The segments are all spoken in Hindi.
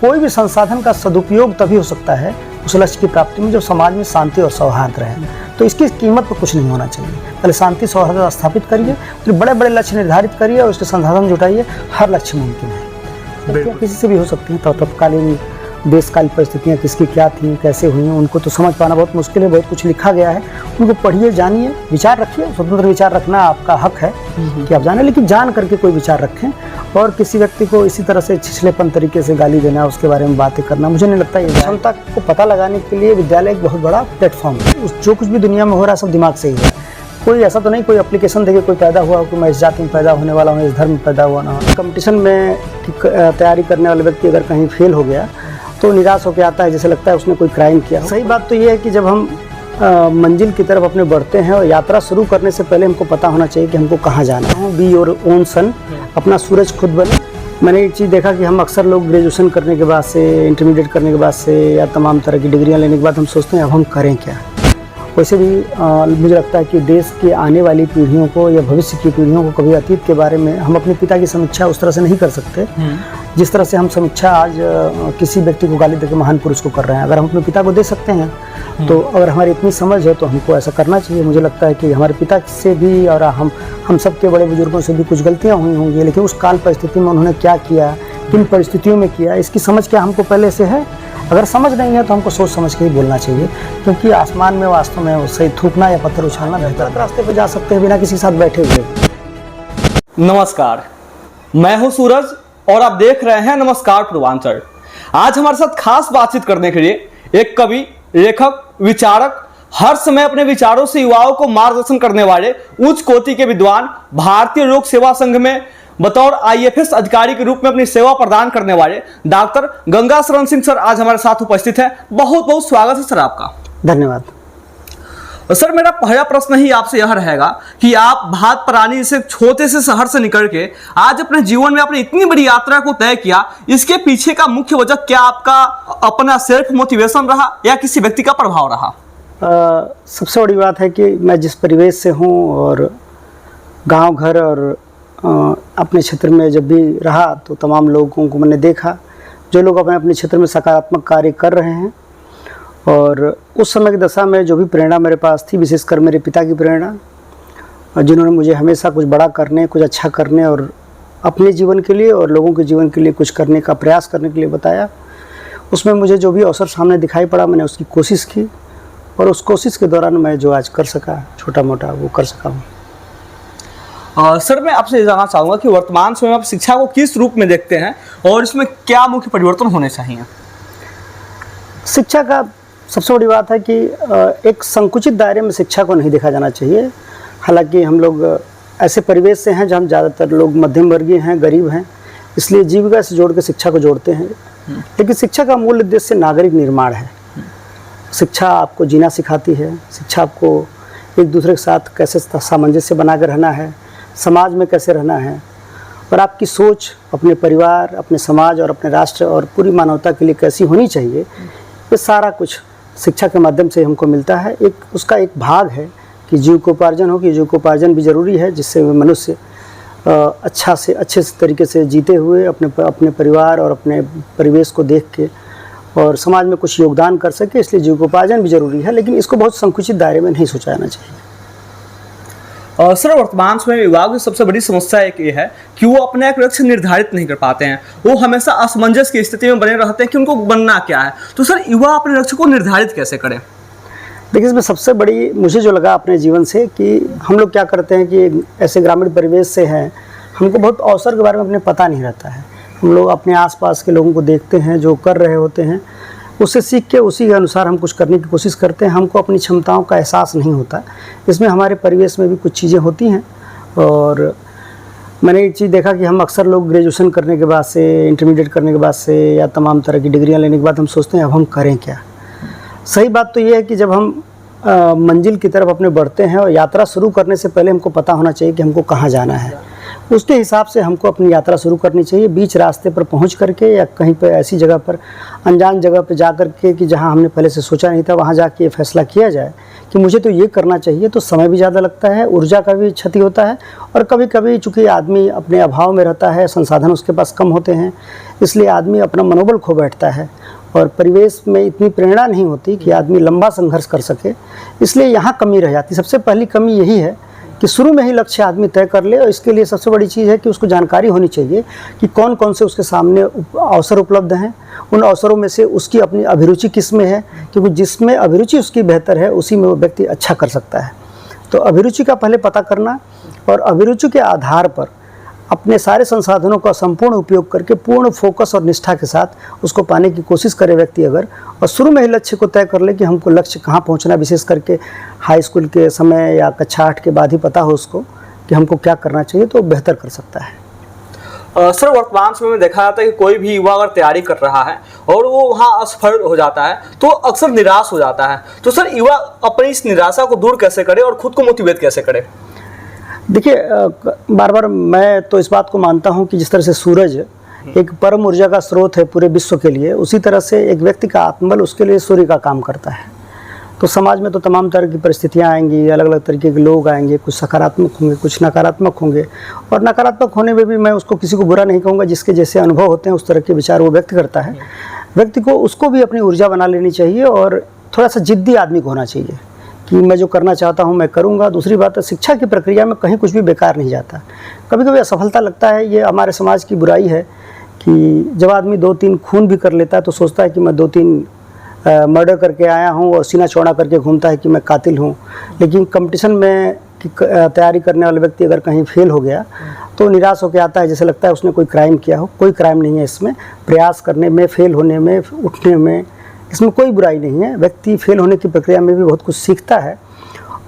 कोई भी संसाधन का सदुपयोग तभी हो सकता है उस लक्ष्य की प्राप्ति में जब समाज में शांति और सौहार्द रहे। तो इसकी कीमत पर कुछ नहीं होना चाहिए। पहले शांति सौहार्द स्थापित करिए, फिर बड़े बड़े लक्ष्य निर्धारित करिए और उसके संसाधन जुटाइए। हर लक्ष्य मुमकिन है, किसी से भी हो सकती है। तो तत्कालीन देशकाल परिस्थितियाँ किसकी क्या थी, कैसे हुई, उनको तो समझ पाना बहुत मुश्किल है। बहुत कुछ लिखा गया है, उनको पढ़िए, जानिए, विचार रखिए। स्वतंत्र विचार रखना आपका हक है कि आप जानें, लेकिन जान करके कोई विचार रखें। और किसी व्यक्ति को इसी तरह से छिछलेपन तरीके से गाली देना, उसके बारे में बातें करना, मुझे नहीं लगता। ये क्षमता को पता लगाने के लिए विद्यालय एक बहुत बड़ा प्लेटफॉर्म है। जो कुछ भी दुनिया में हो रहा है सब दिमाग से ही है। कोई ऐसा तो नहीं कोई एप्लीकेशन देके कोई पैदा हुआ कि मैं इस जाति में पैदा होने वाला हूँ, इस धर्म में पैदा हुआ ना हो। कंपटीशन में तैयारी करने वाले व्यक्ति अगर कहीं फेल हो गया तो निराश होकर आता है, जैसे लगता है उसने कोई क्राइम किया। सही बात तो ये है कि जब हम मंजिल की तरफ अपने बढ़ते हैं और यात्रा शुरू करने से पहले हमको पता होना चाहिए कि हमको कहाँ जाना है। बी योर ओन सन, अपना सूरज खुद बने। मैंने एक चीज़ देखा कि हम अक्सर लोग ग्रेजुएशन करने के बाद से, इंटरमीडिएट करने के बाद से या तमाम तरह की डिग्रियाँ लेने के बाद हम सोचते हैं अब हम करें क्या। वैसे भी मुझे लगता है कि देश की आने वाली पीढ़ियों को या भविष्य की पीढ़ियों को कभी अतीत के बारे में हम अपने पिता की समीक्षा उस तरह से नहीं कर सकते जिस तरह से हम समीक्षा आज किसी व्यक्ति को गाली देकर महान पुरुष को कर रहे हैं। अगर हम अपने पिता को दे सकते हैं तो अगर हमारी इतनी समझ है तो हमको ऐसा करना चाहिए। मुझे लगता है कि हमारे पिता से भी और हम सबके बड़े बुजुर्गों से भी कुछ गलतियाँ हुई होंगी, लेकिन उस काल परिस्थिति में उन्होंने क्या किया, किन परिस्थितियों में किया, इसकी समझ क्या हमको पहले से है। अगर समझ नहीं है तो हमको सोच समझ के ही बोलना चाहिए, क्योंकि आसमान में वास्तव में सही थूकना या पत्थर उछालना बेहतर। रास्ते पर जा सकते हैं बिना किसी के साथ बैठे हुए। नमस्कार, मैं हूं सूरज और आप देख रहे हैं नमस्कार पूर्वांचल। आज हमारे साथ खास बातचीत करने के लिए एक कवि, लेखक, विचारक, हर समय अपने विचारों से युवाओं को मार्गदर्शन करने वाले उच्च कोटि के विद्वान, भारतीय लोक सेवा संघ में बतौर IAFS अधिकारी के रूप में अपनी सेवा प्रदान करने वाले डॉक्टर गंगाशरण सिंह सर आज हमारे साथ उपस्थित हैं। बहुत बहुत स्वागत है सर आपका। धन्यवाद। सर, मेरा पहला प्रश्न ही आपसे यह रहेगा कि आप भात परानी से छोटे से शहर से निकल के आज अपने जीवन में आपने इतनी बड़ी यात्रा को तय किया, इसके पीछे का मुख्य वजह क्या आपका अपना सेल्फ मोटिवेशन रहा या किसी व्यक्ति का प्रभाव रहा? सबसे बड़ी बात है कि मैं जिस परिवेश से हूँ और गांव घर और अपने क्षेत्र में जब भी रहा तो तमाम लोगों को मैंने देखा जो लोग अपने अपने क्षेत्र में सकारात्मक कार्य कर रहे हैं। और उस समय की दशा में जो भी प्रेरणा मेरे पास थी, विशेषकर मेरे पिता की प्रेरणा, जिन्होंने मुझे हमेशा कुछ बड़ा करने, कुछ अच्छा करने और अपने जीवन के लिए और लोगों के जीवन के लिए कुछ करने का प्रयास करने के लिए बताया, उसमें मुझे जो भी अवसर सामने दिखाई पड़ा मैंने उसकी कोशिश की और उस कोशिश के दौरान मैं जो आज कर सका छोटा मोटा वो कर सका हूँ। सर, मैं आपसे ये जानना चाहूँगा कि वर्तमान समय में आप शिक्षा को किस रूप में देखते हैं और इसमें क्या मुख्य परिवर्तन होने चाहिए? शिक्षा का सबसे बड़ी बात है कि एक संकुचित दायरे में शिक्षा को नहीं देखा जाना चाहिए। हालांकि हम लोग ऐसे परिवेश से हैं जहाँ हम ज़्यादातर लोग मध्यम वर्गीय हैं, गरीब हैं, इसलिए जीविका से जोड़ के शिक्षा को जोड़ते हैं। लेकिन शिक्षा का मूल उद्देश्य नागरिक निर्माण है। शिक्षा आपको जीना सिखाती है, शिक्षा आपको एक दूसरे के साथ कैसे सामंजस्य बना कर रहना है, समाज में कैसे रहना है और आपकी सोच अपने परिवार, अपने समाज और अपने राष्ट्र और पूरी मानवता के लिए कैसी होनी चाहिए, ये सारा कुछ शिक्षा के माध्यम से हमको मिलता है। एक उसका एक भाग है कि जीविकोपार्जन हो, कि जीविकोपार्जन भी ज़रूरी है जिससे मनुष्य अच्छे तरीके से जीते हुए अपने परिवार और अपने परिवेश को देख के और समाज में कुछ योगदान कर सके। इसलिए जीविकोपार्जन भी ज़रूरी है, लेकिन इसको बहुत संकुचित दायरे में नहीं सोचा जाना चाहिए। सर, वर्तमान समय युवाओं की सबसे बड़ी समस्या एक ये है कि वो अपना एक लक्ष्य निर्धारित नहीं कर पाते हैं। वो हमेशा असमंजस की स्थिति में बने रहते हैं कि उनको बनना क्या है। तो सर, युवा अपने लक्ष्य को निर्धारित कैसे करें? देखिए, इसमें सबसे बड़ी मुझे जो लगा अपने जीवन से कि हम लोग क्या करते हैं कि ऐसे ग्रामीण परिवेश से हैं, हमको बहुत अवसर के बारे में अपने पता नहीं रहता है। हम लोग अपने आसपास के लोगों को देखते हैं जो कर रहे होते हैं, उससे सीख के उसी के अनुसार हम कुछ करने की कोशिश करते हैं। हमको अपनी क्षमताओं का एहसास नहीं होता। इसमें हमारे परिवेश में भी कुछ चीज़ें होती हैं। और मैंने एक चीज़ देखा कि हम अक्सर लोग ग्रेजुएशन करने के बाद से, इंटरमीडिएट करने के बाद से या तमाम तरह की डिग्रियाँ लेने के बाद हम सोचते हैं अब हम करें क्या। सही बात तो ये है कि जब हम मंजिल की तरफ अपने बढ़ते हैं और यात्रा शुरू करने से पहले हमको पता होना चाहिए कि हमको कहाँ जाना है। उसके हिसाब से हमको अपनी यात्रा शुरू करनी चाहिए। बीच रास्ते पर पहुंच करके या कहीं पर ऐसी जगह पर, अनजान जगह पर जा कर के कि जहां हमने पहले से सोचा नहीं था, वहां जाके फैसला किया जाए कि मुझे तो ये करना चाहिए, तो समय भी ज़्यादा लगता है, ऊर्जा का भी क्षति होता है, और कभी कभी चूँकि आदमी अपने अभाव में रहता है, संसाधन उसके पास कम होते हैं, इसलिए आदमी अपना मनोबल खो बैठता है और परिवेश में इतनी प्रेरणा नहीं होती कि आदमी लंबा संघर्ष कर सके, इसलिए यहाँ कमी रह जाती। सबसे पहली कमी यही है कि शुरू में ही लक्ष्य आदमी तय कर ले, और इसके लिए सबसे बड़ी चीज़ है कि उसको जानकारी होनी चाहिए कि कौन कौन से उसके सामने अवसर उपलब्ध हैं, उन अवसरों में से उसकी अपनी अभिरुचि किस में है, क्योंकि जिसमें अभिरुचि उसकी बेहतर है उसी में वो व्यक्ति अच्छा कर सकता है। तो अभिरुचि का पहले पता करना, और अभिरुचि के आधार पर अपने सारे संसाधनों का संपूर्ण उपयोग करके पूर्ण फोकस और निष्ठा के साथ उसको पाने की कोशिश करे व्यक्ति अगर, और शुरू में ही लक्ष्य को तय कर ले कि हमको लक्ष्य कहाँ पहुँचना, विशेष करके हाई स्कूल के समय या कक्षा 8 के बाद ही पता हो उसको कि हमको क्या करना चाहिए, तो बेहतर कर सकता है। सर, वर्तमान समय में देखा जाता है कि कोई भी युवा अगर तैयारी कर रहा है और वो वहाँ असफल हो जाता है तो अक्सर निराश हो जाता है, तो सर युवा अपनी इस निराशा को दूर कैसे करे और खुद को मोटिवेट कैसे करे? देखिए, बार बार मैं तो इस बात को मानता हूँ कि जिस तरह से सूरज एक परम ऊर्जा का स्रोत है पूरे विश्व के लिए, उसी तरह से एक व्यक्ति का आत्मबल उसके लिए सूर्य का काम करता है। तो समाज में तो तमाम तरह की परिस्थितियाँ आएंगी, अलग अलग तरीके के लोग आएंगे, कुछ सकारात्मक होंगे, कुछ नकारात्मक होंगे, और नकारात्मक होने में भी मैं उसको किसी को बुरा नहीं कहूँगा, जिसके जैसे अनुभव होते हैं उस तरह के विचार वो व्यक्त करता है। व्यक्ति को उसको भी अपनी ऊर्जा बना लेनी चाहिए, और थोड़ा सा जिद्दी आदमी को होना चाहिए कि मैं जो करना चाहता हूँ मैं करूँगा। दूसरी बात है, शिक्षा की प्रक्रिया में कहीं कुछ भी बेकार नहीं जाता। कभी कभी असफलता लगता है, ये हमारे समाज की बुराई है कि जब आदमी 2-3 खून भी कर लेता है तो सोचता है कि मैं 2-3 मर्डर करके आया हूँ, और सीना चौड़ा करके घूमता है कि मैं कातिल हूँ। लेकिन कंपटीशन में तैयारी करने वाला व्यक्ति अगर कहीं फेल हो गया तो निराश होकर आता है, जैसे लगता है उसने कोई क्राइम किया हो। कोई क्राइम नहीं है इसमें, प्रयास करने में, फेल होने में, उठने में, इसमें कोई बुराई नहीं है। व्यक्ति फेल होने की प्रक्रिया में भी बहुत कुछ सीखता है,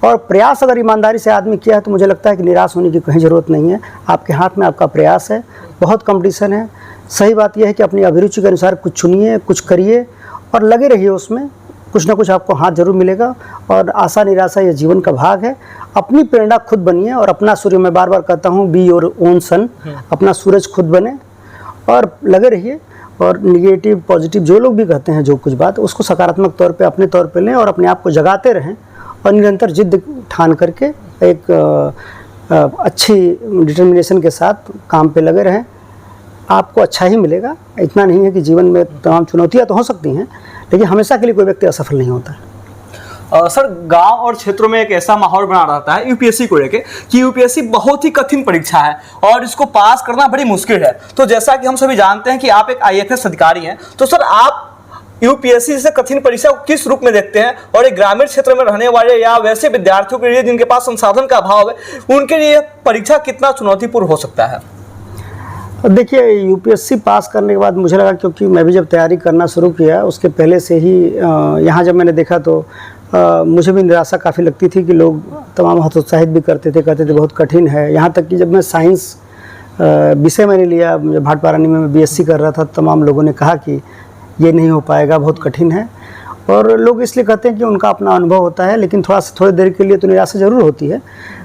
और प्रयास अगर ईमानदारी से आदमी किया है तो मुझे लगता है कि निराश होने की कहीं ज़रूरत नहीं है। आपके हाथ में आपका प्रयास है, बहुत कंपटीशन है। सही बात यह है कि अपनी अभिरुचि के अनुसार कुछ चुनिए, कुछ करिए और लगे रहिए उसमें, कुछ ना कुछ आपको हाथ जरूर मिलेगा। और आशा निराशा ये जीवन का भाग है। अपनी प्रेरणा खुद बनिए, और अपना सूर्य, मैं बार बार कहता हूँ, बी योर ओन सन, अपना सूरज खुद बने और लगे रहिए। और निगेटिव पॉजिटिव जो लोग भी कहते हैं जो कुछ बात, उसको सकारात्मक तौर पे अपने तौर पे लें, और अपने आप को जगाते रहें, और निरंतर जिद ठान करके एक अच्छी डिटर्मिनेशन के साथ काम पे लगे रहें। आपको अच्छा ही मिलेगा। इतना नहीं है कि जीवन में तमाम चुनौतियाँ तो हो सकती हैं, लेकिन हमेशा के लिए कोई व्यक्ति असफल नहीं होता है। सर, गांव और क्षेत्रों में एक ऐसा माहौल बना रहता है यूपीएससी को लेके कि यूपीएससी बहुत ही कठिन परीक्षा है और इसको पास करना बड़ी मुश्किल है। तो जैसा कि हम सभी जानते हैं कि आप एक आईएफएस अधिकारी हैं, तो सर आप यूपीएससी से कठिन परीक्षा को किस रूप में देखते हैं, और एक ग्रामीण क्षेत्र में रहने वाले या वैसे विद्यार्थियों के लिए जिनके पास संसाधन का अभाव है, उनके लिए परीक्षा कितना चुनौतीपूर्ण हो सकता है? देखिए, यूपीएससी पास करने के बाद मुझे लगा, क्योंकि मैं भी जब तैयारी करना शुरू किया उसके पहले से ही यहाँ जब मैंने देखा तो मुझे भी निराशा काफ़ी लगती थी कि लोग तमाम हतोत्साहित भी करते थे, कहते थे बहुत कठिन है। यहाँ तक कि जब मैं साइंस विषय मैंने लिया, भाटपारानी में मैं बीएससी कर रहा था, तमाम लोगों ने कहा कि ये नहीं हो पाएगा, बहुत कठिन है। और लोग इसलिए कहते हैं कि उनका अपना अनुभव होता है, लेकिन थोड़ी देर के लिए तो निराशा ज़रूर होती है।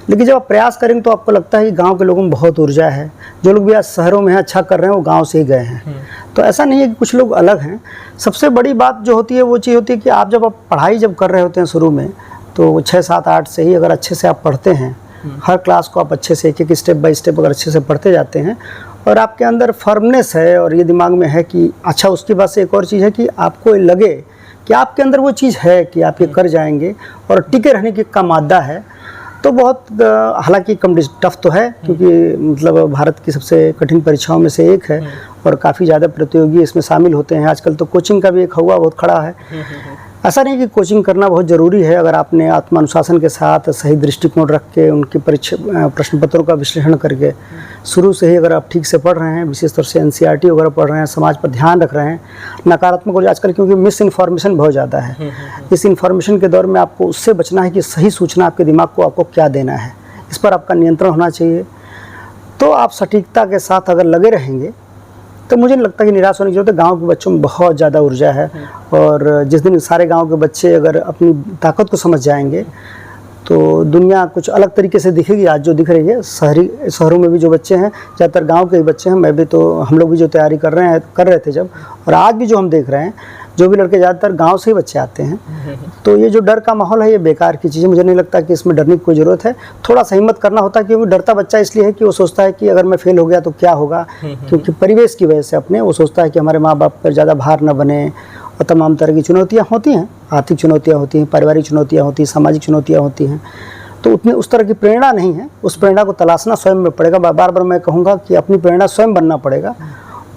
लेकिन जब आप प्रयास करेंगे तो आपको लगता है कि गांव के लोगों में बहुत ऊर्जा है। जो लोग भी आज शहरों में अच्छा कर रहे हैं वो गांव से ही गए हैं। तो ऐसा नहीं है कि कुछ लोग अलग हैं। सबसे बड़ी बात जो होती है वो चीज़ होती है कि आप पढ़ाई जब कर रहे होते हैं शुरू में, तो 6, 7, 8 से ही अगर अच्छे से आप पढ़ते हैं, हर क्लास को आप अच्छे से एक स्टेप बाय स्टेप अगर अच्छे से पढ़ते जाते हैं, और आपके अंदर फर्मनेस है और ये दिमाग में है कि अच्छा, उसकी बात से एक और चीज़ है कि आपको लगे कि आपके अंदर वो चीज़ है कि आप ये कर जाएंगे और टिके रहने की का मादा है, तो बहुत, हालांकि टफ तो है, क्योंकि मतलब भारत की सबसे कठिन परीक्षाओं में से एक है और काफ़ी ज़्यादा प्रतियोगी इसमें शामिल होते हैं। आजकल तो कोचिंग का भी एक हवा बहुत खड़ा है। ऐसा नहीं कि कोचिंग करना बहुत ज़रूरी है, अगर आपने आत्मानुशासन के साथ सही दृष्टिकोण रख के उनकी प्रश्न पत्रों का विश्लेषण करके शुरू से ही अगर आप ठीक से पढ़ रहे हैं, विशेष तौर से एनसीईआरटी वगैरह पढ़ रहे हैं, समाज पर ध्यान रख रहे हैं, नकारात्मक और आजकल क्योंकि मिस इन्फॉर्मेशन बहुत ज़्यादा है, इस इन्फॉर्मेशन के दौर में आपको उससे बचना है कि सही सूचना आपके दिमाग को आपको क्या देना है, इस पर आपका नियंत्रण होना चाहिए। तो आप सटीकता के साथ अगर लगे रहेंगे तो मुझे नहीं लगता कि निराश होने की जरूरत है। गाँव के बच्चों में बहुत ज़्यादा ऊर्जा है, और जिस दिन सारे गाँव के बच्चे अगर अपनी ताकत को समझ जाएंगे तो दुनिया कुछ अलग तरीके से दिखेगी आज जो दिख रही है। शहरों में भी जो बच्चे हैं, ज़्यादातर गांव के ही बच्चे हैं, मैं भी तो, हम लोग भी जो तैयारी कर रहे थे जब, और आज भी जो हम देख रहे हैं, जो भी लड़के ज़्यादातर गांव से ही बच्चे आते हैं। तो ये जो डर का माहौल है, ये बेकार की चीज़ है। मुझे नहीं लगता कि इसमें डरने की कोई ज़रूरत है। थोड़ा सा हिम्मत करना होता है, क्योंकि डरता बच्चा इसलिए है कि वो सोचता है कि अगर मैं फेल हो गया तो क्या होगा, क्योंकि परिवेश की वजह से अपने वो सोचता है कि हमारे माँ बाप पर ज़्यादा भार न बने, और तमाम तरह की चुनौतियाँ होती हैं, आर्थिक चुनौतियाँ होती हैं, पारिवारिक चुनौतियाँ होती हैं, सामाजिक चुनौतियाँ होती हैं। तो उतनी उस तरह की प्रेरणा नहीं है। उस प्रेरणा को तलाशना स्वयं में पड़ेगा। बार बार मैं कहूँगा कि अपनी प्रेरणा स्वयं बनना पड़ेगा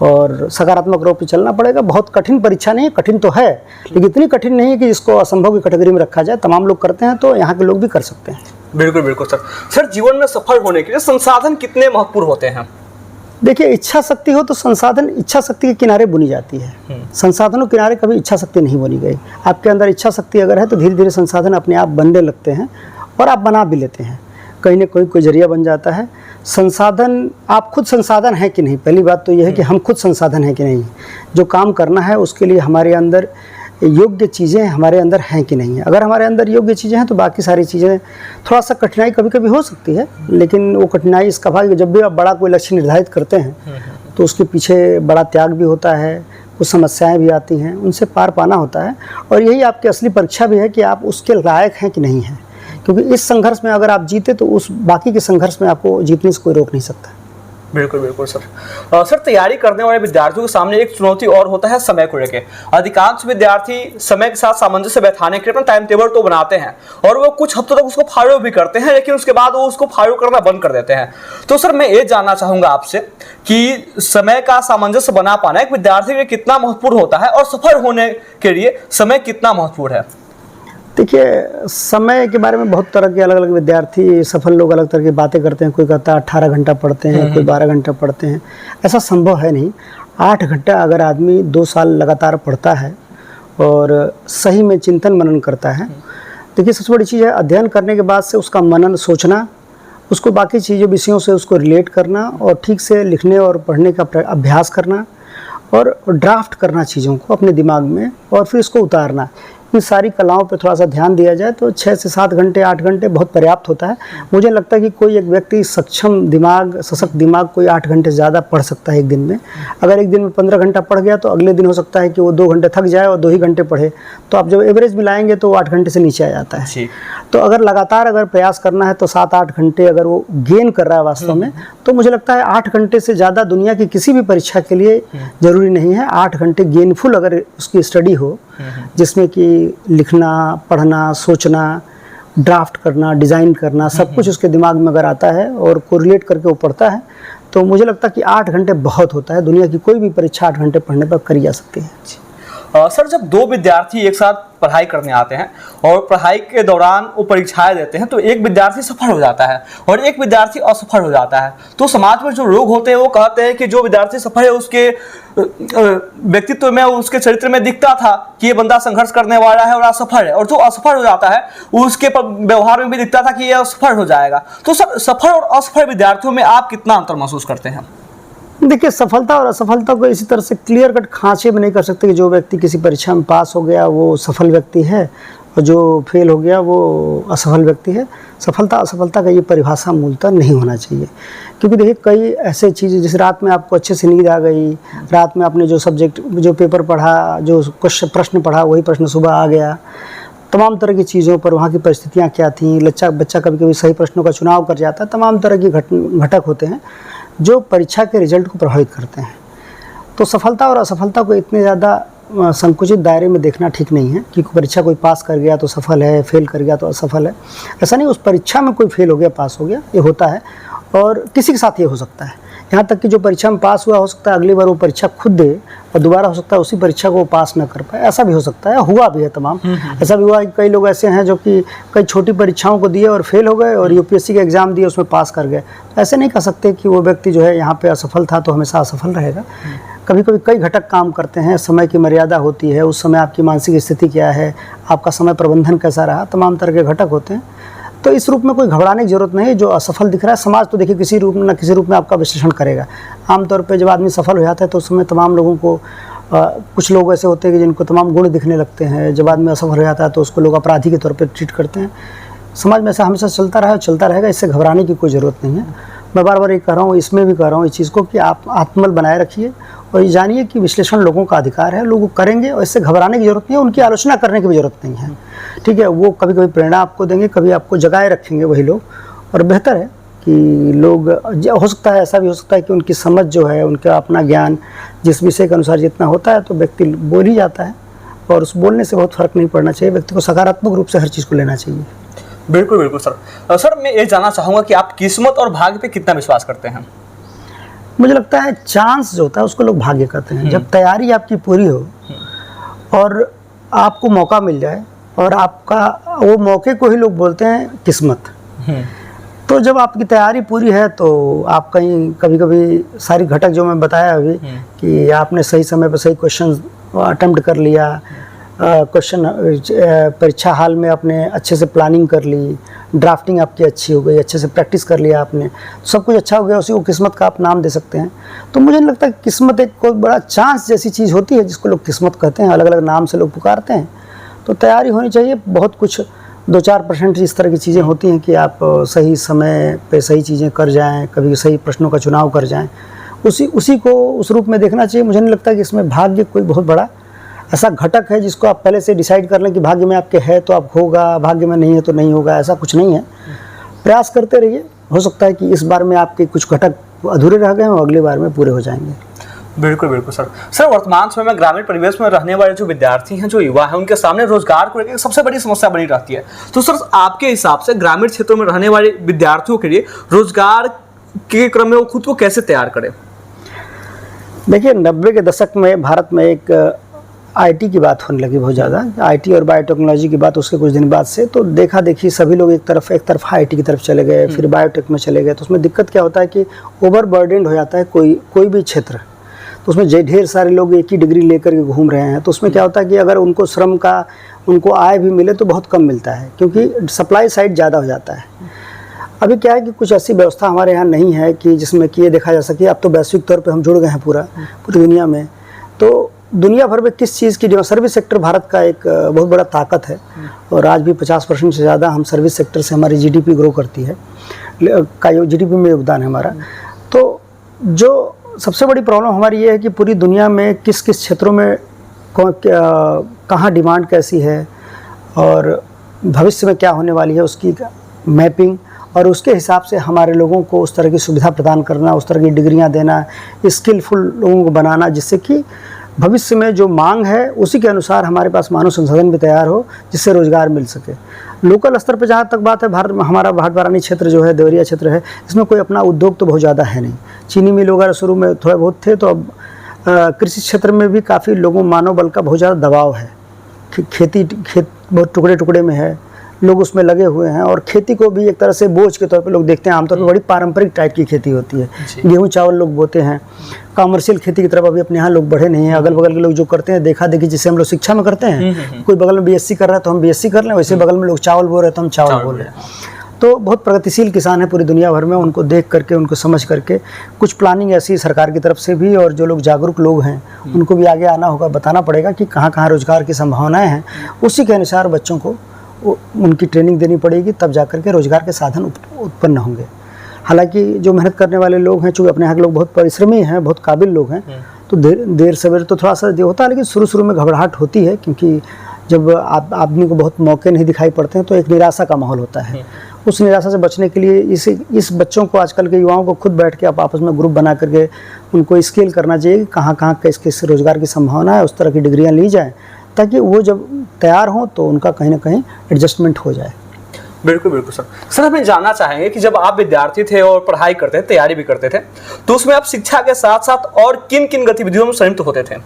और सकारात्मक रूप से चलना पड़ेगा। बहुत कठिन परीक्षा नहीं है, कठिन तो है, लेकिन इतनी कठिन नहीं है कि इसको असंभव की कैटेगरी में रखा जाए। तमाम लोग करते हैं, तो यहाँ के लोग भी कर सकते हैं। बिल्कुल बिल्कुल सर। सर, जीवन में सफल होने के लिए संसाधन कितने महत्वपूर्ण होते हैं? देखिए, इच्छा शक्ति हो तो संसाधन इच्छा शक्ति के किनारे बुनी जाती है। संसाधनों के किनारे कभी इच्छा शक्ति नहीं बुनी गई। आपके अंदर इच्छा शक्ति अगर है तो धीरे धीरे संसाधन अपने आप बनने लगते हैं, और आप बना भी लेते हैं। कहीं ना कोई जरिया बन जाता है। संसाधन, आप खुद संसाधन है कि नहीं, पहली बात तो यह है कि हम खुद संसाधन है कि नहीं। जो काम करना है उसके लिए हमारे अंदर योग्य चीज़ें हमारे अंदर हैं कि नहीं है। अगर हमारे अंदर योग्य चीज़ें हैं तो बाकी सारी चीज़ें, थोड़ा सा कठिनाई कभी कभी हो सकती है, लेकिन वो कठिनाई इसका भाग। जब भी आप बड़ा कोई लक्ष्य निर्धारित करते हैं तो उसके पीछे बड़ा त्याग भी होता है, कुछ समस्याएं भी आती हैं, उनसे पार पाना होता है। और यही आपकी असली परीक्षा भी है कि आप उसके लायक हैं कि नहीं हैं, क्योंकि इस संघर्ष में अगर आप जीते तो उस बाकी के संघर्ष में आपको जीतने से कोई रोक नहीं सकता। बिल्कुल बिल्कुल सर। सर, तैयारी करने वाले विद्यार्थियों के सामने एक चुनौती और होता है समय को लेकर। अधिकांश विद्यार्थी समय के साथ सामंजस्य बैठाने के लिए अपना टाइम टेबल तो बनाते हैं, और वो कुछ हफ्तों तक उसको फॉलो भी करते हैं, लेकिन उसके बाद वो उसको फॉलो करना बंद कर देते हैं। तो सर, मैं ये जानना चाहूँगा आपसे कि समय का सामंजस्य बना पाना एक विद्यार्थी के लिए कितना महत्वपूर्ण होता है, और सफल होने के लिए समय कितना महत्वपूर्ण है? देखिए, समय के बारे में बहुत तरह के अलग अलग विद्यार्थी, सफल लोग अलग तरह की बातें करते हैं। कोई कहता है 18 घंटा पढ़ते हैं, कोई 12 घंटा पढ़ते हैं। ऐसा संभव है नहीं। 8 घंटा अगर आदमी 2 साल लगातार पढ़ता है और सही में चिंतन मनन करता है, देखिए सबसे बड़ी चीज़ है अध्ययन करने के बाद से उसका मनन, सोचना, उसको बाकी चीज़ों विषयों से उसको रिलेट करना, और ठीक से लिखने और पढ़ने का अभ्यास करना, और ड्राफ्ट करना चीज़ों को अपने दिमाग में, और फिर इसको उतारना। इन सारी कलाओं पे थोड़ा सा ध्यान दिया जाए तो 6 से 7 घंटे, 8 घंटे बहुत पर्याप्त होता है। मुझे लगता है कि कोई एक व्यक्ति सक्षम दिमाग, सशक्त दिमाग, कोई 8 घंटे से ज़्यादा पढ़ सकता है एक दिन में। अगर एक दिन में 15 घंटा पढ़ गया तो अगले दिन हो सकता है कि वो 2 घंटे थक जाए और 2 ही घंटे पढ़े। तो आप जब एवरेज मिलाएंगे तो वो 8 घंटे से नीचे आ जाता है। तो अगर लगातार अगर प्रयास करना है तो 7-8 घंटे अगर वो गेन कर रहा है वास्तव में, तो मुझे लगता है 8 घंटे से ज़्यादा दुनिया की किसी भी परीक्षा के लिए ज़रूरी नहीं है। 8 घंटे गेनफुल अगर उसकी स्टडी हो, जिसमें कि लिखना, पढ़ना, सोचना, ड्राफ्ट करना, डिज़ाइन करना, सब कुछ उसके दिमाग में अगर आता है और कोरिलेट करके वो पढ़ता है, तो मुझे लगता है कि 8 घंटे बहुत होता है। दुनिया की कोई भी परीक्षा 8 घंटे पढ़ने पर करी जा सकती है। सर, जब 2 विद्यार्थी एक साथ पढ़ाई करने आते हैं और पढ़ाई के दौरान वो परीक्षाएं देते हैं, तो एक विद्यार्थी सफल हो जाता है और एक विद्यार्थी असफल हो जाता है, तो समाज में जो लोग होते हैं वो कहते हैं कि जो विद्यार्थी सफल है उसके व्यक्तित्व में, उसके चरित्र में दिखता था कि ये बंदा संघर्ष करने वाला है और असफल है, और जो असफल हो जाता है उसके व्यवहार में भी दिखता था कि ये असफल हो जाएगा। तो सर, सफल और असफल विद्यार्थियों में आप कितना अंतर महसूस करते हैं? देखिए, सफलता और असफलता को इसी तरह से क्लियर कट खांचे में नहीं कर सकते कि जो व्यक्ति किसी परीक्षा में पास हो गया वो सफल व्यक्ति है और जो फेल हो गया वो असफल व्यक्ति है। सफलता असफलता का ये परिभाषा मूलतः नहीं होना चाहिए, क्योंकि देखिए कई ऐसे चीज़ें, जिस रात में आपको अच्छे से नींद आ गई, रात में आपने जो सब्जेक्ट, जो पेपर पढ़ा, जो प्रश्न पढ़ा, वही प्रश्न सुबह आ गया, तमाम तरह की चीज़ों पर वहाँ की परिस्थितियाँ क्या थीं, बच्चा कभी कभी सही प्रश्नों का चुनाव कर जाता है, तमाम तरह की घटक होते हैं जो परीक्षा के रिजल्ट को प्रभावित करते हैं। तो सफलता और असफलता को इतने ज़्यादा संकुचित दायरे में देखना ठीक नहीं है कि परीक्षा कोई पास कर गया तो सफल है, फेल कर गया तो असफल है। ऐसा नहीं, उस परीक्षा में कोई फेल हो गया, पास हो गया, ये होता है और किसी के साथ ये हो सकता है। यहाँ तक कि जो परीक्षा में पास हुआ, हो सकता है अगली बार वो परीक्षा खुद दे और दोबारा हो सकता है उसी परीक्षा को वो पास न कर पाए, ऐसा भी हो सकता है, हुआ भी है तमाम। ऐसा भी हुआ है कि कई लोग ऐसे हैं जो कि कई छोटी परीक्षाओं को दिए और फेल हो गए और यूपीएससी का एग्ज़ाम दिए, उसमें पास कर गए। ऐसे नहीं कह सकते कि वो व्यक्ति जो है यहाँ पे असफल था तो हमेशा असफल रहेगा। कभी कभी कई घटक काम करते हैं, समय की मर्यादा होती है, उस समय आपकी मानसिक स्थिति क्या है, आपका समय प्रबंधन कैसा रहा, तमाम तरह के घटक होते हैं। तो इस रूप में कोई घबराने की जरूरत नहीं है। जो असफल दिख रहा है, समाज तो देखिए किसी रूप में न किसी रूप में आपका विश्लेषण करेगा। आमतौर पे जब आदमी सफल हो जाता है तो उस समय तमाम लोगों को कुछ लोग ऐसे होते हैं कि जिनको तमाम गुण दिखने लगते हैं। जब आदमी असफल हो जाता है तो उसको लोग अपराधी के तौर पर ट्रीट करते हैं। समाज में ऐसा हमेशा चलता रहा है, चलता रहेगा, इससे घबराने की कोई ज़रूरत नहीं है। मैं बार बार ये कह रहा हूँ, इसमें भी कह रहा हूँ इस चीज़ को कि आप आत्मबल बनाए रखिए और ये जानिए कि विश्लेषण लोगों का अधिकार है, लोग करेंगे और इससे घबराने की ज़रूरत नहीं है, उनकी आलोचना करने की भी ज़रूरत नहीं है। ठीक है, वो कभी कभी प्रेरणा आपको देंगे, कभी आपको जगाए रखेंगे वही लोग, और बेहतर है कि लोग, हो सकता है ऐसा भी हो सकता है कि उनकी समझ जो है, उनका अपना ज्ञान जिस विषय के अनुसार जितना होता है तो व्यक्ति बोल ही जाता है, और उस बोलने से बहुत फ़र्क नहीं पड़ना चाहिए। व्यक्ति को सकारात्मक रूप से हर चीज़ को लेना चाहिए। बिल्कुल बिल्कुल सर। सर मैं ये जानना चाहूँगा कि आप किस्मत और भाग्य पे कितना विश्वास करते हैं? मुझे लगता है चांस जो होता है उसको लोग भाग्य कहते हैं। जब तैयारी आपकी पूरी हो और आपको मौका मिल जाए, और आपका वो मौके को ही लोग बोलते हैं किस्मत। तो जब आपकी तैयारी पूरी है तो आप कहीं कभी कभी सारी घटक जो मैं बताया अभी कि आपने सही समय पर सही क्वेश्चन अटेम्प्ट कर लिया, क्वेश्चन परीक्षा हाल में आपने अच्छे से प्लानिंग कर ली, ड्राफ्टिंग आपकी अच्छी हो गई, अच्छे से प्रैक्टिस कर लिया आपने, सब कुछ अच्छा हो गया, उसी को किस्मत का आप नाम दे सकते हैं। तो मुझे नहीं लगता कि किस्मत एक कोई बड़ा चांस जैसी चीज़ होती है जिसको लोग किस्मत कहते हैं, अलग अलग नाम से लोग पुकारते हैं। तो तैयारी होनी चाहिए, बहुत कुछ 2-4% इस तरह की चीज़ें होती हैं कि आप सही समय पे सही चीज़ें कर जाएं, कभी सही प्रश्नों का चुनाव कर जाएं, उसी को उस रूप में देखना चाहिए। मुझे नहीं लगता कि इसमें भाग्य कोई बहुत बड़ा ऐसा घटक है जिसको आप पहले से डिसाइड कर लें कि भाग्य में आपके है तो आप होगा, भाग्य में नहीं है तो नहीं होगा, ऐसा कुछ नहीं है। प्रयास करते रहिए, हो सकता है कि इस बार में आपके कुछ घटक अधूरे रह गए और अगली बार में पूरे हो जाएंगे। बिल्कुल बिल्कुल सर। सर वर्तमान समय में ग्रामीण परिवेश में रहने वाले जो विद्यार्थी हैं, जो युवा हैं, उनके सामने रोजगार को लेकर सबसे बड़ी समस्या बनी रहती है। तो सर आपके हिसाब से ग्रामीण क्षेत्रों में रहने वाले विद्यार्थियों के लिए रोजगार के क्रम में वो खुद को कैसे तैयार करें? देखिए 90 के दशक में भारत में एक आईटी की बात होने लगी बहुत ज़्यादा, आईटी और बायोटेक्नोलॉजी की बात उसके कुछ दिन बाद से। तो देखा देखी सभी लोग एक तरफ आईटी की तरफ चले गए, फिर बायोटेक में चले गए। तो उसमें दिक्कत क्या होता है कि ओवरबर्डेंड हो जाता है कोई भी क्षेत्र। तो उसमें ढेर सारे लोग एक ही डिग्री लेकर के घूम रहे हैं। तो उसमें क्या होता है कि अगर उनको श्रम का उनको आय भी मिले तो बहुत कम मिलता है, क्योंकि सप्लाई साइड ज़्यादा हो जाता है। अभी क्या है कि कुछ ऐसी व्यवस्था हमारे यहाँ नहीं है कि जिसमें कि ये देखा जा सके। अब तो वैश्विक तौर पे हम जुड़ गए हैं पूरी दुनिया में। तो दुनिया भर में किस चीज़ की सर्विस सेक्टर भारत का एक बहुत बड़ा ताकत है, और आज भी 50% से ज़्यादा हम सर्विस सेक्टर से हमारी जीडीपी ग्रो करती है, जीडीपी में योगदान है हमारा। तो जो सबसे बड़ी प्रॉब्लम हमारी ये है कि पूरी दुनिया में किस किस क्षेत्रों में कहाँ डिमांड कैसी है और भविष्य में क्या होने वाली है, उसकी मैपिंग, और उसके हिसाब से हमारे लोगों को उस तरह की सुविधा प्रदान करना, उस तरह की डिग्रियां देना, स्किलफुल लोगों को बनाना, जिससे कि भविष्य में जो मांग है उसी के अनुसार हमारे पास मानव संसाधन भी तैयार हो, जिससे रोजगार मिल सके। लोकल स्तर पर जहाँ तक बात है, हमारा भाट-बारानी क्षेत्र जो है, देवरिया क्षेत्र है, इसमें कोई अपना उद्योग तो बहुत ज़्यादा है नहीं। चीनी मिल वगैरह शुरू में थोड़े बहुत थे, तो अब कृषि क्षेत्र में भी काफ़ी लोगों मानव बल का बहुत ज़्यादा दबाव है। खेत बहुत टुकड़े टुकड़े में है, लोग उसमें लगे हुए हैं, और खेती को भी एक तरह से बोझ के तौर पे लोग देखते हैं। आमतौर पर बड़ी पारंपरिक टाइप की खेती होती है, गेहूं चावल लोग बोते हैं। कॉमर्शियल खेती की तरफ अभी अपने यहाँ लोग बढ़े नहीं हैं। अगल बगल के लोग जो करते हैं देखा देखी, जिसे हम लोग शिक्षा में करते हैं, कोई बगल में बीएससी कर रहा है तो हम बीएससी कर लें, वैसे बगल में लोग चावल बो रहे हैं तो हम चावल बोल रहे हैं। तो बहुत प्रगतिशील किसान है पूरी दुनिया भर में। उनको देख करके, उनको समझ करके कुछ प्लानिंग ऐसी सरकार की तरफ से भी, और जो लोग जागरूक लोग हैं उनको भी आगे आना होगा, बताना पड़ेगा कि कहाँ कहाँ रोजगार की संभावनाएँ हैं। उसी के अनुसार बच्चों को उनकी ट्रेनिंग देनी पड़ेगी, तब जाकर के रोजगार के साधन उत्पन्न होंगे। हालांकि जो मेहनत करने वाले लोग हैं, चूँकि अपने यहाँ के लोग बहुत परिश्रमी हैं, बहुत काबिल लोग हैं, तो देर सवेर तो थोड़ा सा होता है, लेकिन शुरू में घबराहट होती है, क्योंकि जब आदमी को बहुत मौके नहीं दिखाई पड़ते हैं तो एक निराशा का माहौल होता है। उस निराशा से बचने के लिए इस बच्चों को, आजकल के युवाओं को खुद बैठ के आप आपस में ग्रुप बना करके उनको स्केल करना चाहिए कि कहाँ कहाँ किस रोजगार की संभावना है, उस तरह की डिग्रियाँ ली जाएँ, ताकि वो जब तैयार हों तो उनका कहीं ना कहीं एडजस्टमेंट हो जाए। बिल्कुल बिल्कुल सर। सर हमें जानना चाहेंगे कि जब आप विद्यार्थी थे और पढ़ाई करते थे, तैयारी भी करते थे, तो उसमें आप शिक्षा के साथ साथ और किन किन गतिविधियों में संयुक्त होते थे?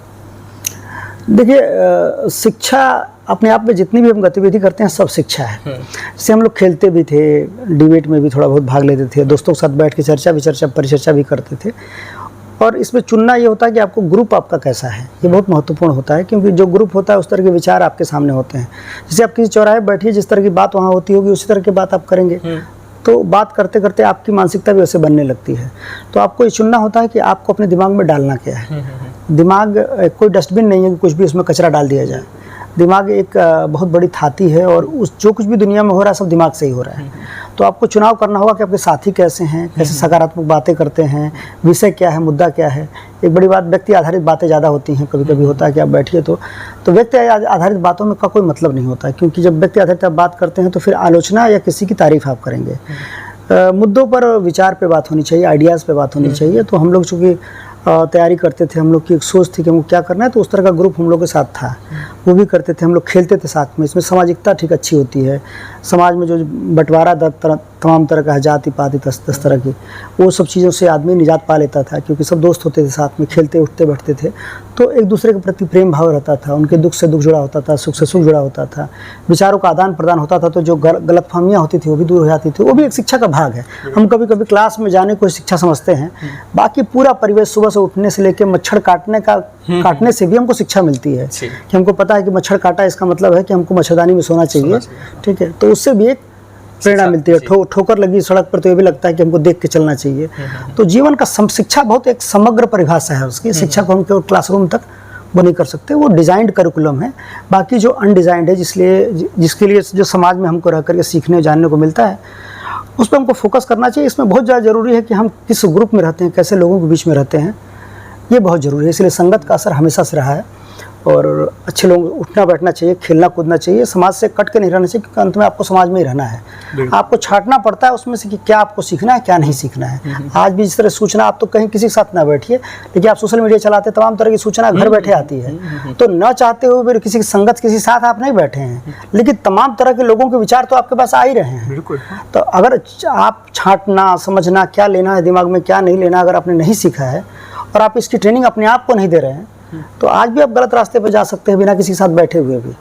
देखिए, शिक्षा अपने आप में जितनी भी हम गतिविधि करते हैं सब शिक्षा है। जैसे हम लोग खेलते भी थे, डिबेट में भी थोड़ा बहुत भाग लेते थे, दोस्तों के साथ बैठ के परिचर्चा भी करते थे। और इसमें चुनना ये होता है कि आपको ग्रुप आपका कैसा है, ये बहुत महत्वपूर्ण होता है, क्योंकि जो ग्रुप होता है उस तरह के विचार आपके सामने होते हैं। जैसे आप किसी चौराहे बैठिए, जिस तरह की बात वहाँ होती होगी उसी तरह की बात आप करेंगे, तो बात करते करते आपकी मानसिकता भी वैसे बनने लगती है। तो आपको ये चुनना होता है कि आपको अपने दिमाग में डालना क्या है। दिमाग कोई डस्टबिन नहीं है कि कुछ भी उसमें कचरा डाल दिया जाए। दिमाग एक बहुत बड़ी थाती है और उस जो कुछ भी दुनिया में हो रहा है सब दिमाग से ही हो रहा है। तो आपको चुनाव करना होगा कि आपके साथी कैसे हैं, कैसे सकारात्मक बातें करते हैं, विषय क्या है, मुद्दा क्या है। एक बड़ी बात, व्यक्ति आधारित बातें ज़्यादा होती हैं। कभी कभी होता है कि आप बैठिए तो व्यक्ति आधारित बातों में का कोई मतलब नहीं होता है, क्योंकि जब व्यक्ति आधारित आप बात करते हैं तो फिर आलोचना या किसी की तारीफ आप करेंगे। मुद्दों पर, विचार पे बात होनी चाहिए, आइडियाज़ पे बात होनी चाहिए। तो हम लोग चूँकि तैयारी करते थे, हम लोग की एक सोच थी कि हमको क्या करना है, तो उस तरह का ग्रुप हम लोग के साथ था। वो भी करते थे, हम लोग खेलते थे साथ में। इसमें सामाजिकता ठीक अच्छी होती है। समाज में जो बंटवारा तमाम तरह का है, जाति पाति दस तरह की, वो सब चीज़ों से आदमी निजात पा लेता था, क्योंकि सब दोस्त होते थे, साथ में खेलते उठते बैठते थे। तो एक दूसरे के प्रति प्रेम भाव रहता था, उनके दुख से दुख जुड़ा होता था, सुख से सुख जुड़ा होता था, विचारों का आदान प्रदान होता था। तो जो गलतफहमियाँ होती थी वो भी दूर हो जाती थी। वो भी एक शिक्षा का भाग है। हम कभी कभी क्लास में जाने को शिक्षा समझते हैं, बाकी पूरा परिवेश सुबह से उठने से लेकर मच्छर काटने से भी हमको शिक्षा मिलती है कि हमको पता है कि मच्छर काटा, इसका मतलब है कि हमको मच्छरदानी में सोना चाहिए। ठीक है, तो उससे भी एक प्रेरणा मिलती है। ठोकर लगी सड़क पर तो ये भी लगता है कि हमको देख के चलना चाहिए। तो जीवन का शिक्षा बहुत एक समग्र परिभाषा है उसकी। शिक्षा को हम केवल क्लासरूम तक वो नहीं कर सकते, वो डिज़ाइंड करिकुलम है। बाकी जो अनडिज़ाइंड है, जिसके लिए जो समाज में हमको रह करके सीखने जानने को मिलता है, उस पर हमको फोकस करना चाहिए। इसमें बहुत ज़्यादा ज़रूरी है कि हम किस ग्रुप में रहते हैं, कैसे लोगों के बीच में रहते हैं, ये बहुत ज़रूरी है। इसलिए संगत का असर हमेशा से रहा है। और अच्छे लोग, उठना बैठना चाहिए, खेलना कूदना चाहिए, समाज से कट के नहीं रहना चाहिए, क्योंकि अंत में आपको समाज में ही रहना है। आपको छांटना पड़ता है उसमें से कि क्या आपको सीखना है, क्या नहीं सीखना है। आज भी जिस तरह सूचना, आप तो कहीं किसी के साथ ना बैठिए, लेकिन आप सोशल मीडिया चलाते, तमाम तरह की सूचना घर बैठे आती है। तो न चाहते हुए फिर किसी की संगत, किसी साथ आप नहीं बैठे हैं, लेकिन तमाम तरह के लोगों के विचार तो आपके पास आ ही रहे हैं। तो अगर आप छांटना, समझना, क्या लेना है दिमाग में, क्या नहीं लेना, अगर आपने नहीं सीखा है और आप इसकी ट्रेनिंग अपने आप को नहीं दे रहे हैं, तो आज भी आप गलत रास्ते पर जा सकते हैं बिना किसी के साथ बैठे हुए भी।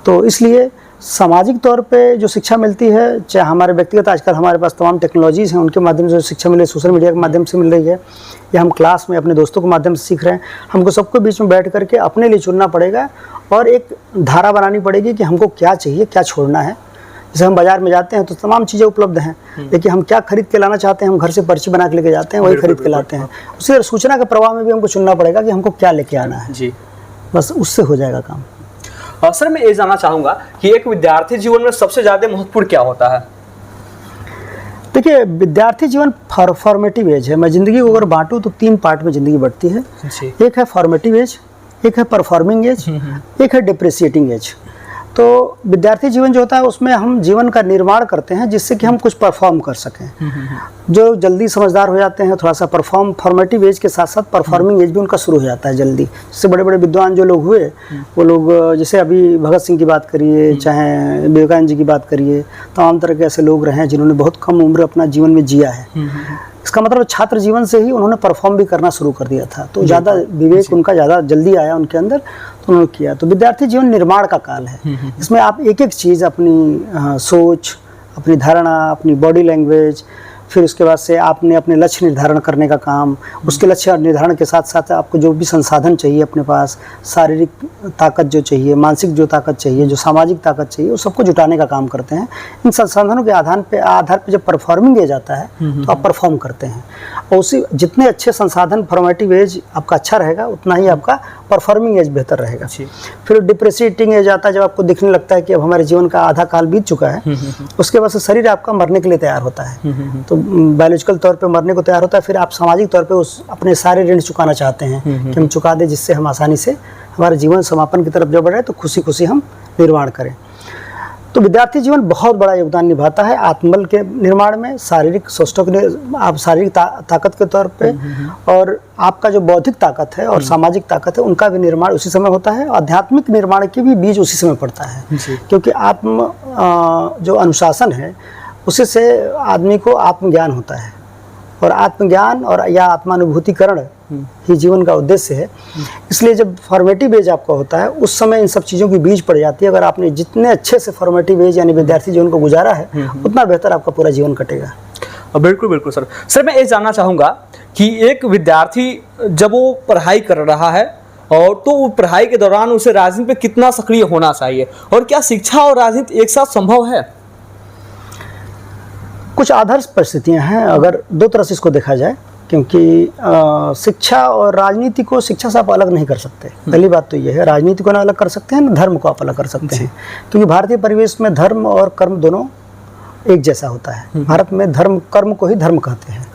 तो इसलिए सामाजिक तौर पे जो शिक्षा मिलती है, चाहे हमारे व्यक्तिगत, आजकल हमारे पास तमाम टेक्नोलॉजीज़ हैं, उनके माध्यम से जो शिक्षा मिले, सोशल मीडिया के माध्यम से मिल रही है, या हम क्लास में अपने दोस्तों के माध्यम से सीख रहे हैं, हमको सबके बीच में बैठ करके अपने लिए चुनना पड़ेगा और एक धारा बनानी पड़ेगी कि हमको क्या चाहिए, क्या छोड़ना है। जैसे हम बाजार में जाते हैं तो तमाम चीज़ें उपलब्ध हैं, लेकिन हम क्या खरीद के लाना चाहते हैं, हम घर से पर्ची बना के लेके जाते हैं, वही खरीद के लाते हैं। उसी तरह सूचना के प्रवाह में भी हमको चुनना पड़ेगा कि हमको क्या लेके आना है जी। बस उससे हो जाएगा काम। सर, मैं ये जानना चाहूँगा कि एक विद्यार्थी जीवन में सबसे ज़्यादा महत्वपूर्ण क्या होता है? देखिए, विद्यार्थी जीवन फॉर्मेटिव एज है। मैं ज़िंदगी को अगर बांटूँ तो 3 पार्ट में ज़िंदगी बढ़ती है। एक है फॉर्मेटिव एज, एक है परफॉर्मिंग एज, एक है डिप्रिसिएटिंग एज। तो विद्यार्थी जीवन जो होता है उसमें हम जीवन का निर्माण करते हैं जिससे कि हम कुछ परफॉर्म कर सकें। जो जल्दी समझदार हो जाते हैं, थोड़ा सा फॉर्मेटिव एज के साथ साथ परफॉर्मिंग एज भी उनका शुरू हो जाता है जल्दी। जैसे बड़े बड़े विद्वान जो लोग हुए, वो लोग, जैसे अभी भगत सिंह की बात करिए, चाहे विवेकानंद जी की बात करिए, तमाम तरह के ऐसे लोग रहे हैं जिन्होंने बहुत कम उम्र अपना जीवन में जिया है। इसका मतलब छात्र जीवन से ही उन्होंने परफॉर्म भी करना शुरू कर दिया था। तो ज़्यादा विवेक उनका ज़्यादा जल्दी आया उनके अंदर, तो उन्होंने किया। तो विद्यार्थी जीवन निर्माण का काल है। इसमें आप एक एक चीज़, अपनी सोच, अपनी धारणा, अपनी बॉडी लैंग्वेज, फिर उसके बाद से आपने अपने लक्ष्य निर्धारण करने का काम, उसके लक्ष्य निर्धारण के साथ साथ आपको जो भी संसाधन चाहिए अपने पास, शारीरिक ताकत जो चाहिए, मानसिक जो ताकत चाहिए, जो सामाजिक ताकत चाहिए, वो सबको जुटाने का काम करते हैं। इन संसाधनों के आधार पे जब परफॉर्मिंग एज आता है तो आप परफॉर्म करते हैं। और उसी जितने अच्छे संसाधन, फॉर्मेटिव एज आपका अच्छा रहेगा, उतना ही आपका परफॉर्मिंग एज बेहतर रहेगा। फिर डिप्रेसिएटिंग एज आता है, जब आपको दिखने लगता है कि अब हमारे जीवन का आधा काल बीत चुका है। उसके बाद से शरीर आपका मरने के लिए तैयार होता है, तो बायोलॉजिकल तौर पे मरने को तैयार होता है। फिर आप सामाजिक तौर पे उस अपने सारे ऋण चुकाना चाहते हैं कि हम चुका दें, जिससे हम आसानी से हमारे जीवन समापन की तरफ जब बढ़े तो खुशी खुशी हम निर्माण करें। तो विद्यार्थी जीवन बहुत बड़ा योगदान निभाता है आत्मबल के निर्माण में, शारीरिक स्वास्थ्य के, आप शारीरिक ताकत के तौर पे, और आपका जो बौद्धिक ताकत है और सामाजिक ताकत है उनका भी निर्माण उसी समय होता है। आध्यात्मिक निर्माण के भी बीज उसी समय पड़ता है, क्योंकि आत्म जो अनुशासन है उसी से आदमी को आत्मज्ञान होता है, और आत्मज्ञान और या आत्मानुभूतिकरण ही जीवन का उद्देश्य है। इसलिए जब फॉर्मेटिव एज आपका होता है उस समय इन सब चीज़ों की बीज पड़ जाती है। अगर आपने जितने अच्छे से फॉर्मेटिव एज यानी विद्यार्थी जीवन को गुजारा है, उतना बेहतर आपका पूरा जीवन कटेगा। बिल्कुल बिल्कुल सर। सर, मैं ये जानना चाहूँगा कि एक विद्यार्थी जब वो पढ़ाई कर रहा है, और तो वो पढ़ाई के दौरान उसे राजनीति में कितना सक्रिय होना चाहिए, और क्या शिक्षा और राजनीति एक साथ संभव है? कुछ आदर्श परिस्थितियां हैं, अगर दो तरह से इसको देखा जाए क्योंकि शिक्षा और राजनीति को शिक्षा से आप अलग नहीं कर सकते। पहली बात तो ये है, राजनीति को ना अलग कर सकते हैं, ना धर्म को आप अलग कर सकते हैं, क्योंकि भारतीय परिवेश में धर्म और कर्म दोनों एक जैसा होता है। भारत में धर्म कर्म को ही धर्म कहते हैं।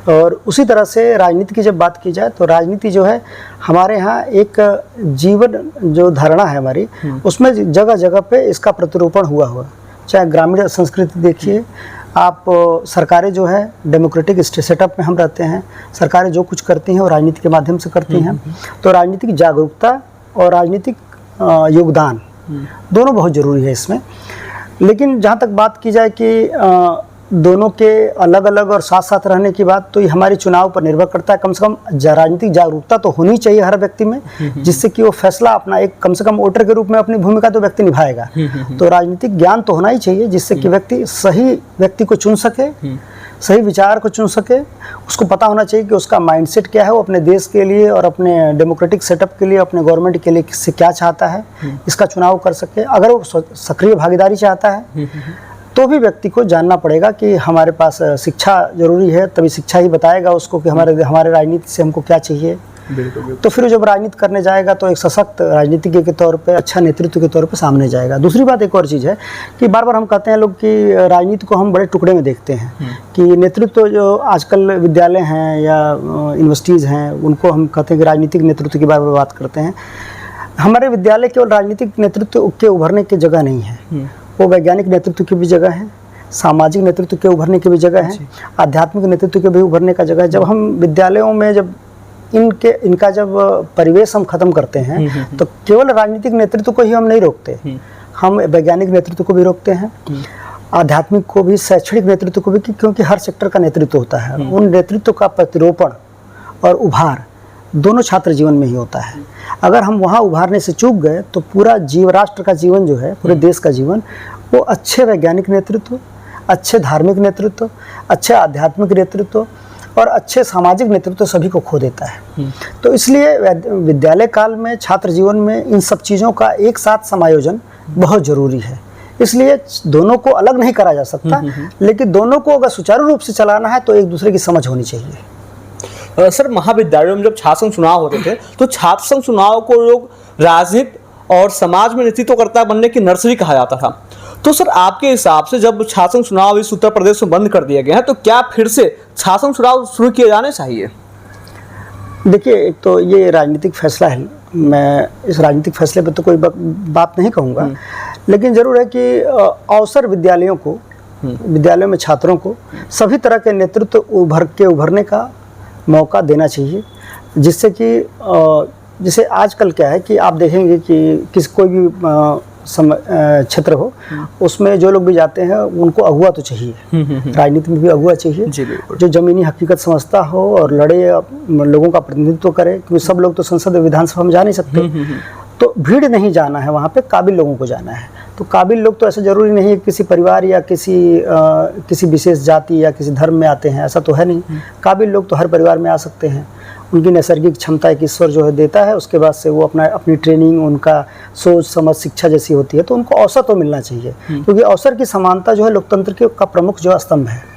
और उसी तरह से राजनीति की जब बात की जाए तो राजनीति जो है हमारे यहाँ एक जीवन जो धारणा है हमारी, उसमें जगह जगह पे इसका प्रतिरूपण हुआ। चाहे ग्रामीण संस्कृति देखिए आप, सरकारें जो है डेमोक्रेटिक सेटअप में हम रहते हैं, सरकारें जो कुछ करती हैं वो राजनीति के माध्यम से करती हैं। तो राजनीतिक जागरूकता और राजनीतिक योगदान दोनों बहुत ज़रूरी है इसमें। लेकिन जहाँ तक बात की जाए कि दोनों के अलग अलग और साथ साथ रहने की बात, तो ये हमारे चुनाव पर निर्भर करता है। कम से कम राजनीतिक जागरूकता तो होनी चाहिए हर व्यक्ति में, जिससे कि वो फैसला अपना एक कम से कम वोटर के रूप में अपनी भूमिका तो व्यक्ति निभाएगा। तो राजनीतिक ज्ञान तो होना ही चाहिए, जिससे कि व्यक्ति सही व्यक्ति को चुन सके, सही विचार को चुन सके। उसको पता होना चाहिए कि उसका माइंडसेट क्या है, वो अपने देश के लिए और अपने डेमोक्रेटिक सेटअप के लिए, अपने गवर्नमेंट के लिए से क्या चाहता है, इसका चुनाव कर सके। अगर वो सक्रिय भागीदारी चाहता है तो भी व्यक्ति को जानना पड़ेगा कि हमारे पास शिक्षा जरूरी है, तभी शिक्षा ही बताएगा उसको कि हमारे राजनीति से हमको क्या चाहिए। बिल्कुल। तो फिर जब राजनीति करने जाएगा तो एक सशक्त राजनीतिज्ञ के तौर पे, अच्छा नेतृत्व के तौर पे सामने जाएगा। दूसरी बात एक और चीज़ है कि बार बार हम कहते हैं लोग कि राजनीति को हम बड़े टुकड़े में देखते हैं कि नेतृत्व जो आजकल विद्यालय हैं या यूनिवर्सिटीज़ हैं, उनको हम कहते हैं कि राजनीतिक नेतृत्व के बारे में बात करते हैं। हमारे विद्यालय केवल राजनीतिक नेतृत्व के उभरने की जगह नहीं है, वो वैज्ञानिक नेतृत्व की भी जगह है, सामाजिक नेतृत्व के उभरने की भी जगह है, आध्यात्मिक नेतृत्व के भी उभरने का जगह है। जब हम विद्यालयों में जब इनका जब परिवेश हम खत्म करते हैं तो केवल राजनीतिक नेतृत्व को ही हम नहीं रोकते, हम वैज्ञानिक नेतृत्व को भी रोकते हैं, आध्यात्मिक को भी, शैक्षणिक नेतृत्व को भी, क्योंकि हर सेक्टर का नेतृत्व होता है। उन नेतृत्व का प्रतिरोपण और उभार दोनों छात्र जीवन में ही होता है। अगर हम वहाँ उभारने से चूक गए तो पूरा राष्ट्र का जीवन जो है, पूरे देश का जीवन, वो अच्छे वैज्ञानिक नेतृत्व, अच्छे धार्मिक नेतृत्व, अच्छे आध्यात्मिक नेतृत्व और अच्छे सामाजिक नेतृत्व सभी को खो देता है। तो इसलिए विद्यालय काल में, छात्र जीवन में इन सब चीज़ों का एक साथ समायोजन बहुत ज़रूरी है। इसलिए दोनों को अलग नहीं करा जा सकता, लेकिन दोनों को अगर सुचारू रूप से चलाना है तो एक दूसरे की समझ होनी चाहिए। सर, महाविद्यालयों में जब छात्र संघ चुनाव होते थे तो छात्र संघ चुनाव को लोग राजनीति और समाज में नेतृत्वकर्ता बनने की नर्सरी कहा जाता था। तो सर, आपके हिसाब से जब छात्र संघ चुनाव इस उत्तर प्रदेश में बंद कर दिए गए हैं तो क्या फिर से छात्र संघ चुनाव शुरू किए जाने चाहिए? देखिए, एक तो ये राजनीतिक फैसला है, मैं इस राजनीतिक फैसले पर तो कोई बात नहीं कहूँगा, लेकिन ज़रूर है कि अवसर विद्यालयों को, विद्यालयों में छात्रों को सभी तरह के नेतृत्व उभरने का मौका देना चाहिए, जिससे कि जैसे आजकल क्या है कि आप देखेंगे कि कोई भी क्षेत्र हो, उसमें जो लोग भी जाते हैं उनको अगुआ तो चाहिए, राजनीति में भी अगुआ चाहिए जो जमीनी हकीकत समझता हो और लड़े, लोगों का प्रतिनिधित्व करे, क्योंकि सब लोग तो संसद विधानसभा में जा नहीं सकते। तो भीड़ नहीं जाना है, वहाँ पे काबिल लोगों को जाना है। तो काबिल लोग तो ऐसा ज़रूरी नहीं है किसी परिवार या किसी विशेष जाति या किसी धर्म में आते हैं, ऐसा तो है नहीं। काबिल लोग तो हर परिवार में आ सकते हैं। उनकी नैसर्गिक क्षमता एक ईश्वर जो है देता है, उसके बाद से वो अपनी ट्रेनिंग, उनका सोच समझ शिक्षा जैसी होती है, तो उनको अवसर तो मिलना चाहिए, क्योंकि अवसर की समानता जो है लोकतंत्र का प्रमुख जो स्तंभ है।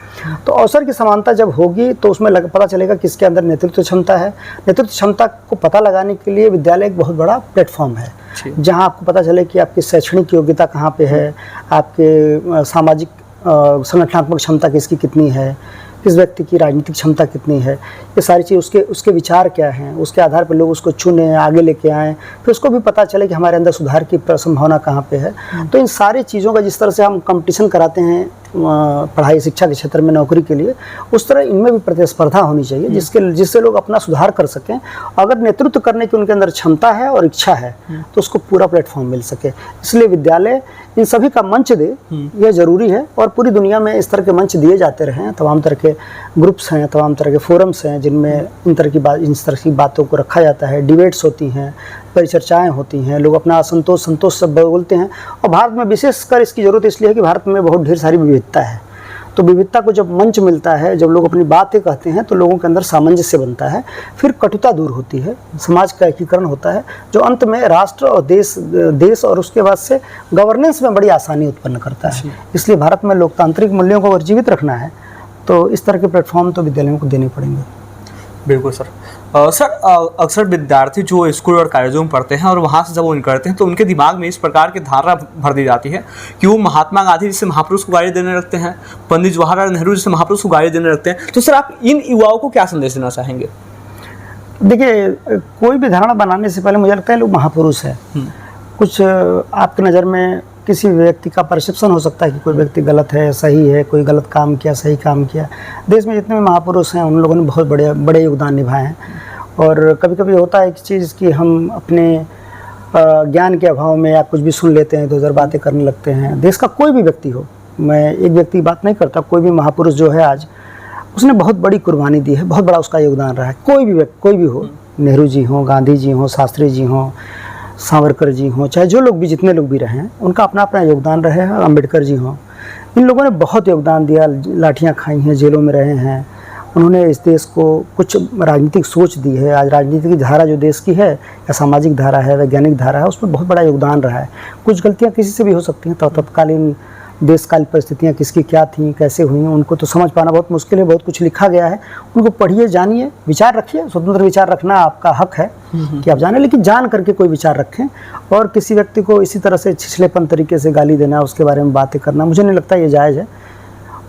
तो अवसर की समानता जब होगी तो उसमें पता चलेगा किसके अंदर नेतृत्व क्षमता है। नेतृत्व क्षमता को पता लगाने के लिए विद्यालय एक बहुत बड़ा प्लेटफॉर्म है, जहां आपको पता चले कि आपकी शैक्षणिक योग्यता कहाँ पे है, आपके सामाजिक संगठनात्मक क्षमता किसकी कितनी है, किस व्यक्ति की राजनीतिक क्षमता कितनी है, ये सारी चीज़ उसके विचार क्या हैं, उसके आधार पर लोग उसको चुने, आगे लेके आएँ, फिर उसको भी पता चले कि हमारे अंदर सुधार की संभावना कहाँ पे है। तो इन सारी चीज़ों का जिस तरह से हम कंपटीशन कराते हैं पढ़ाई शिक्षा के क्षेत्र में नौकरी के लिए, उस तरह इनमें भी प्रतिस्पर्धा होनी चाहिए, जिससे लोग अपना सुधार कर सकें। अगर नेतृत्व करने की उनके अंदर क्षमता है और इच्छा है तो उसको पूरा प्लेटफॉर्म मिल सके। इसलिए विद्यालय इन सभी का मंच दे, यह ज़रूरी है। और पूरी दुनिया में इस तरह के मंच दिए जाते रहे हैं, तमाम तरह के ग्रुप्स हैं, तमाम तरह के फोरम्स हैं, जिनमें इन तरह की बातों को रखा जाता है। डिबेट्स होती हैं, परिचर्चाएँ होती हैं, लोग अपना संतोष सब बोलते हैं। और भारत में विशेषकर इसकी ज़रूरत इसलिए है कि भारत में बहुत ढेर सारी विविधता है। तो विविधता को जब मंच मिलता है, जब लोग अपनी बातें कहते हैं, तो लोगों के अंदर सामंजस्य बनता है, फिर कटुता दूर होती है, समाज का एकीकरण होता है, जो अंत में राष्ट्र और देश और उसके बाद से गवर्नेंस में बड़ी आसानी उत्पन्न करता है। इसलिए भारत में लोकतांत्रिक मूल्यों को अगर जीवित रखना है तो इस तरह के प्लेटफॉर्म तो विद्यालयों को देने पड़ेंगे। बिल्कुल सर। सर अक्सर विद्यार्थी जो स्कूल और कॉलेजों में पढ़ते हैं और वहाँ से जब वो निकलते हैं तो उनके दिमाग में इस प्रकार की धारणा भर दी जाती है कि वो महात्मा गांधी जैसे महापुरुष को गाली देने लगते हैं, पंडित जवाहरलाल नेहरू जैसे महापुरुष को गाली देने लगते हैं। तो सर आप इन युवाओं को क्या संदेश देना चाहेंगे? देखिए, कोई भी धारणा बनाने से पहले मुझे लगता है लोग महापुरुष है। कुछ आपकी नज़र में किसी व्यक्ति का परसेप्शन हो सकता है कि कोई व्यक्ति गलत है, सही है, कोई गलत काम किया, सही काम किया। देश में जितने भी महापुरुष हैं उन लोगों ने बहुत बड़े बड़े योगदान निभाए हैं। और कभी कभी होता है एक चीज़ कि हम अपने ज्ञान के अभाव में या कुछ भी सुन लेते हैं तो इधर बातें करने लगते हैं। देश का कोई भी व्यक्ति हो, मैं एक व्यक्ति की बात नहीं करता, कोई भी महापुरुष जो है आज उसने बहुत बड़ी कुर्बानी दी है, बहुत बड़ा उसका योगदान रहा है। कोई भी हो, नेहरू जी हों, गांधी जी हों, शास्त्री जी हों, सावरकर जी हों, चाहे जो लोग भी, जितने लोग भी रहे हैं, उनका अपना अपना योगदान रहे हैं। अम्बेडकर जी हों, इन लोगों ने बहुत योगदान दिया, लाठियाँ खाई हैं, जेलों में रहे हैं। उन्होंने इस देश को कुछ राजनीतिक सोच दी है। आज राजनीति की धारा जो देश की है या सामाजिक धारा है, वैज्ञानिक धारा है, उसमें बहुत बड़ा योगदान रहा है। कुछ गलतियाँ किसी से भी हो सकती हैं, तो तत्कालीन देशकाल परिस्थितियाँ किसकी क्या थी, कैसे हुई, उनको तो समझ पाना बहुत मुश्किल है। बहुत कुछ लिखा गया है, उनको पढ़िए, जानिए, विचार रखिए। स्वतंत्र विचार रखना आपका हक है कि आप जानें, लेकिन जान करके कोई विचार रखें। और किसी व्यक्ति को इसी तरह से छिछलेपन तरीके से गाली देना, उसके बारे में बातें करना, मुझे नहीं लगता ये जायज़ है।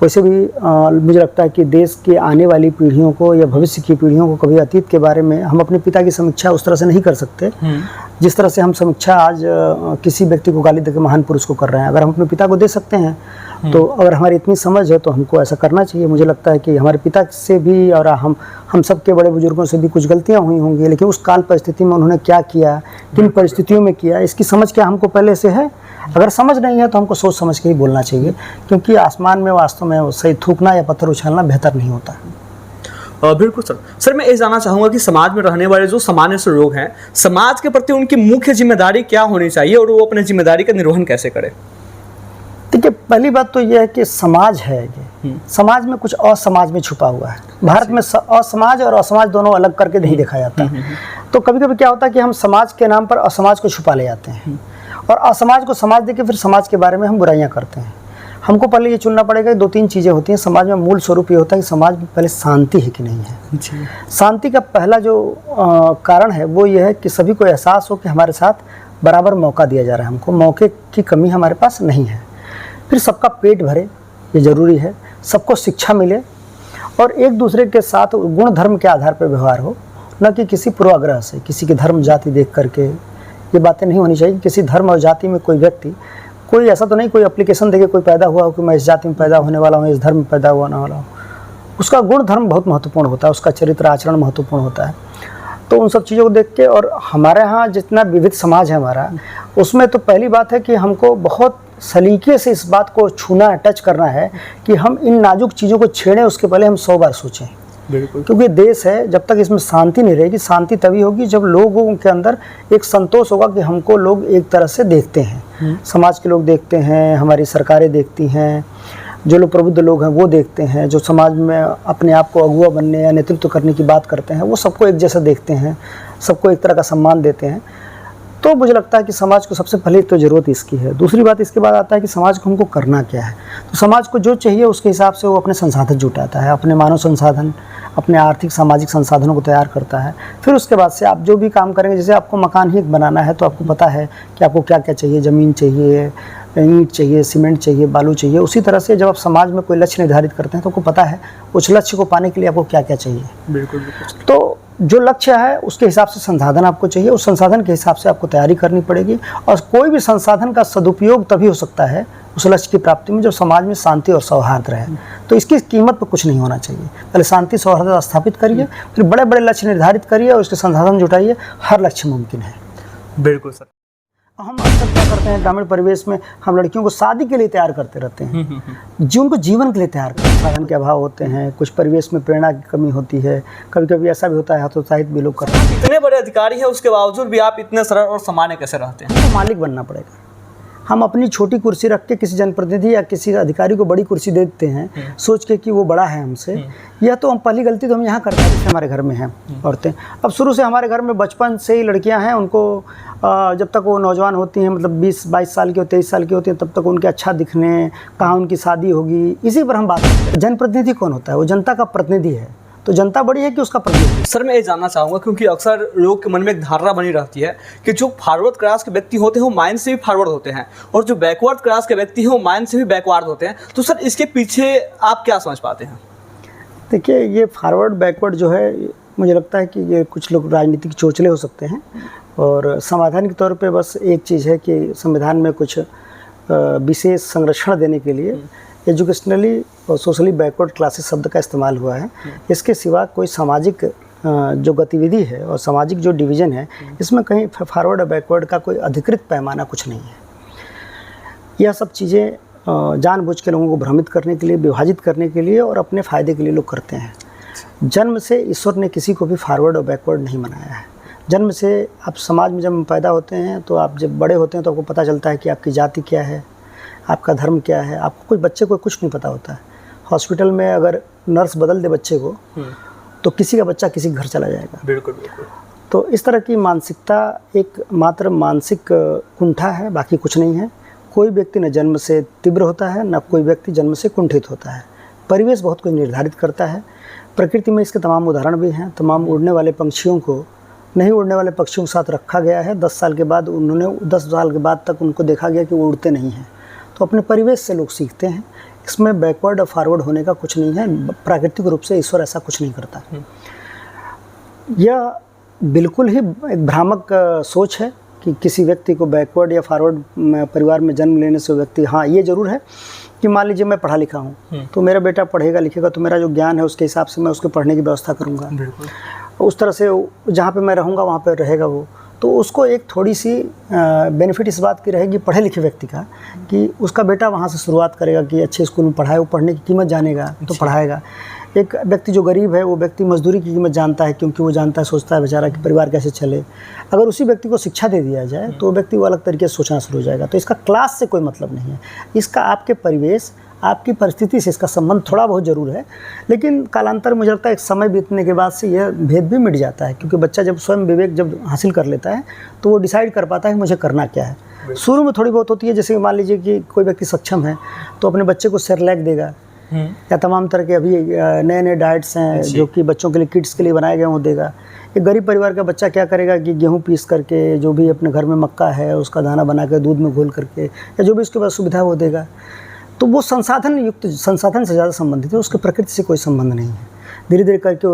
वैसे भी मुझे लगता है कि देश के आने वाली पीढ़ियों को या भविष्य की पीढ़ियों को कभी अतीत के बारे में, हम अपने पिता की समीक्षा उस तरह से नहीं कर सकते जिस तरह से हम समीक्षा आज किसी व्यक्ति को गाली देकर महान पुरुष को कर रहे हैं। अगर हम अपने पिता को दे सकते हैं तो अगर हमारी इतनी समझ है तो हमको ऐसा करना चाहिए। मुझे लगता है कि हमारे पिता से भी और हम सब के बड़े बुजुर्गों से भी कुछ गलतियां हुई होंगी, लेकिन उस काल परिस्थिति में उन्होंने क्या किया, किन परिस्थितियों में किया, इसकी समझ क्या हमको पहले से है। अगर समझ नहीं है तो हमको सोच समझ के ही बोलना चाहिए, क्योंकि आसमान में वास्तव में सही थूकना या पत्थर उछालना बेहतर नहीं होता। बिल्कुल सर। मैं ये जानना चाहूँगा कि समाज में रहने वाले जो सामान्य से लोग हैं, समाज के प्रति उनकी मुख्य जिम्मेदारी क्या होनी चाहिए और वो अपनी जिम्मेदारी का निर्वहन कैसे करें? देखिए, पहली बात तो यह है कि समाज है ये, समाज में कुछ असमाज में छुपा हुआ है। भारत में असमाज और असमाज दोनों अलग करके नहीं देखा जाता। तो कभी कभी क्या होता है कि हम समाज के नाम पर असमाज को छुपा ले जाते हैं और असमाज को समाज देके फिर समाज के बारे में हम बुराइयां करते हैं। हमको पहले ये चुनना पड़ेगा कि 2-3 चीज़ें होती हैं समाज में। मूल स्वरूप ये होता है कि समाज में पहले शांति है कि नहीं है। शांति का पहला जो कारण है वो ये है कि सभी को एहसास हो कि हमारे साथ बराबर मौका दिया जा रहा है, हमको मौके की कमी हमारे पास नहीं है। फिर सबका पेट भरे, ये ज़रूरी है। सबको शिक्षा मिले और एक दूसरे के साथ गुण धर्म के आधार पर व्यवहार हो, न कि किसी पूर्वाग्रह से, किसी की धर्म जाति देख करके। ये बातें नहीं होनी चाहिए। किसी धर्म और जाति में कोई व्यक्ति, कोई ऐसा तो नहीं कोई एप्लीकेशन देके कोई पैदा हुआ हो कि मैं इस जाति में पैदा होने वाला हूँ, इस धर्म में पैदा होने वाला हूँ। उसका गुण धर्म बहुत महत्वपूर्ण होता है, उसका चरित्र आचरण महत्वपूर्ण होता है। तो उन सब चीज़ों को देख के, और हमारे यहाँ जितना विविध समाज है हमारा, उसमें तो पहली बात है कि हमको बहुत सलीके से इस बात को छूना है, टच करना है कि हम इन नाजुक चीज़ों को छेड़ें उसके पहले हम 100 बार सोचें। बिल्कुल। क्योंकि देश है, जब तक इसमें शांति नहीं रहेगी, शांति तभी होगी जब लोगों के अंदर एक संतोष होगा कि हमको लोग एक तरह से देखते हैं। समाज के लोग देखते हैं, हमारी सरकारें देखती हैं, जो लोग प्रबुद्ध लोग हैं वो देखते हैं, जो समाज में अपने आप को अगुआ बनने या नेतृत्व करने की बात करते हैं वो सबको एक जैसा देखते हैं, सबको एक तरह का सम्मान देते हैं। तो मुझे लगता है कि समाज को सबसे पहले तो ज़रूरत इसकी है। दूसरी बात इसके बाद आता है कि समाज को हमको करना क्या है। तो समाज को जो चाहिए उसके हिसाब से वो अपने संसाधन जुटाता है, अपने मानव संसाधन, अपने आर्थिक सामाजिक संसाधनों को तैयार करता है। फिर उसके बाद से आप जो भी काम करेंगे, जैसे आपको मकान ही बनाना है तो आपको पता है कि आपको क्या क्या चाहिए, ज़मीन चाहिए, ईंट चाहिए, सीमेंट चाहिए, बालू चाहिए। उसी तरह से जब आप समाज में कोई लक्ष्य निर्धारित करते हैं तो आपको पता है उस लक्ष्य को पाने के लिए आपको क्या क्या चाहिए। बिल्कुल। तो जो लक्ष्य है उसके हिसाब से संसाधन आपको चाहिए, उस संसाधन के हिसाब से आपको तैयारी करनी पड़ेगी। और कोई भी संसाधन का सदुपयोग तभी हो सकता है उस लक्ष्य की प्राप्ति में जब समाज में शांति और सौहार्द रहे। तो इसकी कीमत पर कुछ नहीं होना चाहिए। पहले शांति सौहार्द स्थापित करिए, फिर बड़े बड़े लक्ष्य निर्धारित करिए और उसके संसाधन जुटाइए, हर लक्ष्य मुमकिन है। बिल्कुल सर। हम अक्सर क्या करते हैं, ग्रामीण परिवेश में हम लड़कियों को शादी के लिए तैयार करते रहते हैं, जो उनको जीवन के लिए तैयार करते हैं। साधन के अभाव होते हैं, कुछ परिवेश में प्रेरणा की कमी होती है, कभी कभी ऐसा भी होता है हतोत्साहित भी लोग करते हैं। इतने बड़े अधिकारी हैं उसके बावजूद भी आप इतने सरल और सामान्य कैसे रहते हैं? हमको मालिक बनना पड़ेगा। हम अपनी छोटी कुर्सी रख के किसी जनप्रतिनिधि या किसी अधिकारी को बड़ी कुर्सी दे देते हैं सोच के कि वो बड़ा है हमसे। यह तो हम पहली गलती तो हम यहाँ करते हैं। जैसे हमारे घर में हैं औरतें, अब शुरू से हमारे घर में बचपन से ही लड़कियाँ हैं, उनको जब तक वो नौजवान होती हैं, मतलब 20-22 साल की और 23 साल की होती हैं, तब तक उनके अच्छा दिखने, कहाँ उनकी शादी होगी, इसी पर हम बात करते हैं। जनप्रतिनिधि कौन होता है? वो जनता का प्रतिनिधि है। तो जनता बड़ी है कि उसका प्रतिनिधि। सर मैं ये जानना चाहूँगा, क्योंकि अक्सर लोगों के मन में एक धारणा बनी रहती है कि जो फॉरवर्ड क्लास के व्यक्ति होते हैं वो माइंड से भी फॉरवर्ड होते हैं, और जो बैकवर्ड क्लास के व्यक्ति हैं वो माइंड से भी बैकवर्ड होते हैं। तो सर इसके पीछे आप क्या समझ पाते हैं? देखिए, ये फॉरवर्ड बैकवर्ड जो है, मुझे लगता है कि ये कुछ लोग राजनीतिक चोचले हो सकते हैं, और समाधान के तौर पे बस एक चीज़ है कि संविधान में कुछ विशेष संरक्षण देने के लिए एजुकेशनली और सोशली बैकवर्ड क्लासेस शब्द का इस्तेमाल हुआ है। इसके सिवा कोई सामाजिक जो गतिविधि है और सामाजिक जो डिवीज़न है, इसमें कहीं फॉरवर्ड और बैकवर्ड का कोई अधिकृत पैमाना कुछ नहीं है। यह सब चीज़ें जानबूझ के लोगों को भ्रमित करने के लिए, विभाजित करने के लिए और अपने फ़ायदे के लिए लोग करते हैं। जन्म से ईश्वर ने किसी को भी फॉरवर्ड और बैकवर्ड नहीं बनाया है। जन्म से आप समाज में जब पैदा होते हैं, तो आप जब बड़े होते हैं तो आपको पता चलता है कि आपकी जाति क्या है, आपका धर्म क्या है। आपको कुछ बच्चे को कुछ नहीं पता होता है। हॉस्पिटल में अगर नर्स बदल दे बच्चे को, तो किसी का बच्चा किसी के घर चला जाएगा। बिल्कुल बिल्कुल। तो इस तरह की मानसिकता एक मात्र मानसिक कुंठा है, बाकी कुछ नहीं है। कोई व्यक्ति न जन्म से तीव्र होता है, न कोई व्यक्ति जन्म से कुंठित होता है। परिवेश बहुत कुछ निर्धारित करता है। प्रकृति में इसके तमाम उदाहरण भी हैं। तमाम उड़ने वाले पंछियों को नहीं उड़ने वाले पक्षियों के साथ रखा गया है। 10 साल के बाद 10 साल के बाद तक उनको देखा गया कि वो उड़ते नहीं हैं। तो अपने परिवेश से लोग सीखते हैं। इसमें बैकवर्ड और फॉरवर्ड होने का कुछ नहीं है। प्राकृतिक रूप से ईश्वर ऐसा कुछ नहीं करता। यह बिल्कुल ही एक भ्रामक सोच है कि किसी व्यक्ति को बैकवर्ड या फॉरवर्ड परिवार में जन्म लेने से व्यक्ति, हाँ ये ज़रूर है कि मान लीजिए मैं पढ़ा लिखा हूँ, तो मेरा बेटा पढ़ेगा लिखेगा, तो मेरा जो ज्ञान है उसके हिसाब से मैं उसके पढ़ने की व्यवस्था करूँगा। उस तरह से जहाँ पे मैं रहूँगा वहाँ पे रहेगा वो। तो उसको एक थोड़ी सी बेनिफिट इस बात की रहेगी पढ़े लिखे व्यक्ति का, कि उसका बेटा वहाँ से शुरुआत करेगा कि अच्छे स्कूल में पढ़ाए, वो पढ़ने की कीमत जानेगा तो पढ़ाएगा। एक व्यक्ति जो गरीब है वो व्यक्ति मजदूरी की कीमत जानता है, क्योंकि वो जानता है, सोचता है बेचारा कि परिवार कैसे चले। अगर उसी व्यक्ति को शिक्षा दे दिया जाए तो वो व्यक्ति वो अलग तरीके से सोचना शुरू हो जाएगा। तो इसका क्लास से कोई मतलब नहीं है। इसका आपके परिवेश, आपकी परिस्थिति से इसका संबंध थोड़ा बहुत ज़रूर है, लेकिन कालांतर मुझे लगता है एक समय बीतने के बाद से यह भेद भी मिट जाता है, क्योंकि बच्चा जब स्वयं विवेक जब हासिल कर लेता है तो वो डिसाइड कर पाता है कि मुझे करना क्या है। शुरू में थोड़ी बहुत होती है, जैसे मान लीजिए कि कोई व्यक्ति सक्षम है तो अपने बच्चे को सेरेलैक देगा, या तमाम तरह के अभी नए नए डाइट्स हैं जो कि बच्चों के लिए, किड्स के लिए बनाए गए, वो देगा। एक गरीब परिवार का बच्चा क्या करेगा कि गेहूँ पीस करके, जो भी अपने घर में मक्का है उसका दाना बना कर दूध में घोल करके, या जो भी उसके पास सुविधा वो देगा। तो वो संसाधन युक्त, संसाधन से ज़्यादा संबंधित है, उसके प्रकृति से कोई संबंध नहीं है। धीरे धीरे करके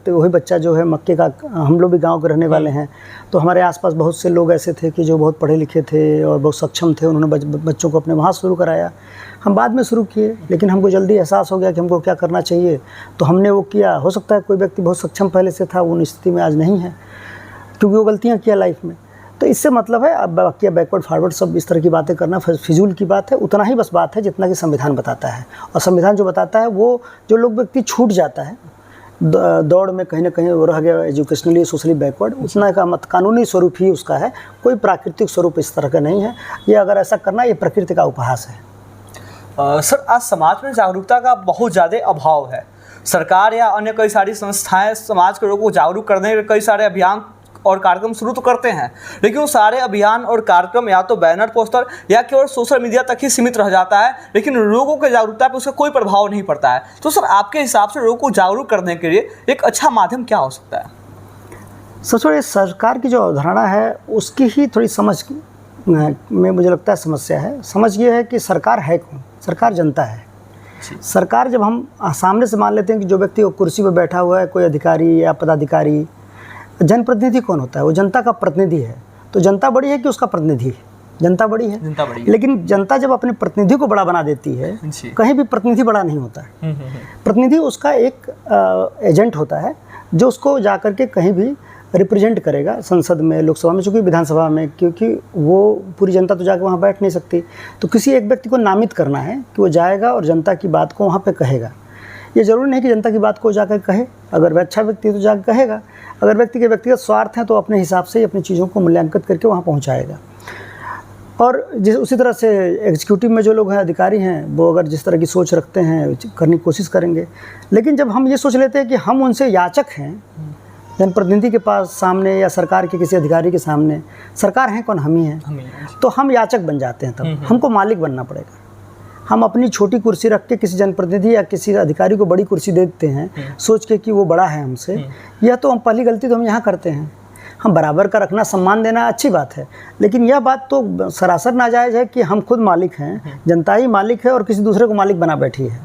वही बच्चा जो है मक्के का, हम लोग भी गांव के रहने वाले हैं, तो हमारे आसपास बहुत से लोग ऐसे थे कि जो बहुत पढ़े लिखे थे और बहुत सक्षम थे। उन्होंने बच्चों को अपने वहाँ शुरू कराया। हम बाद में शुरू किए, लेकिन हमको जल्दी एहसास हो गया कि हमको क्या करना चाहिए, तो हमने वो किया। हो सकता है कोई व्यक्ति बहुत सक्षम पहले से था, वो स्थिति में आज नहीं है, क्योंकि वो गलतियाँ किया लाइफ में। तो इससे मतलब है, अब बाकी बैकवर्ड फॉरवर्ड सब इस तरह की बातें करना फिजूल की बात है। उतना ही बस बात है जितना कि संविधान बताता है, और संविधान जो बताता है वो जो लोग व्यक्ति छूट जाता है दौड़ में, कहीं ना कहीं वो रह गया एजुकेशनली सोशली बैकवर्ड, उतना का मत कानूनी स्वरूप ही उसका है, कोई प्राकृतिक स्वरूप इस तरह का नहीं है। ये अगर ऐसा करना, ये प्रकृति का उपहास है। सर आज समाज में जागरूकता का बहुत ज़्यादा अभाव है। सरकार या अन्य कई सारी संस्थाएं समाज के लोगों को जागरूक करने के कई सारे अभियान और कार्यक्रम शुरू तो करते हैं, लेकिन वो सारे अभियान और कार्यक्रम या तो बैनर पोस्टर या केवल सोशल मीडिया तक ही सीमित रह जाता है, लेकिन लोगों के जागरूकता पर उसका कोई प्रभाव नहीं पड़ता है। तो सर आपके हिसाब से लोगों को जागरूक करने के लिए एक अच्छा माध्यम क्या हो सकता है? सबसे बड़ी सरकार की जो अवधारणा है उसकी ही थोड़ी समझ में मुझे लगता है समस्या है। समझ ये है कि सरकार है कौन? सरकार जनता है। सरकार जब हम सामने से मान लेते हैं कि जो व्यक्ति वो कुर्सी पर बैठा हुआ है, कोई अधिकारी या पदाधिकारी, जनप्रतिनिधि कौन होता है? वो जनता का प्रतिनिधि है। तो जनता बड़ी है कि उसका प्रतिनिधि है? जनता बड़ी है। जनता बड़ी है। लेकिन जनता जब अपने प्रतिनिधि को बड़ा बना देती है, कहीं भी प्रतिनिधि बड़ा नहीं होता है। प्रतिनिधि उसका एक एजेंट होता है जो उसको जा करके कहीं भी रिप्रेजेंट करेगा, संसद में, लोकसभा में, चूँकि विधानसभा में, क्योंकि वो पूरी जनता तो जाकर वहाँ बैठ नहीं सकती। तो किसी एक व्यक्ति को नामित करना है कि वो जाएगा और जनता की बात को वहाँ पे कहेगा। ये ज़रूरी नहीं कि जनता की बात को जाकर कहे, अगर वह अच्छा व्यक्ति है तो जाकर कहेगा। अगर व्यक्ति के व्यक्तिगत स्वार्थ हैं तो अपने हिसाब से अपनी चीज़ों को मूल्यांकित करके वहाँ पहुँचाएगा। और उसी तरह से एग्जीक्यूटिव में जो लोग हैं, अधिकारी हैं, वो अगर जिस तरह की सोच रखते हैं करने की कोशिश करेंगे। लेकिन जब हम ये सोच लेते हैं कि हम उनसे याचक हैं, जनप्रतिनिधि के पास सामने या सरकार के किसी अधिकारी के सामने, सरकार है कौन? हम ही हैं। तो हम याचक बन जाते हैं। तब हमको मालिक बनना पड़ेगा। हम अपनी छोटी कुर्सी रख के किसी जनप्रतिनिधि या किसी अधिकारी को बड़ी कुर्सी दे देते हैं सोच के कि वो बड़ा है हमसे। यह तो हम पहली गलती तो हम यहाँ करते हैं। हम बराबर का रखना, सम्मान देना अच्छी बात है, लेकिन यह बात तो सरासर नाजायज़ है कि हम खुद मालिक हैं, जनता ही मालिक है और किसी दूसरे को मालिक बना बैठी है।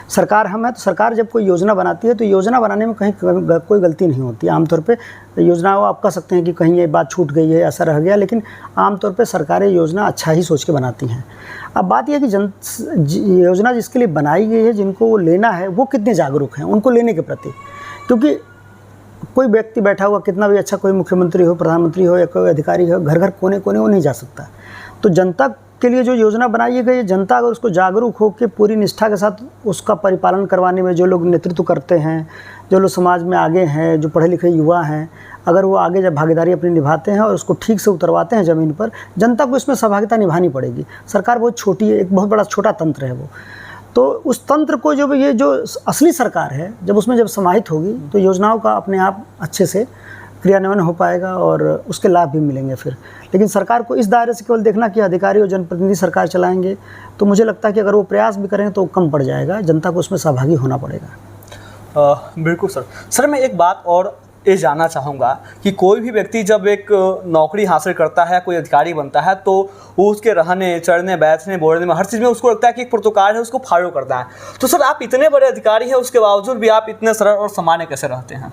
सरकार हम है, तो सरकार जब कोई योजना बनाती है तो योजना बनाने में कहीं कोई गलती नहीं होती। आमतौर पे योजना आप कह सकते हैं कि कहीं ये बात छूट गई है, ऐसा रह गया, लेकिन आमतौर पे सरकारें योजना अच्छा ही सोच के बनाती हैं। अब बात यह है कि योजना जिसके लिए बनाई गई है, जिनको वो लेना है, वो कितने जागरूक हैं उनको लेने के प्रति। क्योंकि कोई व्यक्ति बैठा हुआ कितना भी अच्छा, कोई मुख्यमंत्री हो, प्रधानमंत्री हो या कोई अधिकारी हो, घर घर कोने कोने वो नहीं जा सकता। तो जनता के लिए जो योजना बनाई गई है, जनता अगर उसको जागरूक हो के पूरी निष्ठा के साथ उसका परिपालन करवाने में जो लोग नेतृत्व करते हैं, जो लोग समाज में आगे हैं, जो पढ़े लिखे युवा हैं, अगर वो आगे जब भागीदारी अपनी निभाते हैं और उसको ठीक से उतरवाते हैं ज़मीन पर, जनता को इसमें सहभागिता निभानी पड़ेगी। सरकार बहुत छोटी है, एक बहुत बड़ा छोटा तंत्र है वो। तो उस तंत्र को जब ये जो असली सरकार है, जब उसमें जब समाहित होगी तो योजनाओं का अपने आप अच्छे से क्रियान्वयन हो पाएगा और उसके लाभ भी मिलेंगे फिर। लेकिन सरकार को इस दायरे से केवल देखना कि अधिकारी और जनप्रतिनिधि सरकार चलाएंगे, तो मुझे लगता है कि अगर वो प्रयास भी करेंगे तो कम पड़ जाएगा, जनता को उसमें सहभागी होना पड़ेगा। बिल्कुल सर, मैं एक बात और ये जानना चाहूँगा कि कोई भी व्यक्ति जब एक नौकरी हासिल करता है, कोई अधिकारी बनता है, तो वो उसके रहने, चढ़ने, बैठने, बोलने में हर चीज़ में उसको लगता है कि एक प्रोटोकॉल है, उसको फॉलो करता है। तो सर, आप इतने बड़े अधिकारी हैं, उसके बावजूद भी आप इतने सरल और सामान्य कैसे रहते हैं?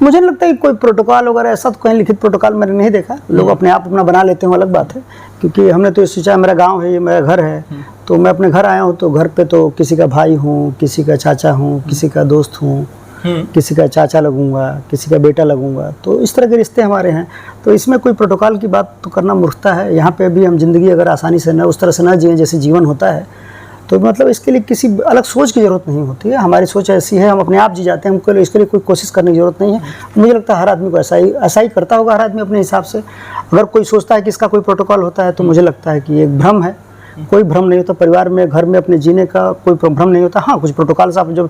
मुझे नहीं लगता कि कोई प्रोटोकॉल वगैरह ऐसा तो कहीं लिखित प्रोटोकॉल मैंने नहीं देखा। लोग अपने आप अपना बना लेते हैं, अलग बात है। क्योंकि हमने तो ये सोचा मेरा गांव है, ये मेरा घर है, तो मैं अपने घर आया हूँ, तो घर पे तो किसी का भाई हूँ, किसी का चाचा हूँ, किसी का दोस्त हूँ, किसी का चाचा लगूंगा, किसी का बेटा लगूंगा। तो इस तरह के रिश्ते हमारे हैं। तो इसमें कोई प्रोटोकॉल की बात तो करना मूर्खता है। यहाँ पे भी हम जिंदगी अगर आसानी से न उस तरह से न जिए जैसे जीवन होता है, तो मतलब इसके लिए किसी अलग सोच की ज़रूरत नहीं होती है। हमारी सोच ऐसी है, हम अपने आप जी जाते हैं, हमको इसके लिए कोई कोशिश करने की ज़रूरत नहीं है। मुझे लगता है हर आदमी को ऐसा ही करता होगा, हर आदमी अपने हिसाब से। अगर कोई सोचता है कि इसका कोई प्रोटोकॉल होता है, तो मुझे लगता है कि ये एक भ्रम है। कोई भ्रम नहीं होता। परिवार में, घर में अपने जीने का कोई भ्रम नहीं होता। हाँ, कुछ प्रोटोकॉल आप जब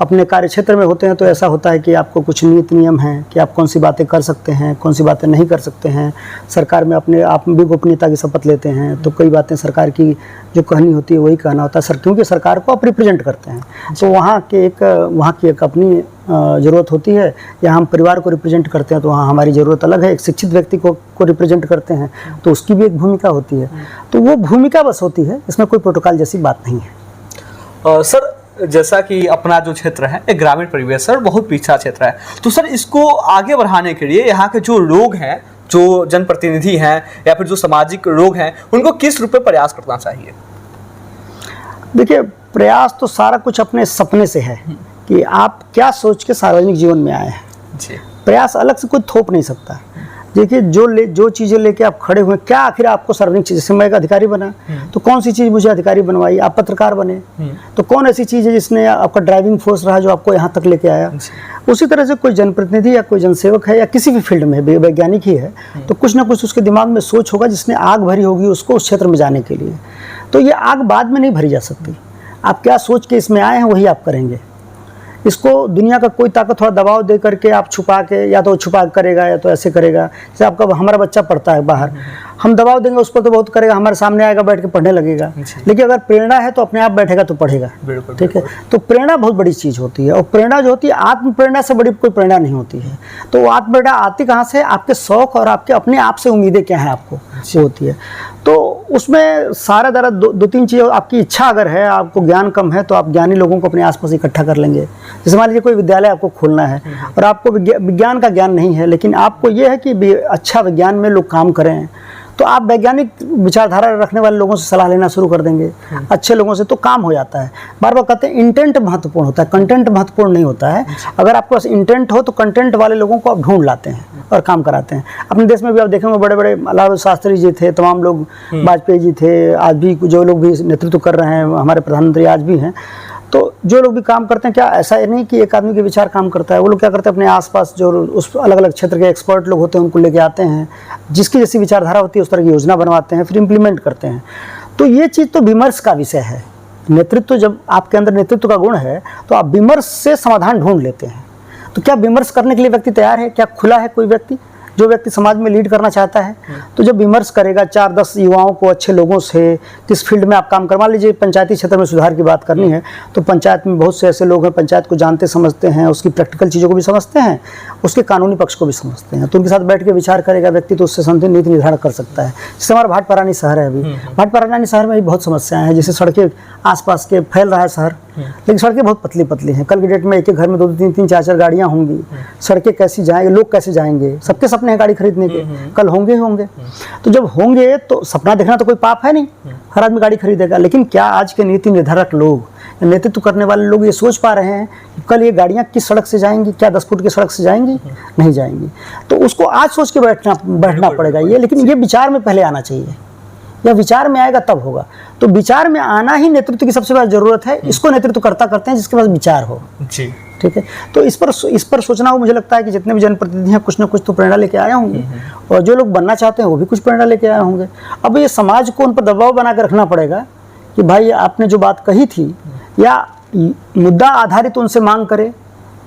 अपने कार्य क्षेत्र में होते हैं तो ऐसा होता है कि आपको कुछ नीति नियम हैं कि आप कौन सी बातें कर सकते हैं, कौन सी बातें नहीं कर सकते हैं। सरकार में अपने आप भी गोपनीयता की शपथ लेते हैं, तो कई बातें सरकार की जो कहनी होती है वही कहना होता है सर, क्योंकि सरकार को आप रिप्रेजेंट करते हैं। तो वहाँ की एक अपनी ज़रूरत होती है। या हम परिवार को रिप्रेजेंट करते हैं तो वहाँ हमारी ज़रूरत अलग है। एक शिक्षित व्यक्ति को रिप्रेजेंट करते हैं तो उसकी भी एक भूमिका होती है। तो वो भूमिका बस होती है, इसमें कोई प्रोटोकॉल जैसी बात नहीं है। सर, जैसा कि अपना जो क्षेत्र है एक ग्रामीण परिवेश सर, बहुत पीछा क्षेत्र है, तो सर इसको आगे बढ़ाने के लिए यहाँ के जो लोग हैं, जो जनप्रतिनिधि हैं या फिर जो सामाजिक लोग हैं, उनको किस रूप में प्रयास करना चाहिए? देखिए, प्रयास तो सारा कुछ अपने सपने से है कि आप क्या सोच के सार्वजनिक जीवन में आए हैं जी। प्रयास अलग से कोई थोप नहीं सकता। देखिए, जो चीज़ें लेके आप खड़े हुए, क्या आखिर आपको सार्वजनिक चीज़, जैसे मैं एक अधिकारी बना तो कौन सी चीज़ मुझे अधिकारी बनवाई? आप पत्रकार बने तो कौन ऐसी चीज़ है जिसने आपका ड्राइविंग फोर्स रहा जो आपको यहाँ तक लेके आया? उसी तरह से कोई जनप्रतिनिधि या कोई जनसेवक है या किसी भी फील्ड में वैज्ञानिक ही है, तो कुछ ना कुछ उसके दिमाग में सोच होगा जिसने आग भरी होगी उसको उस क्षेत्र में जाने के लिए। तो ये आग बाद में नहीं भरी जा सकती। आप क्या सोच के इसमें आए हैं वही आप करेंगे। इसको दुनिया का कोई ताकत थोड़ा दबाव दे करके आप छुपा के, या तो छुपा करेगा या तो ऐसे करेगा। जैसे आपका हमारा बच्चा पढ़ता है बाहर, हम दबाव देंगे उस पर तो बहुत करेगा, हमारे सामने आएगा, बैठ के पढ़ने लगेगा। लेकिन अगर प्रेरणा है तो अपने आप बैठेगा तो पढ़ेगा। ठीक है, तो प्रेरणा बहुत बड़ी चीज़ होती है। और प्रेरणा जो होती है, आत्म प्रेरणा से बड़ी कोई प्रेरणा नहीं होती है। तो वो आत्म प्रेरणा आती कहाँ से? आपके शौक और आपके अपने आप से उम्मीदें क्या है आपको, वो होती है। तो उसमें सारा दरा दो तीन चीज़, आपकी इच्छा अगर है, आपको ज्ञान कम है, तो आप ज्ञानी लोगों को अपने आसपास इकट्ठा कर लेंगे। जैसे मान लीजिए कोई विद्यालय आपको खोलना है और आपको विज्ञान का ज्ञान नहीं है, लेकिन आपको ये है कि अच्छा विज्ञान में लोग काम करें, तो आप वैज्ञानिक विचारधारा रखने वाले लोगों से सलाह लेना शुरू कर देंगे, अच्छे लोगों से, तो काम हो जाता है। बार बार कहते हैं इंटेंट महत्वपूर्ण होता है, कंटेंट महत्वपूर्ण नहीं होता है। अगर आपके पास इंटेंट हो तो कंटेंट वाले लोगों को आप ढूंढ लाते हैं और काम कराते हैं। अपने देश में भी आप देखेंगे बड़े बड़े लाल शास्त्री जी थे, तमाम लोग, वाजपेयी जी थे, आज भी जो लोग भी नेतृत्व कर रहे हैं, हमारे प्रधानमंत्री आज भी हैं। तो जो लोग भी काम करते हैं, क्या ऐसा नहीं कि एक आदमी के विचार काम करता है। वो लोग क्या करते हैं, अपने आसपास जो उस अलग अलग क्षेत्र के एक्सपर्ट लोग होते हैं उनको लेके आते हैं, जिसकी जैसी विचारधारा होती है उस तरह की योजना बनवाते हैं, फिर इम्प्लीमेंट करते हैं। तो ये चीज़ तो विमर्श का विषय है। नेतृत्व, जब आपके अंदर नेतृत्व का गुण है तो आप विमर्श से समाधान ढूंढ लेते हैं। तो क्या विमर्श करने के लिए व्यक्ति तैयार है? क्या खुला है कोई व्यक्ति? जो व्यक्ति समाज में लीड करना चाहता है तो जब विमर्श करेगा 4-10 युवाओं को अच्छे लोगों से, किस फील्ड में आप काम करवा लीजिए, पंचायती क्षेत्र में सुधार की बात करनी है तो पंचायत में बहुत से ऐसे लोग हैं, पंचायत को जानते समझते हैं, उसकी प्रैक्टिकल चीज़ों को भी समझते हैं, उसके कानूनी पक्ष को भी समझते हैं, तो उनके साथ बैठ के विचार करेगा व्यक्ति तो उससे संबंधित नीति निर्धारण कर सकता है। जैसे हमारा भाटपरानी शहर है, अभी भाटपरानी शहर में भी बहुत समस्याएं हैं, जैसे सड़कें आसपास के फैल रहा है शहर, लेकिन सड़कें बहुत पतली पतली हैं। कल की डेट में एक एक घर में 2-2 3-3 4-4 गाड़ियां होंगी, सड़कें कैसी जाएंगे, लोग कैसे जाएंगे, सबके सपने हैं गाड़ी खरीदने के, कल होंगे ही होंगे। तो जब होंगे तो सपना देखना तो कोई पाप है नहीं, हर आदमी गाड़ी खरीदेगा, लेकिन क्या आज के नीति निर्धारक लोग, नेतृत्व करने वाले लोग ये सोच पा रहे हैं कि कल ये गाड़ियाँ किस सड़क से जाएंगी, क्या 10 फुट की सड़क से जाएंगी, नहीं जाएंगी। तो उसको आज सोच के बैठना पड़ेगा ये, लेकिन ये विचार में पहले आना चाहिए, या विचार में आएगा तब होगा। तो विचार में आना ही नेतृत्व की सबसे बड़ी जरूरत है, इसको नेतृत्व करते हैं जिसके पास विचार हो जी। ठीक है, तो इस पर सोचना हो, मुझे लगता है कि जितने भी जनप्रतिनिधि हैं कुछ ना कुछ तो प्रेरणा लेके आए होंगे, और जो लोग बनना चाहते हैं वो भी कुछ प्रेरणा लेके आए होंगे। अब ये समाज को उन पर दबाव बना के रखना पड़ेगा कि भाई आपने जो बात कही थी, या मुद्दा आधारित उनसे मांग करे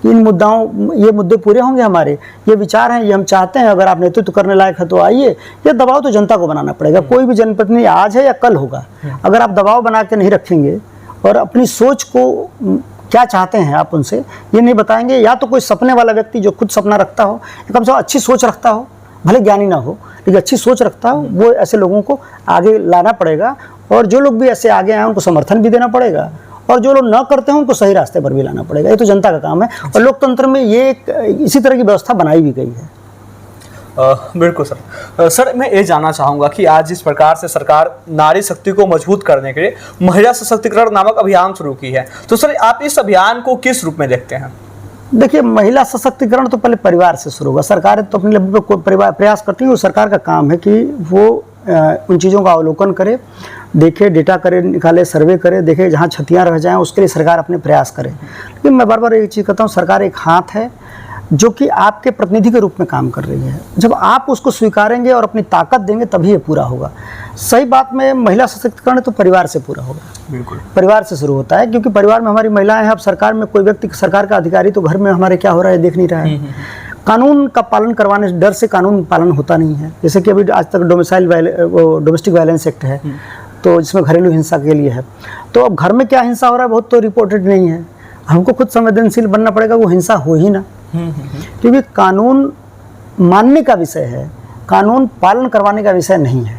कि इन मुद्दाओं, ये मुद्दे पूरे होंगे, हमारे ये विचार हैं, ये हम चाहते हैं, अगर आप नेतृत्व करने लायक है तो आइए। ये दबाव तो जनता को बनाना पड़ेगा, कोई भी जनप्रतिनिधि आज है या कल होगा। अगर आप दबाव बना के नहीं रखेंगे और अपनी सोच को क्या चाहते हैं आप उनसे ये नहीं बताएंगे, या तो कोई सपने वाला व्यक्ति जो खुद सपना रखता हो, कम से कम अच्छी सोच रखता हो, भले ज्ञानी ना हो लेकिन अच्छी सोच रखता हो, वो ऐसे लोगों को आगे लाना पड़ेगा। और जो लोग भी ऐसे आगे आए उनको समर्थन भी देना पड़ेगा, और जो लोग न करते हैं उनको सही रास्ते पर भी लाना पड़ेगा। ये तो जनता का काम है, और लोकतंत्र में ये इसी तरह की व्यवस्था बनाई भी गई है। बिल्कुल सर। सर मैं ये जानना चाहूँगा कि आज जिस प्रकार से सरकार नारी शक्ति को मजबूत करने के लिए महिला सशक्तिकरण नामक अभियान शुरू की है, तो सर आप इस अभियान को किस रूप में देखते हैं? देखिए, महिला सशक्तिकरण तो पहले परिवार से शुरू होगा। सरकार तो अपने लेवल पर परिवार प्रयास करती है, वो सरकार का काम है कि वो उन चीज़ों का अवलोकन करे, देखे, डेटा करे, निकाले, सर्वे करे, देखे जहाँ क्षतियाँ रह जाएँ उसके लिए सरकार अपने प्रयास करे। लेकिन मैं बार बार एक चीज़ कहता हूँ, सरकार एक हाथ है जो कि आपके प्रतिनिधि के रूप में काम कर रही है। जब आप उसको स्वीकारेंगे और अपनी ताकत देंगे तभी ये पूरा होगा। सही बात में महिला सशक्तिकरण तो परिवार से पूरा होगा, बिल्कुल परिवार से शुरू होता है, क्योंकि परिवार में हमारी महिलाएं हैं। अब सरकार में कोई व्यक्ति, सरकार का अधिकारी तो घर में हमारे क्या हो रहा है देख नहीं रहा है। कानून का पालन करवाने डर से कानून पालन होता नहीं है। जैसे कि अभी आज तक डोमेस्टिक वायलेंस एक्ट है, तो जिसमें घरेलू हिंसा के लिए है। तो अब घर में क्या हिंसा हो रहा है बहुत तो रिपोर्टेड नहीं है। हमको खुद संवेदनशील बनना पड़ेगा, वो हिंसा हो ही ना, क्योंकि कानून मानने का विषय है, कानून पालन करवाने का विषय नहीं है।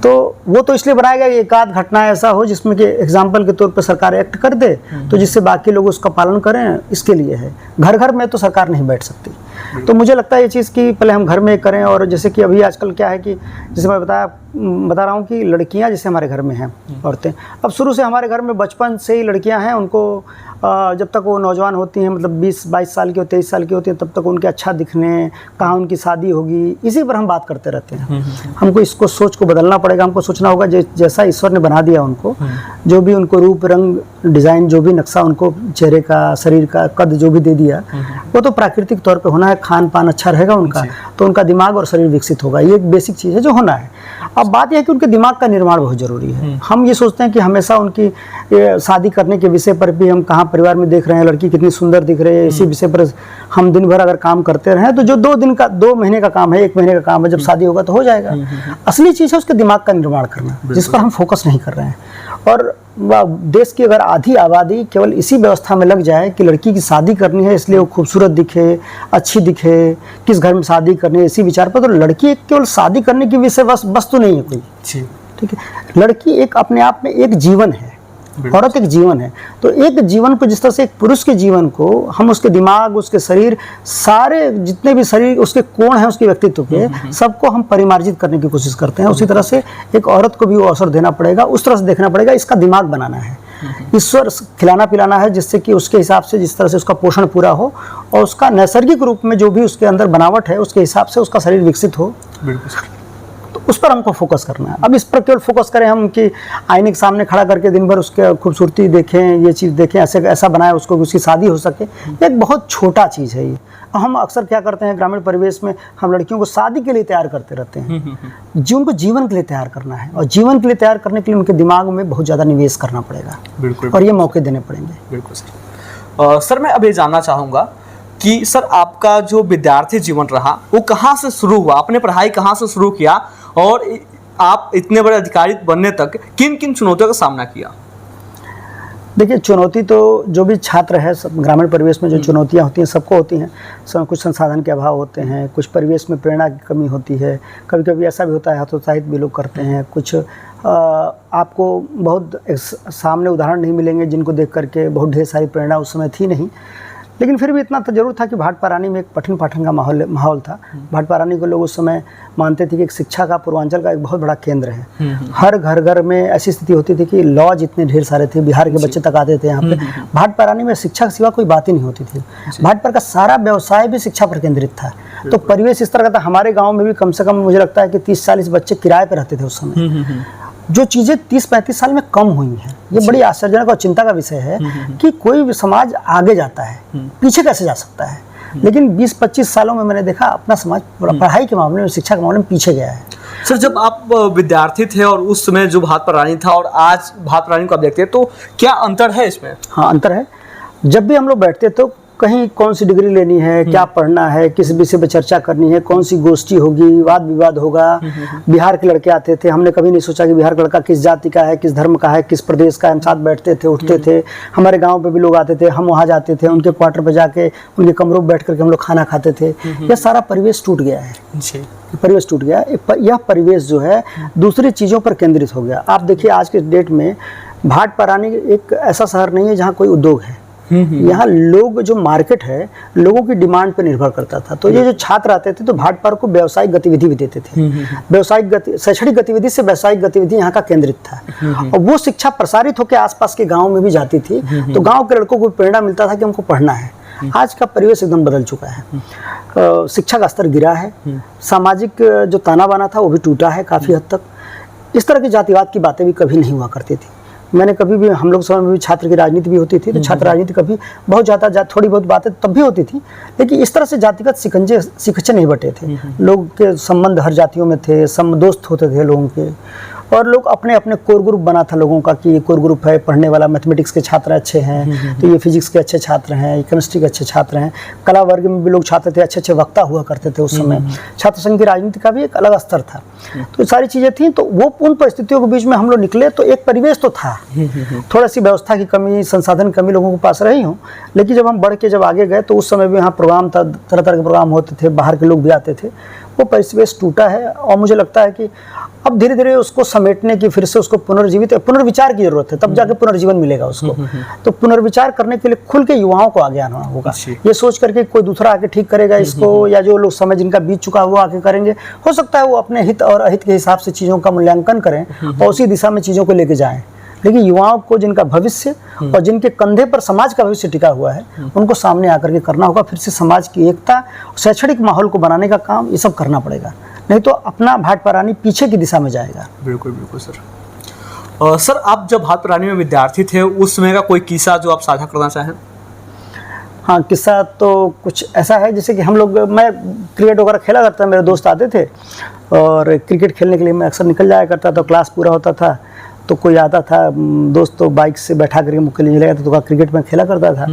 तो वो तो इसलिए बनाया गया कि एक आध घटना ऐसा हो जिसमें कि एग्जाम्पल के तौर पर सरकार एक्ट कर दे, तो जिससे बाकी लोग उसका पालन करें, इसके लिए है। घर घर में तो सरकार नहीं बैठ सकती। तो मुझे लगता है ये चीज़ कि पहले हम घर में करें। और जैसे कि अभी आजकल क्या है कि जैसे मैं बता रहा हूँ कि लड़कियाँ जैसे हमारे घर में हैं, औरतें, अब शुरू से हमारे घर में बचपन से ही लड़कियाँ हैं, उनको जब तक वो नौजवान होती हैं, मतलब 20-22 साल की हो, 23 साल की होती हैं, तब तक उनके अच्छा दिखने, कहाँ उनकी शादी होगी, इसी पर हम बात करते रहते हैं। हमको इसको सोच को बदलना पड़ेगा। हमको सोचना होगा जैसा ईश्वर ने बना दिया उनको, जो भी उनको रूप रंग डिज़ाइन, जो भी नक्शा उनको चेहरे का, शरीर का कद जो भी दे दिया, वो तो प्राकृतिक तौर पे होना है। खान पान अच्छा रहेगा उनका तो उनका दिमाग और शरीर विकसित होगा। ये एक बेसिक चीज़ है जो होना है। अब बात यह है कि उनके दिमाग का निर्माण बहुत ज़रूरी है। हम ये सोचते हैं कि हमेशा उनकी शादी करने के विषय पर भी हम कहाँ परिवार में देख रहे हैं लड़की कितनी सुंदर दिख रही है, इसी विषय पर हम दिन भर अगर काम करते रहें तो जो 2 महीने का काम है, 1 महीने का काम है, जब शादी होगा तो हो जाएगा। असली चीज़ है उसके दिमाग का निर्माण करना, जिस पर हम फोकस नहीं कर रहे हैं। और देश की अगर आधी आबादी केवल इसी व्यवस्था में लग जाए कि लड़की की शादी करनी है इसलिए वो खूबसूरत दिखे, अच्छी दिखे, किस घर में शादी करनी है, इसी विचार पर, तो लड़की केवल शादी करने की विषय वस्तु नहीं है कोई। ठीक है, लड़की एक अपने आप में एक जीवन है, औरत एक जीवन है। तो एक जीवन को जिस तरह से एक पुरुष के जीवन को हम उसके दिमाग, उसके शरीर, सारे जितने भी शरीर उसके कोण हैं उसके व्यक्तित्व के, सबको हम परिमार्जित करने की कोशिश करते हैं। उसी तरह से एक औरत को भी वो अवसर देना पड़ेगा, उस तरह से देखना पड़ेगा। इसका दिमाग बनाना है, ईश्वर खिलाना पिलाना है, जिससे कि उसके हिसाब से जिस तरह से उसका पोषण पूरा हो और उसका नैसर्गिक रूप में जो भी उसके अंदर बनावट है उसके हिसाब से उसका शरीर विकसित हो। तो उस पर हमको फोकस करना है। अब इस पर केवल फोकस करें हम कि आईने के सामने खड़ा करके दिन भर उसके खूबसूरती देखें, ये चीज़ देखें, ऐसा बनाए उसको उसकी शादी हो सके, एक बहुत छोटा चीज़ है ये। हम अक्सर क्या करते हैं ग्रामीण परिवेश में, हम लड़कियों को शादी के लिए तैयार करते रहते हैं, उनको जीवन के लिए तैयार करना है। और जीवन के लिए तैयार करने के लिए उनके दिमाग में बहुत ज़्यादा निवेश करना पड़ेगा। बिल्कुल, और ये मौके देने पड़ेंगे। बिल्कुल सर। सर मैं अब ये जानना चाहूँगा कि सर आपका जो विद्यार्थी जीवन रहा वो कहाँ से शुरू हुआ, आपने पढ़ाई कहाँ से शुरू किया और आप इतने बड़े अधिकारी बनने तक किन किन चुनौतियों का सामना किया? देखिए, चुनौती तो जो भी छात्र है, सब ग्रामीण परिवेश में जो चुनौतियां होती हैं सबको होती हैं। कुछ संसाधन के अभाव होते हैं, कुछ परिवेश में प्रेरणा की कमी होती है, कभी कभी ऐसा भी होता है हतोत्साहित भी लोग करते हैं। कुछ आपको बहुत सामने उदाहरण नहीं मिलेंगे जिनको देख करके बहुत ढेर सारी प्रेरणा उस समय थी नहीं, लेकिन फिर भी इतना तो जरूर था कि भाटपा रानी में एक पठन पाठन का माहौल था। भाटपा रानी को लोग उस समय मानते थे कि एक शिक्षा का पूर्वांचल का एक बहुत बड़ा केंद्र है। हर घर घर में ऐसी स्थिति होती थी कि लॉज इतने ढेर सारे थे, बिहार के बच्चे तक आते थे यहाँ पे। भाटपा रानी में शिक्षा के सिवा कोई बात ही नहीं होती थी। भाटपा का सारा व्यवसाय भी शिक्षा पर केंद्रित था। तो परिवेश इस तरह का था। हमारे गाँव में भी कम से कम मुझे लगता है कि 30-40 बच्चे किराए पर रहते थे उस समय। जो चीज़ें 30-35 साल में कम हुई हैं, ये बड़ी आश्चर्यजनक और चिंता का विषय है कि कोई भी समाज आगे जाता है, पीछे कैसे जा सकता है। लेकिन 20-25 सालों में मैंने देखा अपना समाज पढ़ाई के मामले में, शिक्षा के मामले में पीछे गया है। सर, जब आप विद्यार्थी थे और उस समय जो भाटपा रानी था और आज भाटपा रानी को आप देखते हैं, तो क्या अंतर है इसमें? हाँ, अंतर है। जब भी हम लोग बैठते तो कहीं कौन सी डिग्री लेनी है, क्या पढ़ना है, किस विषय पर चर्चा करनी है, कौन सी गोष्ठी होगी, वाद विवाद होगा। बिहार के लड़के आते थे, हमने कभी नहीं सोचा कि बिहार का लड़का किस जाति का है, किस धर्म का है, किस प्रदेश का है। हम साथ बैठते थे, उठते थे। हमारे गांव पे भी लोग आते थे, हम वहाँ जाते थे, उनके क्वार्टर पे जाके उनके कमरों में बैठ करके हम लोग खाना खाते थे। यह सारा परिवेश टूट गया है। परिवेश टूट गया। यह परिवेश जो है दूसरी चीज़ों पर केंद्रित हो गया। आप देखिए, आज के डेट में भाटपा रानी एक ऐसा शहर नहीं है जहाँ कोई उद्योग है। यहाँ लोग, जो मार्केट है, लोगों की डिमांड पर निर्भर करता था। तो ये जो छात्र आते थे तो भाटपा को व्यावसायिक गतिविधि भी देते थे। शैक्षणिक गतिविधि से व्यावसायिक गतिविधि यहाँ का केंद्रित था। और वो शिक्षा प्रसारित होकर आसपास के गाँव में भी जाती थी। तो गाँव के लड़कों को प्रेरणा मिलता था कि हमको पढ़ना है। आज का परिवेश एकदम बदल चुका है। शिक्षा का स्तर गिरा है। सामाजिक जो ताना बाना था वो भी टूटा है काफ़ी हद तक। इस तरह की जातिवाद की बातें भी कभी नहीं हुआ करती थी। मैंने कभी भी, हम लोग समय में भी छात्र की राजनीति भी होती थी, तो छात्र राजनीति कभी बहुत ज़्यादा थोड़ी बहुत बातें तब भी होती थी, लेकिन इस तरह से जातिगत शिकंजे नहीं बटे थे। लोग के संबंध हर जातियों में थे, दोस्त होते थे लोगों के। और लोग अपने अपने कोर ग्रुप बना था लोगों का कि ये कोर ग्रुप है, पढ़ने वाला मैथमेटिक्स के छात्र अच्छे हैं तो ये फिजिक्स के अच्छे छात्र हैं, ये केमिस्ट्री के अच्छे छात्र हैं। कला वर्ग में भी लोग छात्र थे, अच्छे अच्छे वक्ता हुआ करते थे उस समय। छात्र संघ की राजनीति का भी एक अलग स्तर था। तो ये सारी चीज़ें थी। तो वो उन परिस्थितियों के बीच में हम लोग निकले तो एक परिवेश तो था। थोड़ा सी व्यवस्था की कमी, संसाधन कमी लोगों के पास रही हो, लेकिन जब हम बढ़ के जब आगे गए तो उस समय भी यहाँ प्रोग्राम था, तरह तरह के प्रोग्राम होते थे, बाहर के लोग भी आते थे। वो परिवेश टूटा है और मुझे लगता है कि अब धीरे धीरे उसको समेटने की, फिर से उसको पुनर्विचार की जरूरत है, तब जाके पुनर्जीवन मिलेगा उसको। तो पुनर्विचार करने के लिए खुल के युवाओं को आगे आना होगा। ये सोच करके कोई दूसरा आके ठीक करेगा इसको, या जो लोग समय जिनका बीत चुका है वो आके करेंगे। हो सकता है वो अपने हित और अहित के हिसाब से चीज़ों का मूल्यांकन करें और उसी दिशा में चीज़ों को लेके जाएं। लेकिन युवाओं को, जिनका भविष्य और जिनके कंधे पर समाज का भविष्य टिका हुआ है, उनको सामने आकर के करना होगा। फिर से समाज की एकता, शैक्षणिक माहौल को बनाने का काम ये सब करना पड़ेगा, नहीं तो अपना भाटपा रानी पीछे की दिशा में जाएगा। बिल्कुल बिल्कुल सर। सर, आप जब भाटपा रानी में विद्यार्थी थे उस समय का कोई किस्सा जो आप साझा करना चाहें? हाँ, किस्सा तो कुछ ऐसा है जैसे कि हम लोग, मैं क्रिकेट वगैरह खेला करता, मेरे दोस्त आते थे और क्रिकेट खेलने के लिए मैं अक्सर निकल जाया करता था। क्लास पूरा होता था तो कोई आता था दोस्त, तो बाइक से बैठा करके मुझके लिए ले जाता तो क्रिकेट में खेला करता था।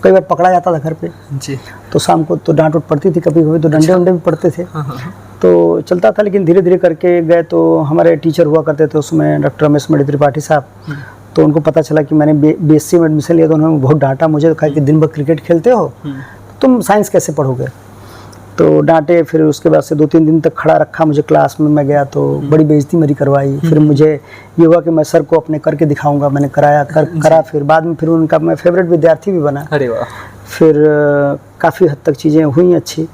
कई बार पकड़ा जाता था घर पे जी, तो शाम को तो डांट उट पड़ती थी, कभी कभी तो डंडे वंडे भी पड़ते थे। तो चलता था, लेकिन धीरे धीरे करके गए तो हमारे टीचर हुआ करते थे उसमें, डॉक्टर रमेश मणि त्रिपाठी साहब। तो उनको पता चला कि मैंने बीएससी में एडमिशन लिया, तो उन्होंने बहुत डांटा मुझे, कहा कि दिन भर क्रिकेट खेलते हो, तुम साइंस कैसे पढ़ोगे। तो डांटे। फिर उसके बाद से 2-3 दिन तक खड़ा रखा मुझे क्लास में। मैं गया तो बड़ी बेइज्जती मेरी करवाई। फिर मुझे ये हुआ कि मैं सर को अपने करके दिखाऊंगा। मैंने करा। फिर बाद में फिर उनका मैं फेवरेट विद्यार्थी भी बना। अरे वाह। फिर काफ़ी हद तक चीज़ें हुई अच्छी।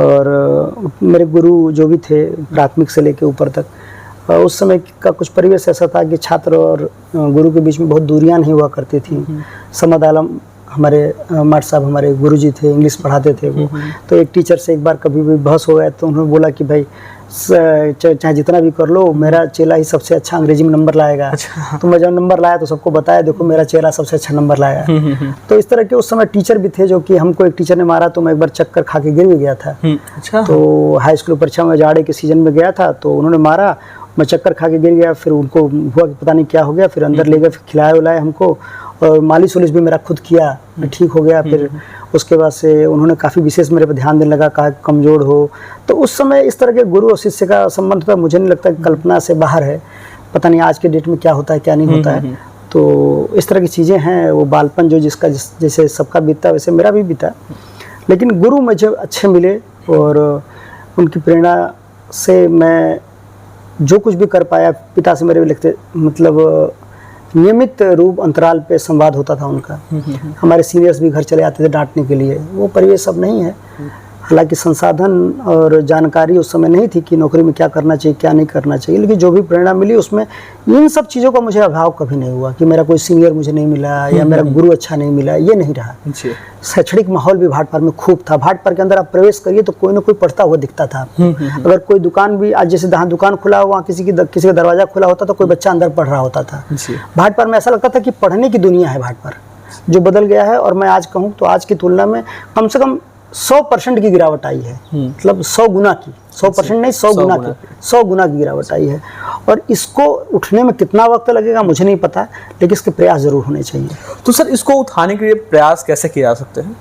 और मेरे गुरु जो भी थे प्राथमिक से लेके ऊपर तक, उस समय का कुछ परिवेश ऐसा था कि छात्र और गुरु के बीच में बहुत दूरियां नहीं हुआ करती थी। समद आलम हमारे मठ साहब हमारे गुरुजी थे, इंग्लिश पढ़ाते थे वो। तो एक टीचर से एक बार कभी भी बहस हो गया तो उन्होंने बोला कि भाई चाहे जितना भी कर लो, मेरा चेला ही सबसे अच्छा अंग्रेजी में नंबर लाएगा। तो मैं जब नंबर लाया तो सबको बताया, देखो मेरा चेला सबसे अच्छा नंबर लाया। तो इस तरह के उस समय टीचर भी थे जो कि हमको, एक टीचर ने मारा तो मैं एक बार चक्कर खा के गिर भी गया था। तो हाई स्कूल परीक्षा में जाड़े के सीजन में गया था, तो उन्होंने मारा, मैं चक्कर खा के गिर गया। फिर उनको हुआ कि पता नहीं क्या हो गया, फिर अंदर ले गए, फिर खिलाए उलाए हमको और मालिश वालिश भी मेरा खुद किया, मैं ठीक हो गया। फिर उसके बाद से उन्होंने काफ़ी विशेष मेरे पर ध्यान देने लगा, कहा कमज़ोर हो। तो उस समय इस तरह के गुरु और शिष्य का संबंध था, मुझे नहीं लगता कि कल्पना से बाहर है। पता नहीं आज के डेट में क्या होता है क्या नहीं होता है। तो इस तरह की चीज़ें हैं। वो बालपन जो जिसका जैसे सबका बीता वैसे मेरा भी बीता, लेकिन गुरु मुझे अच्छे मिले और उनकी प्रेरणा से मैं जो कुछ भी कर पाया। पिता से मेरे लिखते मतलब नियमित रूप अंतराल पे संवाद होता था उनका। हमारे सीनियर्स भी घर चले आते थे डांटने के लिए। वो परिवेश अब नहीं है। हालांकि संसाधन और जानकारी उस समय नहीं थी कि नौकरी में क्या करना चाहिए क्या नहीं करना चाहिए, लेकिन जो भी प्रेरणा मिली उसमें इन सब चीज़ों का मुझे अभाव कभी नहीं हुआ कि मेरा कोई सीनियर मुझे नहीं मिला या मेरा गुरु अच्छा नहीं मिला, ये नहीं रहा। शैक्षणिक माहौल भी भाटपार में खूब था। भाटपार के अंदर आप प्रवेश करिए तो कोई ना कोई पढ़ता हुआ दिखता था। अगर कोई दुकान भी आज जैसे जहाँ दुकान खुला हुआ किसी का दरवाजा खुला होता तो कोई बच्चा अंदर पढ़ रहा होता था। भाटपार में ऐसा लगता था कि पढ़ने की दुनिया है भाटपार, जो बदल गया है। और मैं आज कहूँ तो आज की तुलना में कम से कम 100% की गिरावट आई है। मतलब 100 गुना की, 100% नहीं 100 गुना की, 100 गुना की गिरावट आई है। और इसको उठने में कितना वक्त लगेगा मुझे नहीं पता, लेकिन इसके प्रयास जरूर होने चाहिए। तो सर इसको उठाने के लिए प्रयास कैसे किए जा सकते हैं?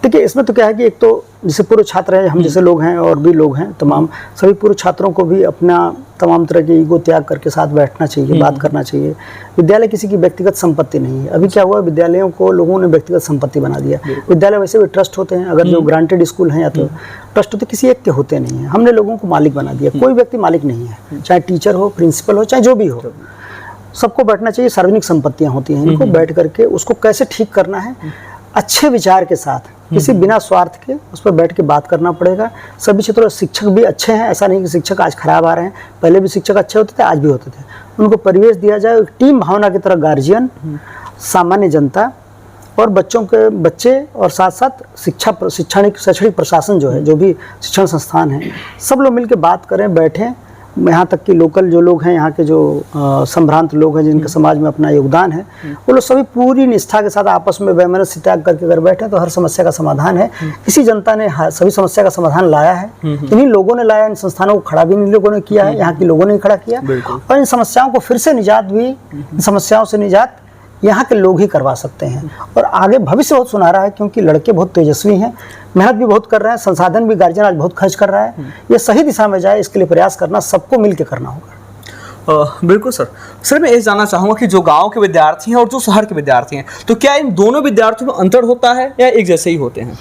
देखिए इसमें तो क्या है कि एक तो जैसे पूर्व छात्र हैं, हम जैसे लोग हैं और भी लोग हैं तमाम, सभी पूर्व छात्रों को भी अपना तमाम तरह के ईगो त्याग करके साथ बैठना चाहिए, बात करना चाहिए। विद्यालय किसी की व्यक्तिगत संपत्ति नहीं है। अभी क्या हुआ, विद्यालयों को लोगों ने व्यक्तिगत संपत्ति बना दिया। विद्यालय वैसे भी ट्रस्ट होते हैं, अगर जो ग्रांटेड स्कूल हैं या तो ट्रस्ट होते, किसी एक के होते नहीं हैं। हमने लोगों को मालिक बना दिया। कोई व्यक्ति मालिक नहीं है, चाहे टीचर हो, प्रिंसिपल हो, चाहे जो भी हो, सबको बैठना चाहिए। सार्वजनिक संपत्तियाँ होती हैं, इनको बैठ करके उसको कैसे ठीक करना है, अच्छे विचार के साथ, किसी बिना स्वार्थ के उस पर बैठ के बात करना पड़ेगा। सभी क्षेत्रों में शिक्षक भी अच्छे हैं, ऐसा नहीं कि शिक्षक आज खराब आ रहे हैं। पहले भी शिक्षक अच्छे होते थे, आज भी होते थे। उनको परिवेश दिया जाए, एक टीम भावना की तरह गार्जियन, सामान्य जनता और बच्चे और साथ साथ शैक्षणिक प्रशासन जो है, जो भी शिक्षण संस्थान है, सब लोग मिलकर बात करें, बैठें। यहाँ तक कि लोकल जो लोग हैं, यहाँ के जो संभ्रांत लोग हैं जिनके समाज में अपना योगदान है, वो लोग सभी पूरी निष्ठा के साथ आपस में वैमनस्य त्याग करके अगर बैठे तो हर समस्या का समाधान है। इसी जनता ने सभी समस्या का समाधान लाया है। इन्हीं लोगों ने लाया, इन संस्थानों को खड़ा भी इन लोगों ने किया है, यहाँ के लोगों ने खड़ा किया। और इन समस्याओं को फिर से निजात भी, इन समस्याओं से निजात यहाँ के लोग ही करवा सकते हैं। और आगे भविष्य बहुत सुनहरा है, क्योंकि लड़के बहुत तेजस्वी हैं, मेहनत भी बहुत कर रहे हैं, संसाधन भी गार्जियन आज बहुत खर्च कर रहा है। ये सही दिशा में जाए, इसके लिए प्रयास करना सबको मिल के करना होगा। बिल्कुल सर मैं ये जानना चाहूँगा कि जो गांव के विद्यार्थी हैं और जो शहर के विद्यार्थी हैं, तो क्या इन दोनों विद्यार्थियों में अंतर होता है या एक जैसे ही होते हैं?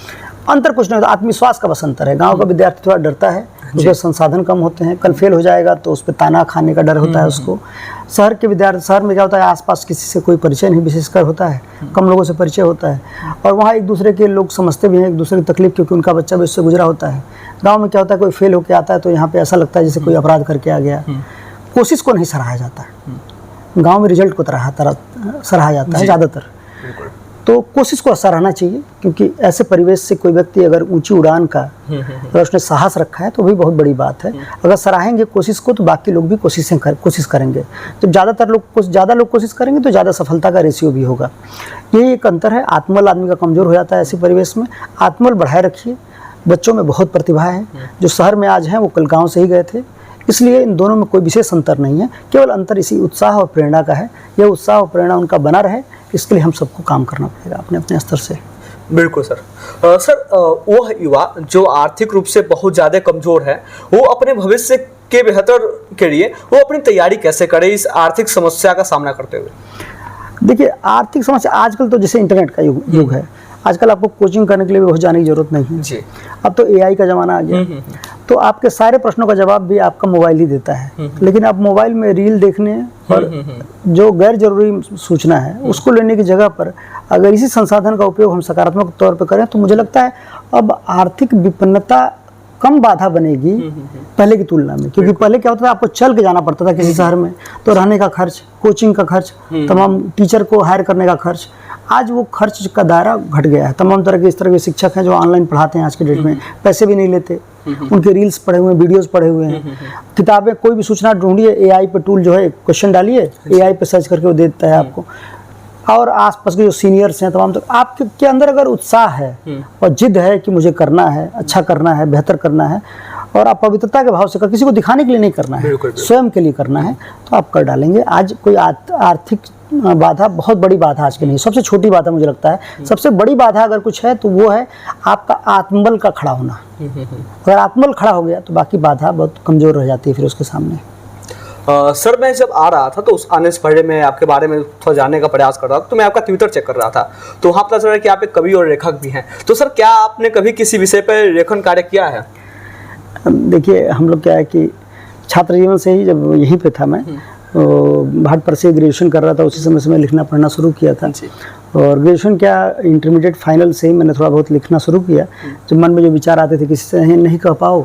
अंतर कुछ नहीं होता, आत्मविश्वास का बस अंतर है। गाँव का विद्यार्थी थोड़ा डरता है, उसके संसाधन कम होते हैं, कल फेल हो जाएगा तो उस पर ताना खाने का डर होता है उसको। शहर के विद्यार्थी, शहर में क्या होता है, आसपास किसी से कोई परिचय नहीं विशेषकर होता है, कम लोगों से परिचय होता है, और वहाँ एक दूसरे के लोग समझते भी हैं एक दूसरे की तकलीफ, क्योंकि उनका बच्चा भी उससे गुजरा होता है। गाँव में क्या होता है, कोई फेल होकर आता है तो यहाँ पे ऐसा लगता है जैसे कोई अपराध करके आ गया। कोशिश को नहीं सराहा जाता है, गाँव में रिजल्ट को सराहा जाता है ज़्यादातर। तो कोशिश को सराहना चाहिए, क्योंकि ऐसे परिवेश से कोई व्यक्ति अगर ऊंची उड़ान का अगर उसने साहस रखा है तो भी बहुत बड़ी बात है। अगर सराहेंगे कोशिश को तो बाकी लोग भी कोशिश करेंगे। तो ज़्यादा लोग कोशिश करेंगे तो ज़्यादा सफलता का रेशियो भी होगा। यही एक अंतर है। आत्मबल आदमी का कमज़ोर हो जाता है ऐसे परिवेश में। आत्मबल बढ़ाए रखिए। बच्चों में बहुत प्रतिभा है, जो शहर में आज हैं वो कल गाँव से ही गए थे, इसलिए इन दोनों में कोई विशेष अंतर नहीं है। केवल अंतर इसी उत्साह और प्रेरणा का है। यह उत्साह और प्रेरणा उनका बना रहे, इसके लिए हम सबको काम करना पड़ेगा अपने अपने स्तर से। बिल्कुल सर। वो युवा जो आर्थिक रूप से बहुत ज़्यादा कमज़ोर है, वो अपने भविष्य के बेहतर के लिए वो अपनी तैयारी कैसे करे इस आर्थिक समस्या का सामना करते हुए? देखिए, आर्थिक समस्या आजकल तो जैसे इंटरनेट का युग है, आजकल आपको कोचिंग करने के लिए भी बहुत जाने की जरूरत नहीं है जी। अब तो AI का ज़माना आ गया, तो आपके सारे प्रश्नों का जवाब भी आपका मोबाइल ही देता है। लेकिन आप मोबाइल में रील देखने और जो गैर जरूरी सूचना है उसको लेने की जगह पर अगर इसी संसाधन का उपयोग हम सकारात्मक तौर पर करें तो मुझे लगता है अब आर्थिक विपन्नता कम बाधा बनेगी पहले की तुलना में। क्योंकि पहले क्या होता था, आपको चल के जाना पड़ता था किसी शहर में, तो रहने का खर्च, कोचिंग का खर्च, तमाम टीचर को हायर करने का खर्च। आज वो खर्च का दायरा घट गया है। तमाम तरह के इस तरह के शिक्षक हैं जो ऑनलाइन पढ़ाते हैं आज के डेट में, पैसे भी नहीं लेते, उनके रील्स पढ़े हुए हैं, वीडियोस पढ़े हुए हैं, किताबें, कोई भी सूचना ढूंढिए AI पे टूल जो है, क्वेश्चन डालिए, AI पे सर्च करके वो दे देता है आपको। और आसपास के जो सीनियर्स हैं तमाम, तो आपके अंदर अगर उत्साह है और जिद है कि मुझे करना है, अच्छा करना है, बेहतर करना है, और आप पवित्रता के भाव से कर, किसी को दिखाने के लिए नहीं करना है, स्वयं के लिए करना है, तो आप कर डालेंगे। आज कोई आर्थिक बाधा बहुत बड़ी बाधा आज के नहीं, सबसे छोटी बाधा मुझे लगता है। सबसे बड़ी बाधा अगर कुछ है तो वो है आपका आत्मबल का खड़ा होना। अगर आत्मबल खड़ा हो गया तो बाकी बाधा बहुत कमजोर रह जाती है फिर उसके सामने। सर मैं जब आ रहा था तो उस आने से पहले मैं आपके बारे में थोड़ा जानने का प्रयास कर रहा था, तो मैं आपका ट्विटर चेक कर रहा था, तो वहाँ पता चला कि आप एक कवि और लेखक भी हैं। तो सर क्या आपने कभी किसी विषय पर लेखन कार्य किया है? देखिए हम लोग क्या है कि छात्र जीवन से ही जब यहीं पे था मैं, भाटपर से ग्रेजुएशन कर रहा था, उसी समय से मैं लिखना पढ़ना शुरू किया था। और ग्रेजुएशन क्या इंटरमीडिएट फाइनल से ही मैंने थोड़ा बहुत लिखना शुरू किया। जब मन में जो विचार आते थे किसी से नहीं कह पाओ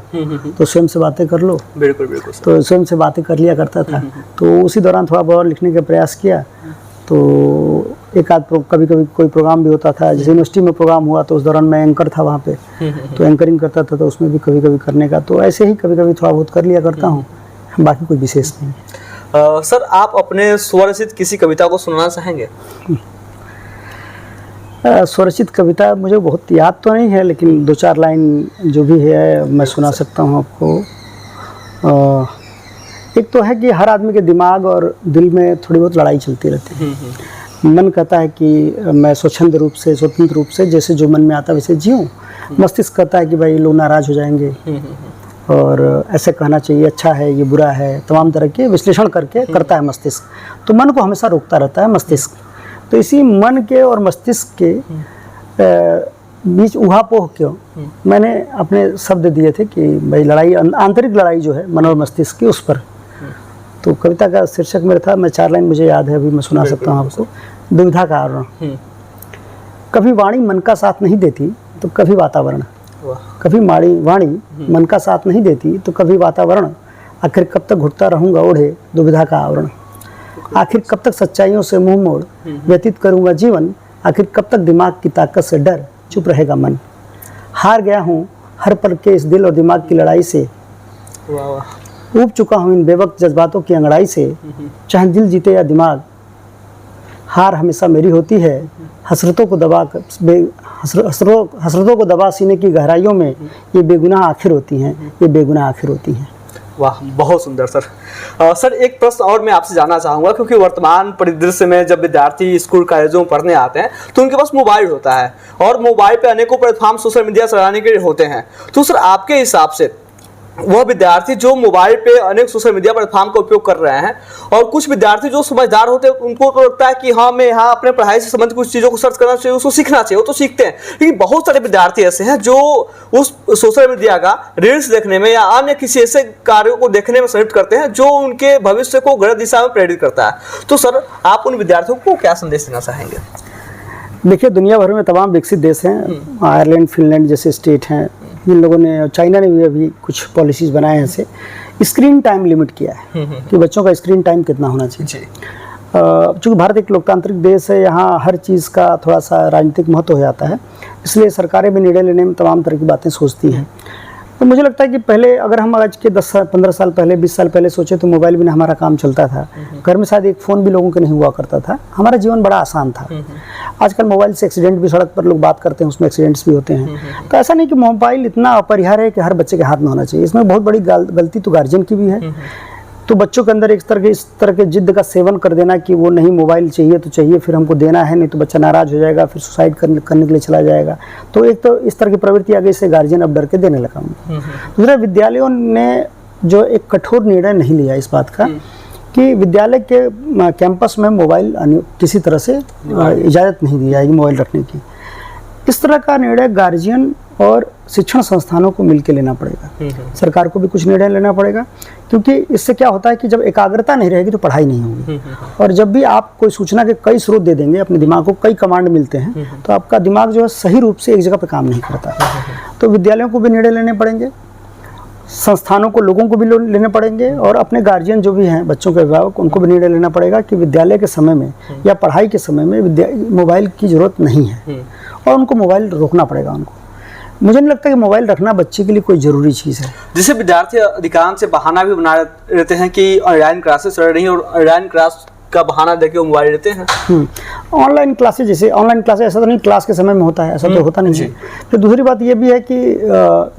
तो स्वयं से बातें कर लो। बिल्कुल बिल्कुल। तो स्वयं से बातें कर लिया करता था। तो उसी दौरान थोड़ा बहुत लिखने का प्रयास किया। तो एक आध कभी कभी कोई प्रोग्राम भी होता था, जैसे यूनिवर्सिटी में प्रोग्राम हुआ तो उस दौरान मैं एंकर था वहाँ पे, तो एंकरिंग करता था, तो उसमें भी कभी कभी करने का, तो ऐसे ही कभी कभी थोड़ा बहुत कर लिया करता हूँ, बाकी कोई विशेष नहीं। सर आप अपने स्वरचित किसी कविता को सुनाना चाहेंगे? स्वरचित कविता मुझे बहुत याद तो नहीं है, लेकिन 2-4 लाइन जो भी है मैं सुना सकता हूँ आपको। एक तो है कि हर आदमी के दिमाग और दिल में थोड़ी बहुत लड़ाई चलती रहती है। मन कहता है कि मैं स्वतंत्र रूप से जैसे जो मन में आता वैसे जीऊँ। मस्तिष्क कहता है कि भाई लोग नाराज़ हो जाएंगे और ऐसे कहना चाहिए, अच्छा है, ये बुरा है, तमाम तरह के विश्लेषण करके करता है मस्तिष्क। तो मन को हमेशा रोकता रहता है मस्तिष्क। तो इसी मन के और मस्तिष्क के बीच उहापोह क्यों, मैंने अपने शब्द दिए थे कि भाई लड़ाई, आंतरिक लड़ाई जो है मन और मस्तिष्क की, उस पर। तो कविता का शीर्षक मेरा था, मैं 4 लाइन मुझे याद है, अभी मैं सुना सकता हूँ आपको। दुविधा का आवरण। कभी वाणी मन का साथ नहीं देती तो कभी वातावरण, कभी वाणी मन का साथ नहीं देती तो कभी वातावरण, आखिर कब तक घुटता रहूँगा ओढ़े दुविधा का आवरण। आखिर कब तक सच्चाइयों से मुंह मोड़ व्यतीत करूँगा जीवन, आखिर कब तक दिमाग की ताकत से डर चुप रहेगा मन। हार गया हूँ हर पल के इस दिल और दिमाग की लड़ाई से, ऊब चुका हूँ इन बेवक्त जज्बातों की अंगड़ाई से। चाहे दिल जीते या दिमाग, हार हमेशा मेरी होती है। हसरतों को दबा सीने की गहराइयों में ये बेगुनाह आखिर होती हैं, ये बेगुनाह आखिर होती हैं। वाह, बहुत सुंदर सर। सर एक प्रश्न और मैं आपसे जानना चाहूँगा, क्योंकि वर्तमान परिदृश्य में जब विद्यार्थी स्कूल कॉलेजों में पढ़ने आते हैं तो उनके पास मोबाइल होता है और मोबाइल पे अनेकों प्लेटफॉर्म सोशल मीडिया चलाने के लिए होते हैं। तो सर आपके हिसाब से वह विद्यार्थी जो मोबाइल पे अनेक सोशल मीडिया प्लेटफॉर्म का उपयोग कर रहे हैं, और कुछ विद्यार्थी जो समझदार होते हैं उनको तो लगता है कि हाँ मैं यहाँ अपने पढ़ाई से संबंधित कुछ चीज़ों को सर्च करना चाहिए, उसको सीखना चाहिए, वो तो सीखते हैं। लेकिन बहुत सारे विद्यार्थी ऐसे हैं जो उस सोशल मीडिया का रील्स देखने में या अन्य किसी ऐसे कार्यों को देखने में संयुक्त करते हैं जो उनके भविष्य को गलत दिशा में प्रेरित करता है। तो सर आप उन विद्यार्थियों को क्या संदेश देना चाहेंगे? देखिए दुनिया भर में तमाम विकसित देश हैं, आयरलैंड, फिनलैंड जैसे स्टेट हैं, इन लोगों ने, चाइना ने भी अभी कुछ पॉलिसीज़ बनाए हैं, ऐसे स्क्रीन टाइम लिमिट किया है कि बच्चों का स्क्रीन टाइम कितना होना चाहिए। चूँकि भारत एक लोकतांत्रिक देश है, यहाँ हर चीज़ का थोड़ा सा राजनीतिक महत्व हो जाता है, इसलिए सरकारें भी निर्णय लेने में तमाम तरह की बातें सोचती हैं। तो मुझे लगता है कि पहले अगर हम आज के 10-15 साल पहले, 20 साल पहले सोचे तो मोबाइल बिना हमारा काम चलता था। घर में शायद एक फ़ोन भी लोगों के नहीं हुआ करता था, हमारा जीवन बड़ा आसान था। आजकल मोबाइल से एक्सीडेंट भी, सड़क पर लोग बात करते हैं उसमें एक्सीडेंट्स भी होते हैं। तो ऐसा नहीं कि मोबाइल इतना अपरिहार्य है कि हर बच्चे के हाथ में होना चाहिए। इसमें बहुत बड़ी गलती तो गार्जियन की भी है। तो बच्चों के अंदर इस तरह के जिद का सेवन कर देना कि वो नहीं, मोबाइल चाहिए तो चाहिए, फिर हमको देना है, नहीं तो बच्चा नाराज़ हो जाएगा, फिर सुसाइड करने के लिए चला जाएगा। तो एक तो इस तरह की प्रवृत्ति आ गई, इससे गार्जियन अब डर के देने लगा। दूसरा, विद्यालयों ने जो एक कठोर निर्णय नहीं लिया इस बात का कि विद्यालय के कैंपस में मोबाइल किसी तरह से इजाज़त नहीं दी जाएगी मोबाइल रखने की। इस तरह का निर्णय गार्जियन और शिक्षण संस्थानों को मिलकर लेना पड़ेगा। सरकार को भी कुछ निर्णय लेना पड़ेगा, क्योंकि इससे क्या होता है कि जब एकाग्रता नहीं रहेगी तो पढ़ाई नहीं होगी। और जब भी आप कोई सूचना के कई स्रोत दे देंगे, अपने दिमाग को कई कमांड मिलते हैं, तो आपका दिमाग जो है सही रूप से एक जगह पर काम नहीं करता। तो विद्यालयों को भी निर्णय लेने पड़ेंगे, संस्थानों को, लोगों को भी लेने पड़ेंगे, और अपने गार्जियन जो भी हैं, बच्चों के अभिभावक, उनको भी निर्णय लेना पड़ेगा कि विद्यालय के समय में या पढ़ाई के समय में मोबाइल की ज़रूरत नहीं है, और उनको मोबाइल रोकना पड़ेगा उनको। मुझे नहीं लगता कि मोबाइल रखना बच्चे के लिए कोई ज़रूरी चीज़ है। जिसे विद्यार्थी अधिकांश से बहाना भी बना लेते हैं कि ऑनलाइन क्लासेस चल रही हैं और ऑनलाइन क्लास का बहाना देके वो मोबाइल लेते हैं। ऑनलाइन क्लासेज, जैसे ऑनलाइन क्लासेज ऐसा तो नहीं क्लास के समय में होता है, ऐसा तो होता नहीं है। फिर दूसरी बात ये भी है कि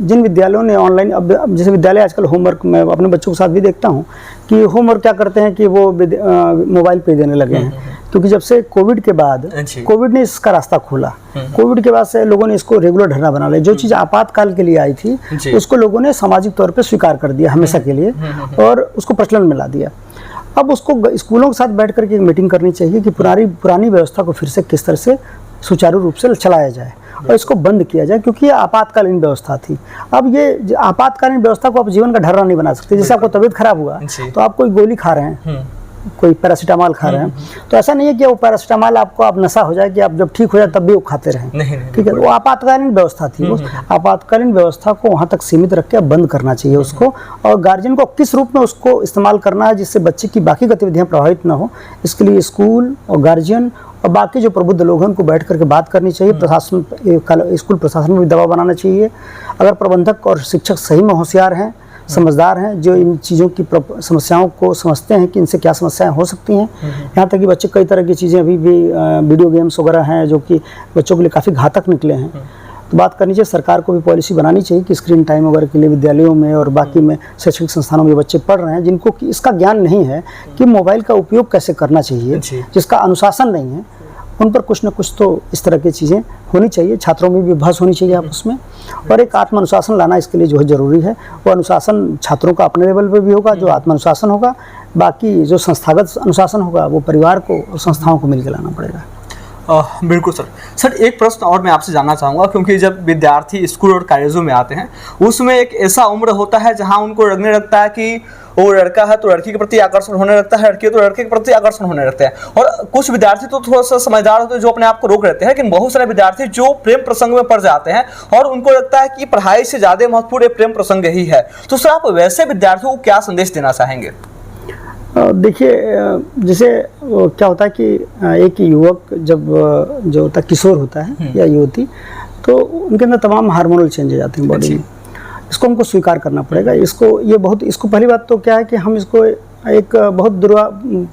जिन विद्यालयों ने ऑनलाइन, अब जैसे विद्यालय आजकल होमवर्क, मैं अपने बच्चों के साथ भी देखता हूँ कि होमवर्क क्या करते हैं कि वो मोबाइल पे देने लगे हैं, क्योंकि जब से कोविड के बाद, कोविड ने इसका रास्ता खोला। कोविड के बाद से लोगों ने इसको रेगुलर ढर्रा बना लिया। जो चीज़ आपातकाल के लिए आई थी उसको लोगों ने सामाजिक तौर पे स्वीकार कर दिया हमेशा के लिए, और उसको प्रचलन में ला दिया। अब उसको स्कूलों के साथ बैठ करके एक मीटिंग करनी चाहिए कि पुरानी व्यवस्था को फिर से किस तरह से सुचारू रूप से चलाया जाए और इसको बंद किया जाए, क्योंकि ये आपातकालीन व्यवस्था थी। अब ये आपातकालीन व्यवस्था को आप जीवन का ढर्रा नहीं बना सकते। जैसे आपको तबीयत खराब हुआ तो आप कोई गोली खा रहे हैं, कोई पैरासीटामॉल खा रहे हैं, तो ऐसा नहीं है कि वो पैरासीटामॉल आपको आप नशा हो जाए कि आप जब ठीक हो जाए तब भी वो खाते रहें। ठीक है, वो आपातकालीन व्यवस्था थी। वो आपातकालीन व्यवस्था को वहाँ तक सीमित रख के बंद करना चाहिए उसको, और गार्जियन को किस रूप में उसको इस्तेमाल करना है जिससे बच्चे की बाकी गतिविधियाँ प्रभावित ना हो, इसके लिए स्कूल और गार्जियन और बाकी जो प्रबुद्ध लोग हैं उनको बैठ करके बात करनी चाहिए। प्रशासन, स्कूल प्रशासन में भी दबाव बनाना चाहिए। अगर प्रबंधक और शिक्षक सही में होशियार हैं, समझदार हैं, जो इन चीज़ों की समस्याओं को समझते हैं कि इनसे क्या समस्याएं हो सकती हैं, यहाँ तक कि बच्चे कई तरह की चीज़ें अभी भी वीडियो गेम्स वगैरह हैं जो कि बच्चों के लिए काफ़ी घातक निकले हैं, तो बात करनी चाहिए। सरकार को भी पॉलिसी बनानी चाहिए कि स्क्रीन टाइम वगैरह के लिए विद्यालयों में और बाकी में शैक्षणिक संस्थानों में बच्चे पढ़ रहे हैं जिनको कि इसका ज्ञान नहीं है कि मोबाइल का उपयोग कैसे करना चाहिए, जिसका अनुशासन नहीं है, उन पर कुछ न कुछ तो इस तरह की चीज़ें होनी चाहिए। छात्रों में भी बहस होनी चाहिए आपस में, और एक आत्म अनुशासन लाना इसके लिए जो है ज़रूरी है। वो अनुशासन छात्रों का अपने लेवल पे भी होगा, जो आत्म अनुशासन होगा, बाकी जो संस्थागत अनुशासन होगा वो परिवार को और संस्थाओं को मिलकर लाना पड़ेगा। बिल्कुल सर, एक प्रश्न और मैं आपसे जानना चाहूँगा, क्योंकि जब विद्यार्थी स्कूल और कॉलेजों में आते हैं उसमें एक ऐसा उम्र होता है जहाँ उनको लगने लगता है कि वो लड़का है तो लड़की के प्रति आकर्षण होने लगता है, लड़की है तो लड़के के प्रति आकर्षण होने लगता है। और कुछ विद्यार्थी तो थोड़ा सा समझदार होते हैं जो अपने आप को रोक लेते हैं, लेकिन बहुत सारे विद्यार्थी जो प्रेम प्रसंग में पड़ जाते हैं और उनको लगता है कि पढ़ाई से ज़्यादा महत्वपूर्ण प्रेम प्रसंग ही है। तो सर, आप वैसे विद्यार्थियों को क्या संदेश देना चाहेंगे? देखिए, जैसे क्या होता है कि एक युवक जब जो होता है किशोर होता है या युवती, तो उनके अंदर तमाम हार्मोनल चेंजेज आते हैं बॉडी में। इसको हमको स्वीकार करना पड़ेगा। इसको पहली बात तो क्या है कि हम इसको एक बहुत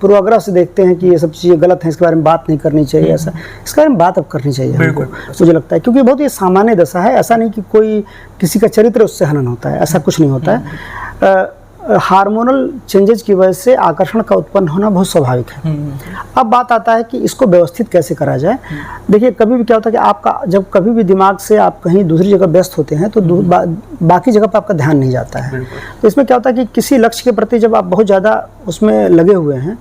पूर्वाग्रह से देखते हैं कि ये सब चीज़ें गलत हैं, इसके बारे में बात नहीं करनी चाहिए। ऐसा इसके बारे में बात अब करनी चाहिए हमको, मुझे लगता है, क्योंकि बहुत ये सामान्य दशा है। ऐसा नहीं कि कोई किसी का चरित्र उससे हनन होता है, ऐसा कुछ नहीं होता है। हार्मोनल चेंजेस की वजह से आकर्षण का उत्पन्न होना बहुत स्वाभाविक है। अब बात आता है कि इसको व्यवस्थित कैसे करा जाए। देखिए, कभी भी क्या होता है कि आपका जब कभी भी दिमाग से आप कहीं दूसरी जगह व्यस्त होते हैं तो बाकी जगह पर आपका ध्यान नहीं जाता है। तो इसमें क्या होता है कि किसी लक्ष्य के प्रति जब आप बहुत ज़्यादा उसमें लगे हुए हैं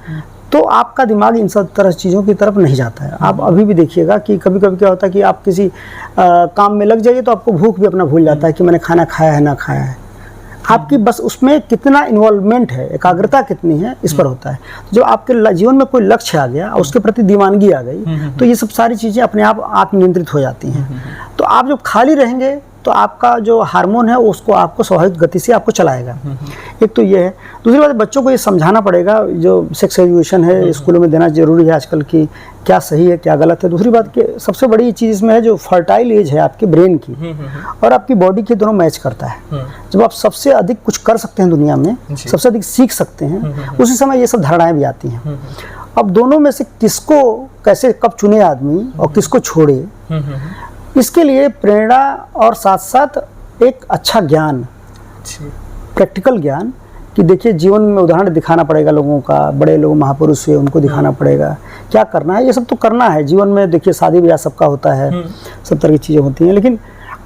तो आपका दिमाग इन सब तरह चीज़ों की तरफ नहीं जाता है। आप अभी भी देखिएगा कि कभी कभी क्या होता है कि आप किसी काम में लग जाइए तो आपको भूख भी अपना भूल जाता है कि मैंने खाना खाया है ना खाया है। आपकी बस उसमें कितना इन्वॉल्वमेंट है, एकाग्रता कितनी है, इस पर होता है। जो आपके जीवन में कोई लक्ष्य आ गया, उसके प्रति दीवानगी आ गई, तो ये सब सारी चीज़ें अपने आप आत्मनियंत्रित हो जाती हैं। तो आप जब खाली रहेंगे तो आपका जो हार्मोन है उसको आपको स्वाभाविक गति से आपको चलाएगा। एक तो ये है। दूसरी बात, बच्चों को ये समझाना पड़ेगा, जो सेक्स एजुकेशन है स्कूलों में देना जरूरी है आजकल की, क्या सही है क्या गलत है। दूसरी बात कि सबसे बड़ी चीज़ इसमें है जो फर्टाइल एज है आपके ब्रेन की और आपकी बॉडी की, दोनों मैच करता है। जब आप सबसे अधिक कुछ कर सकते हैं दुनिया में, सबसे अधिक सीख सकते हैं, उसी समय ये सब धारणाएं भी आती हैं। अब दोनों में से किसको कैसे कब चुने आदमी और किसको छोड़े, इसके लिए प्रेरणा और साथ साथ एक अच्छा ज्ञान, प्रैक्टिकल ज्ञान, कि देखिए जीवन में उदाहरण दिखाना पड़ेगा लोगों का, बड़े लोग महापुरुष हुए उनको दिखाना पड़ेगा क्या करना है। ये सब तो करना है जीवन में। देखिए शादी ब्याह सबका होता है, सब तरह की चीज़ें होती हैं, लेकिन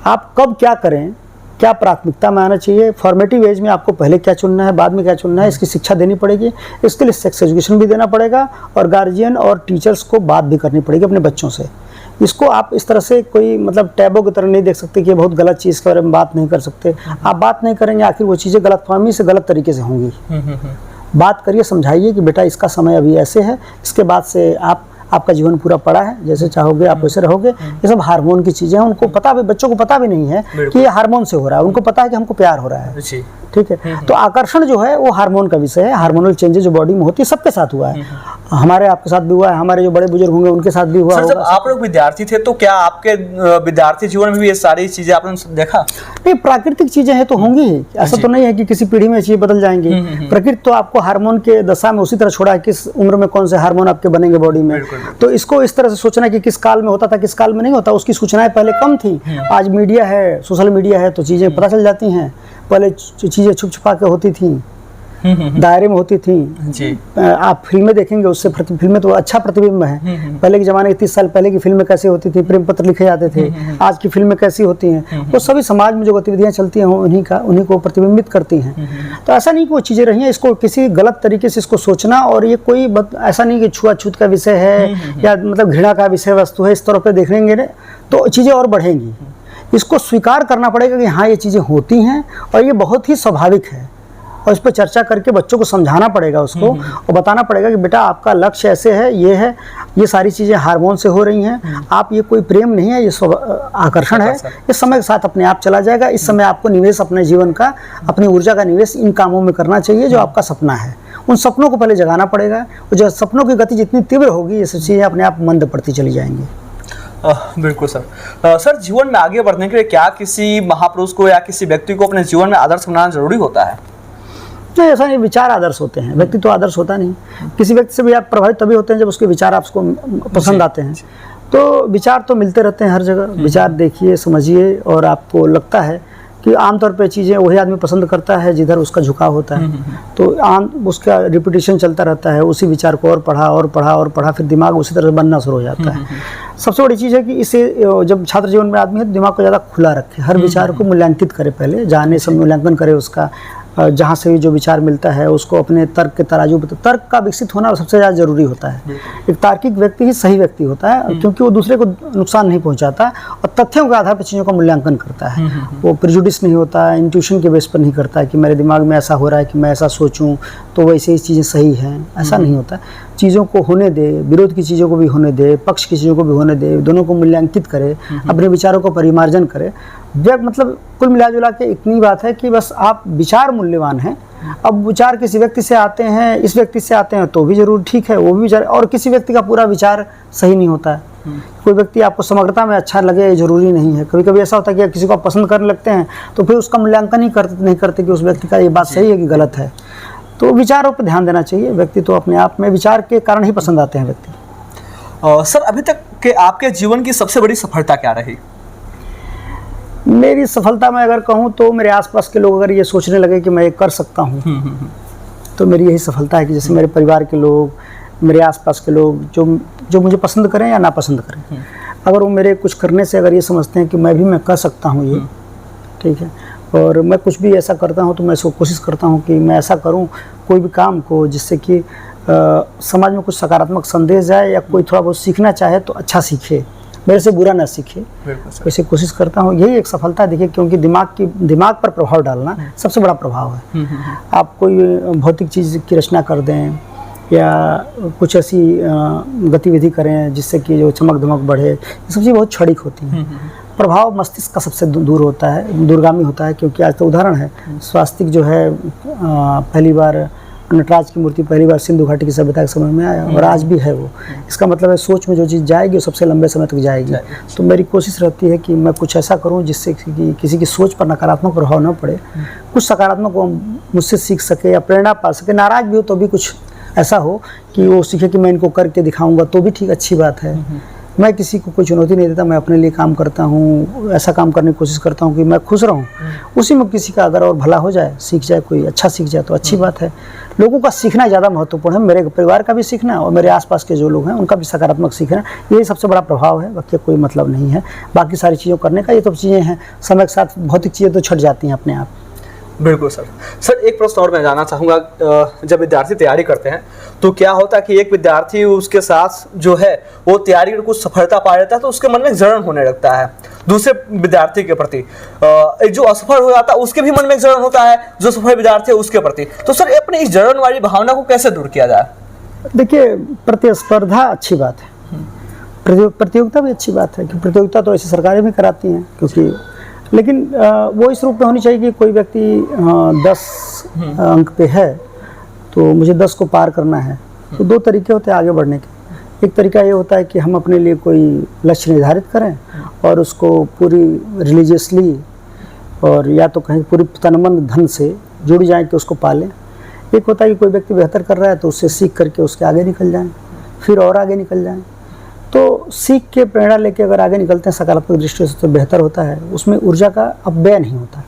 आप कब क्या करें, क्या प्राथमिकता में आना चाहिए, फॉर्मेटिव एज में आपको पहले क्या चुनना है, बाद में क्या चुनना है, इसकी शिक्षा देनी पड़ेगी। इसके लिए सेक्स एजुकेशन भी देना पड़ेगा और गार्जियन और टीचर्स को बात भी करनी पड़ेगी अपने बच्चों से। इसको आप इस तरह से कोई मतलब टैबो की तरह नहीं देख सकते कि ये बहुत गलत चीज़ के बारे में बात नहीं कर सकते। आप बात नहीं करेंगे, आखिर वो चीज़ें गलतफहमी से गलत तरीके से होंगी। बात करिए, समझाइए कि बेटा इसका समय अभी ऐसे है, इसके बाद से आप आपका जीवन पूरा पड़ा है, जैसे चाहोगे आप वैसे रहोगे। ये सब हार्मोन की चीज़ें हैं, उनको पता भी, बच्चों को पता भी नहीं है कि ये हार्मोन से हो रहा है, उनको पता है कि हमको प्यार हो रहा है। जी। ठीक है, तो आकर्षण जो है वो हार्मोन का विषय है। हार्मोनल चेंजेस जो बॉडी में होती है सबके साथ हुआ है, हमारे आपके साथ भी हुआ है, हमारे जो बड़े बुजुर्ग होंगे उनके साथ भी हुआ सर, जब होगा। आप लोग विद्यार्थी थे तो क्या आपके विद्यार्थी जीवन में भी ये सारी चीजें आपने देखा? नहीं, प्राकृतिक चीजें हैं तो होंगी ही, ऐसा तो नहीं है कि किसी पीढ़ी में चीजें बदल जाएंगी। प्रकृति तो आपको हार्मोन के दशा में उसी तरह छोड़ा है, किस उम्र में कौन से हार्मोन आपके बनेंगे बॉडी में। तो इसको इस तरह से सोचना कि किस काल में होता था किस काल में नहीं होता, उसकी सूचनाएं पहले कम थी। आज मीडिया है, सोशल मीडिया है, तो चीजें पता चल जाती हैं। पहले चीजें छुप छुपा के होती थी, दायरे में होती थी। जी। आप फिल्में देखेंगे, उससे फिल्में तो अच्छा प्रतिबिंब है। पहले के जमाने के 30 साल पहले की फिल्में कैसे होती थी, प्रेम पत्र लिखे जाते थे, आज की फिल्में कैसी होती हैं, वो सभी समाज में जो गतिविधियां चलती हैं उन्हीं को प्रतिबिंबित करती हैं। तो ऐसा नहीं कि वो चीज़ें रही हैं, इसको किसी गलत तरीके से इसको सोचना, और ये कोई ऐसा नहीं कि छुआछूत का विषय है या मतलब घृणा का विषय वस्तु है, इस तरह पर देख लेंगे तो चीज़ें और बढ़ेंगी। इसको स्वीकार करना पड़ेगा कि हाँ ये चीज़ें होती हैं और ये बहुत ही स्वाभाविक है, और इस पर चर्चा करके बच्चों को समझाना पड़ेगा उसको, और बताना पड़ेगा कि बेटा आपका लक्ष्य ऐसे है, ये सारी चीज़ें हार्मोन से हो रही हैं, आप ये कोई प्रेम नहीं है, ये आकर्षण है, ये समय के साथ अपने आप चला जाएगा। इस समय आपको निवेश अपने जीवन का, अपनी ऊर्जा का निवेश इन कामों में करना चाहिए जो आपका सपना है। उन सपनों को पहले जगाना पड़ेगा, और जो सपनों की गति जितनी तीव्र होगी ये सब चीज़ें अपने आप मंद पड़ती चली जाएंगी। बिल्कुल सर। सर, जीवन में आगे बढ़ने के लिए क्या किसी महापुरुष को या किसी व्यक्ति को अपने जीवन में आदर्श बनाना जरूरी होता है? नहीं, ऐसा नहीं, विचार आदर्श होते हैं, व्यक्ति तो आदर्श होता नहीं। किसी व्यक्ति से भी आप प्रभावित तभी होते हैं जब उसके विचार आपको पसंद आते हैं। तो विचार तो मिलते रहते हैं हर जगह, विचार देखिए, समझिए, और आपको लगता है कि आमतौर पे चीज़ें वही आदमी पसंद करता है जिधर उसका झुकाव होता है। तो उसका रिपीटिशन चलता रहता है, उसी विचार को और पढ़ा और पढ़ा और पढ़ा, फिर दिमाग उसी तरह बनना शुरू हो जाता है। सबसे बड़ी चीज़ है कि इसे जब छात्र जीवन में आदमी है, दिमाग को ज़्यादा खुला रखे, हर विचार को मूल्यांकित करे, पहले जाने से मूल्यांकन करे उसका, जहाँ से भी जो विचार मिलता है उसको अपने तर्क के तराजू पर, तर्क का विकसित होना सबसे ज़्यादा जरूरी होता है। एक तार्किक व्यक्ति ही सही व्यक्ति होता है, क्योंकि वो दूसरे को नुकसान नहीं पहुंचाता और तथ्यों के आधार पर चीज़ों का मूल्यांकन करता है। वो प्रिजुडिस नहीं होता, इंट्यूशन के बेस पर नहीं करता है कि मेरे दिमाग में ऐसा हो रहा है कि मैं ऐसा सोचूं तो वैसे ही चीज़ें सही हैं, ऐसा नहीं होता। चीज़ों को होने दे, विरोध की चीज़ों को भी होने दे, पक्ष की चीज़ों को भी होने दे, दोनों को मूल्यांकित करे, अपने विचारों को परिमार्जन करे। मतलब कुल मिला जुला के इतनी बात है कि बस आप विचार मूल्यवान हैं। अब विचार किसी व्यक्ति से आते हैं, इस व्यक्ति से आते हैं तो भी जरूर ठीक है, वो भी विचार, और किसी व्यक्ति का पूरा विचार सही नहीं होता है। कोई व्यक्ति आपको समग्रता में अच्छा लगे ये जरूरी नहीं है। कभी कभी ऐसा होता है कि किसी को आप पसंद करने लगते हैं तो फिर उसका मूल्यांकन ही नहीं करते कि उस व्यक्ति का ये बात सही है कि गलत है। तो विचारों पर ध्यान देना चाहिए। व्यक्ति तो अपने आप में विचार के कारण ही पसंद आते हैं व्यक्ति। सर, अभी तक के आपके जीवन की सबसे बड़ी सफलता क्या रही? मेरी सफलता में अगर कहूँ तो मेरे आसपास के लोग अगर ये सोचने लगे कि मैं ये कर सकता हूँ तो मेरी यही सफलता है कि जैसे मेरे परिवार के लोग, मेरे आसपास के लोग जो मुझे पसंद करें या ना पसंद करें, अगर वो मेरे कुछ करने से अगर ये समझते हैं कि मैं कर सकता हूँ ये, ठीक है, और मैं कुछ भी ऐसा करता हूँ तो मैं इसको कोशिश करता हूँ कि मैं ऐसा करूँ कोई भी काम को जिससे कि समाज में कुछ सकारात्मक संदेश जाए, या कोई थोड़ा बहुत सीखना चाहे तो अच्छा सीखे, मेरे से बुरा ना सीखे, वैसे कोशिश करता हूँ। यही एक सफलता है देखिए, क्योंकि दिमाग पर प्रभाव डालना सबसे बड़ा प्रभाव है। आप कोई भौतिक चीज़ की रचना कर दें या कुछ ऐसी गतिविधि करें जिससे कि जो चमक धमक बढ़े, ये सब चीज़ बहुत क्षणिक होती हैं। प्रभाव मस्तिष्क का सबसे दूर होता है, दूरगामी होता है, क्योंकि आज तो उदाहरण है, स्वास्तिक जो है पहली बार नटराज की मूर्ति पहली बार सिंधु घाटी की सभ्यता के समय में आया, और आज भी है वो। इसका मतलब है सोच में जो चीज़ जाएगी वो सबसे लंबे समय तक जाएगी। तो मेरी कोशिश रहती है कि मैं कुछ ऐसा करूं जिससे कि किसी की सोच पर नकारात्मक प्रभाव न पड़े, कुछ सकारात्मक वो मुझसे सीख सके या प्रेरणा पा सके। नाराज भी हो तो भी कुछ ऐसा हो कि वो सीखे कि मैं इनको करके दिखाऊंगा तो भी ठीक, अच्छी बात है। मैं किसी को कोई चुनौती नहीं देता, मैं अपने लिए काम करता हूँ, ऐसा काम करने की कोशिश करता हूँ कि मैं खुश रहूँ, उसी में किसी का अगर और भला हो जाए, सीख जाए, कोई अच्छा सीख जाए तो अच्छी बात है। लोगों का सीखना ज़्यादा महत्वपूर्ण है, मेरे परिवार का भी सीखना और मेरे आसपास के जो लोग हैं उनका भी सकारात्मक सीखना, यही सबसे बड़ा प्रभाव है। बाकी कोई मतलब नहीं है बाकी सारी चीज़ों करने का। ये तो चीज़ें हैं, समय के साथ भौतिक चीज़ें तो छट जाती हैं अपने आप। बिल्कुल सर। सर, एक प्रश्न और मैं जानना चाहूँगा, जब विद्यार्थी तैयारी करते हैं तो क्या होता है कि एक विद्यार्थी उसके साथ जो है वो तैयारी में कुछ सफलता पा लेता है तो उसके मन में जलन होने लगता है दूसरे विद्यार्थी के प्रति, जो असफल हो जाता है उसके भी मन में जलन होता है जो सफल विद्यार्थी है उसके प्रति। तो सर, अपने इस जलन वाली भावना को कैसे दूर किया जाए? देखिए, प्रतिस्पर्धा अच्छी बात है, प्रतियोगिता भी अच्छी बात है कि प्रतियोगिता तो ऐसे सरकारें भी कराती हैं, क्योंकि लेकिन वो इस रूप में होनी चाहिए कि कोई व्यक्ति 10 अंक पे है तो मुझे 10 को पार करना है। तो दो तरीके होते हैं आगे बढ़ने के। एक तरीका ये होता है कि हम अपने लिए कोई लक्ष्य निर्धारित करें और उसको पूरी रिलीजियसली और या तो कहीं पूरी तन-मन धन से जुड़ जाएं कि उसको पालें। एक होता है कि कोई व्यक्ति बेहतर कर रहा है तो उससे सीख करके उसके आगे निकल जाएं, फिर और आगे निकल जाएं। तो सीख के प्रेरणा लेके अगर आगे निकलते हैं सकारात्मक दृष्टि से तो बेहतर होता है, उसमें ऊर्जा का अपव्यय नहीं होता।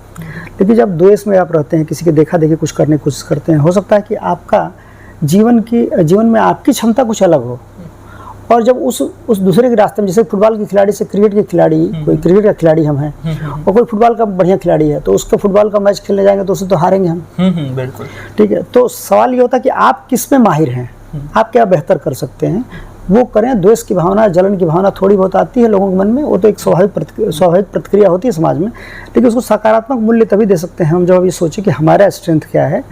लेकिन जब द्वेष में आप रहते हैं, किसी के देखा देखी कुछ करने की कोशिश करते हैं, हो सकता है कि आपका जीवन में आपकी क्षमता कुछ अलग हो, और जब उस दूसरे के रास्ते में, जैसे फुटबॉल के खिलाड़ी से क्रिकेट के खिलाड़ी, कोई क्रिकेट का खिलाड़ी हम हैं और कोई फुटबॉल का बढ़िया खिलाड़ी है, तो उसका फुटबॉल का मैच खेलने जाएंगे तो उससे तो हारेंगे हम। बिल्कुल ठीक है। तो सवाल ये होता है कि आप किस में माहिर हैं, आप क्या बेहतर कर सकते हैं, वो करें। द्वेष की भावना, जलन की भावना थोड़ी बहुत आती है लोगों के मन में, वो तो एक स्वाभाविक प्रतिक्रिया होती है समाज में, लेकिन उसको सकारात्मक मूल्य तभी दे सकते हैं हम जब ये सोचे कि हमारा स्ट्रेंथ क्या है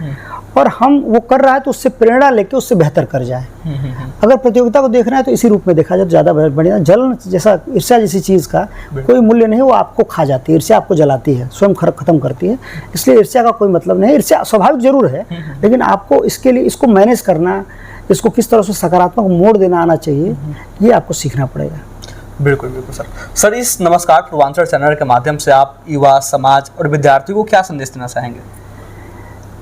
और हम वो कर रहा है तो उससे प्रेरणा लेके उससे बेहतर कर जाए। अगर प्रतियोगिता को देख रहे हैं तो इसी रूप में देखा जाए तो ज़्यादा बढ़िया। जलन जैसा, ईर्ष्या जैसी चीज़ का कोई मूल्य नहीं, वो आपको खा जाती है। ईर्ष्या आपको जलाती है, स्वयं खत्म करती है, इसलिए ईर्ष्या का कोई मतलब नहीं। ईर्ष्या स्वाभाविक जरूर है, लेकिन आपको इसके लिए इसको मैनेज करना, इसको किस तरह से सकारात्मक मोड़ देना आना चाहिए, ये आपको सीखना पड़ेगा। बिल्कुल बिल्कुल सर, इस नमस्कार पूर्वांचल चैनल के माध्यम से आप युवा, समाज और विद्यार्थियों को क्या संदेश देना चाहेंगे?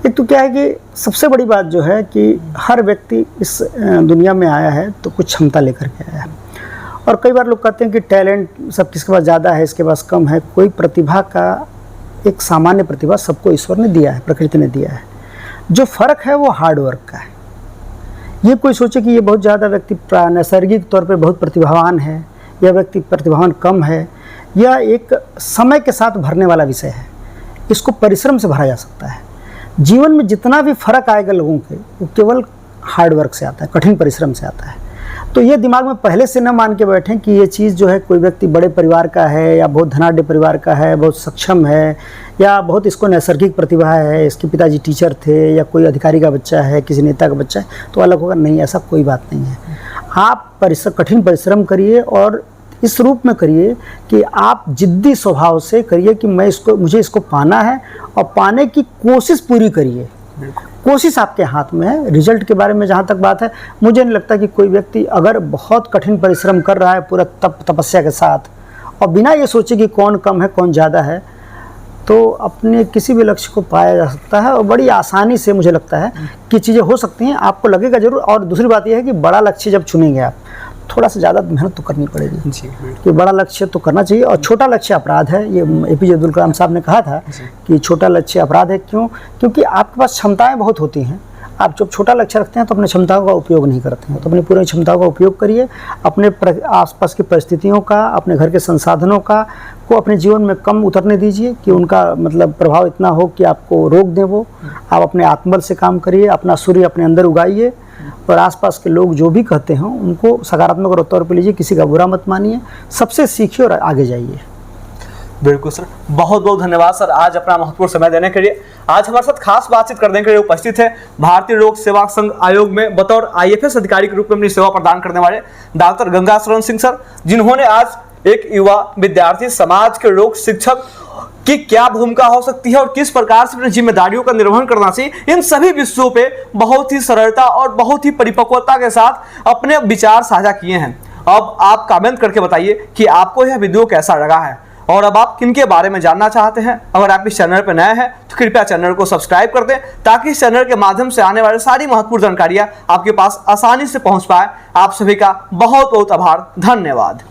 एक तो क्या है कि सबसे बड़ी बात जो है कि हर व्यक्ति इस दुनिया में आया है तो कुछ क्षमता लेकर के आया है, और कई बार लोग कहते हैं कि टैलेंट सब किसके पास ज़्यादा है, इसके पास कम है। कोई प्रतिभा का, एक सामान्य प्रतिभा सबको ईश्वर ने दिया है, प्रकृति ने दिया है। जो फ़र्क है वो हार्डवर्क का है। ये कोई सोचे कि ये बहुत ज़्यादा व्यक्ति नैसर्गिक तौर पे बहुत प्रतिभावान है, या व्यक्ति प्रतिभावान कम है, या एक समय के साथ भरने वाला विषय है। इसको परिश्रम से भरा जा सकता है। जीवन में जितना भी फर्क आएगा लोगों के, वो केवल हार्डवर्क से आता है, कठिन परिश्रम से आता है। तो ये दिमाग में पहले से न मान के बैठें कि ये चीज़ जो है कोई व्यक्ति बड़े परिवार का है या बहुत धनाढ़ परिवार का है, बहुत सक्षम है, या बहुत इसको नैसर्गिक प्रतिभा है, इसके पिताजी टीचर थे, या कोई अधिकारी का बच्चा है, किसी नेता का बच्चा है, तो अलग होगा। नहीं, ऐसा कोई बात नहीं है। आप कठिन परिश्रम करिए और इस रूप में करिए कि आप जिद्दी स्वभाव से करिए कि मुझे इसको पाना है, और पाने की कोशिश पूरी करिए। कोशिश आपके हाथ में है। रिजल्ट के बारे में जहाँ तक बात है, मुझे नहीं लगता कि कोई व्यक्ति अगर बहुत कठिन परिश्रम कर रहा है पूरा तपस्या के साथ, और बिना ये सोचे कि कौन कम है कौन ज़्यादा है, तो अपने किसी भी लक्ष्य को पाया जा सकता है। और बड़ी आसानी से मुझे लगता है कि चीज़ें हो सकती हैं, आपको लगेगा ज़रूर। और दूसरी बात यह है कि बड़ा लक्ष्य जब चुनेंगे आप, थोड़ा सा ज़्यादा मेहनत तो करनी पड़ेगी कि बड़ा लक्ष्य तो करना चाहिए। और छोटा लक्ष्य अपराध है, ये APJ अब्दुल कलाम साहब ने कहा था कि छोटा लक्ष्य अपराध है। क्यों? क्योंकि आपके पास क्षमताएं बहुत होती हैं। आप जब छोटा लक्ष्य रखते हैं तो अपनी क्षमताओं का उपयोग नहीं करते हैं। तो अपनी पूरी क्षमताओं का उपयोग करिए, अपने आसपास की परिस्थितियों का, अपने घर के संसाधनों का को अपने जीवन में कम उतरने दीजिए कि उनका मतलब प्रभाव इतना हो कि आपको रोक दें वो। आप अपने आत्मबल से काम करिए, अपना सूर्य अपने अंदर उगाइए, और आसपास के लोग जो भी कहते हैं उनको सकारात्मक तौर पर लीजिए, किसी का बुरा मत मानिए, सबसे सीखिए और आगे जाइए। बिल्कुल सर, बहुत बहुत धन्यवाद सर आज अपना महत्वपूर्ण समय देने के लिए। आज हमारे साथ खास बातचीत करने के लिए उपस्थित है भारतीय लोक सेवा संघ आयोग में बतौर IFS अधिकारी के रूप में अपनी सेवा प्रदान करने वाले डॉक्टर गंगाशरण सिंह सर, जिन्होंने आज एक युवा, विद्यार्थी, समाज के लोक शिक्षक की क्या भूमिका हो सकती है और किस प्रकार से अपनी जिम्मेदारियों का निर्वहन करना चाहिए, इन सभी विषयों पे बहुत ही सरलता और बहुत ही परिपक्वता के साथ अपने विचार साझा किए हैं। अब आप कमेंट करके बताइए कि आपको यह वीडियो कैसा लगा है और अब आप किनके बारे में जानना चाहते हैं। अगर आप इस चैनल पर नए हैं तो कृपया चैनल को सब्सक्राइब कर दें, ताकि इस चैनल के माध्यम से आने वाली सारी महत्वपूर्ण जानकारियां आपके पास आसानी से पहुंच पाए। आप सभी का बहुत बहुत आभार, धन्यवाद।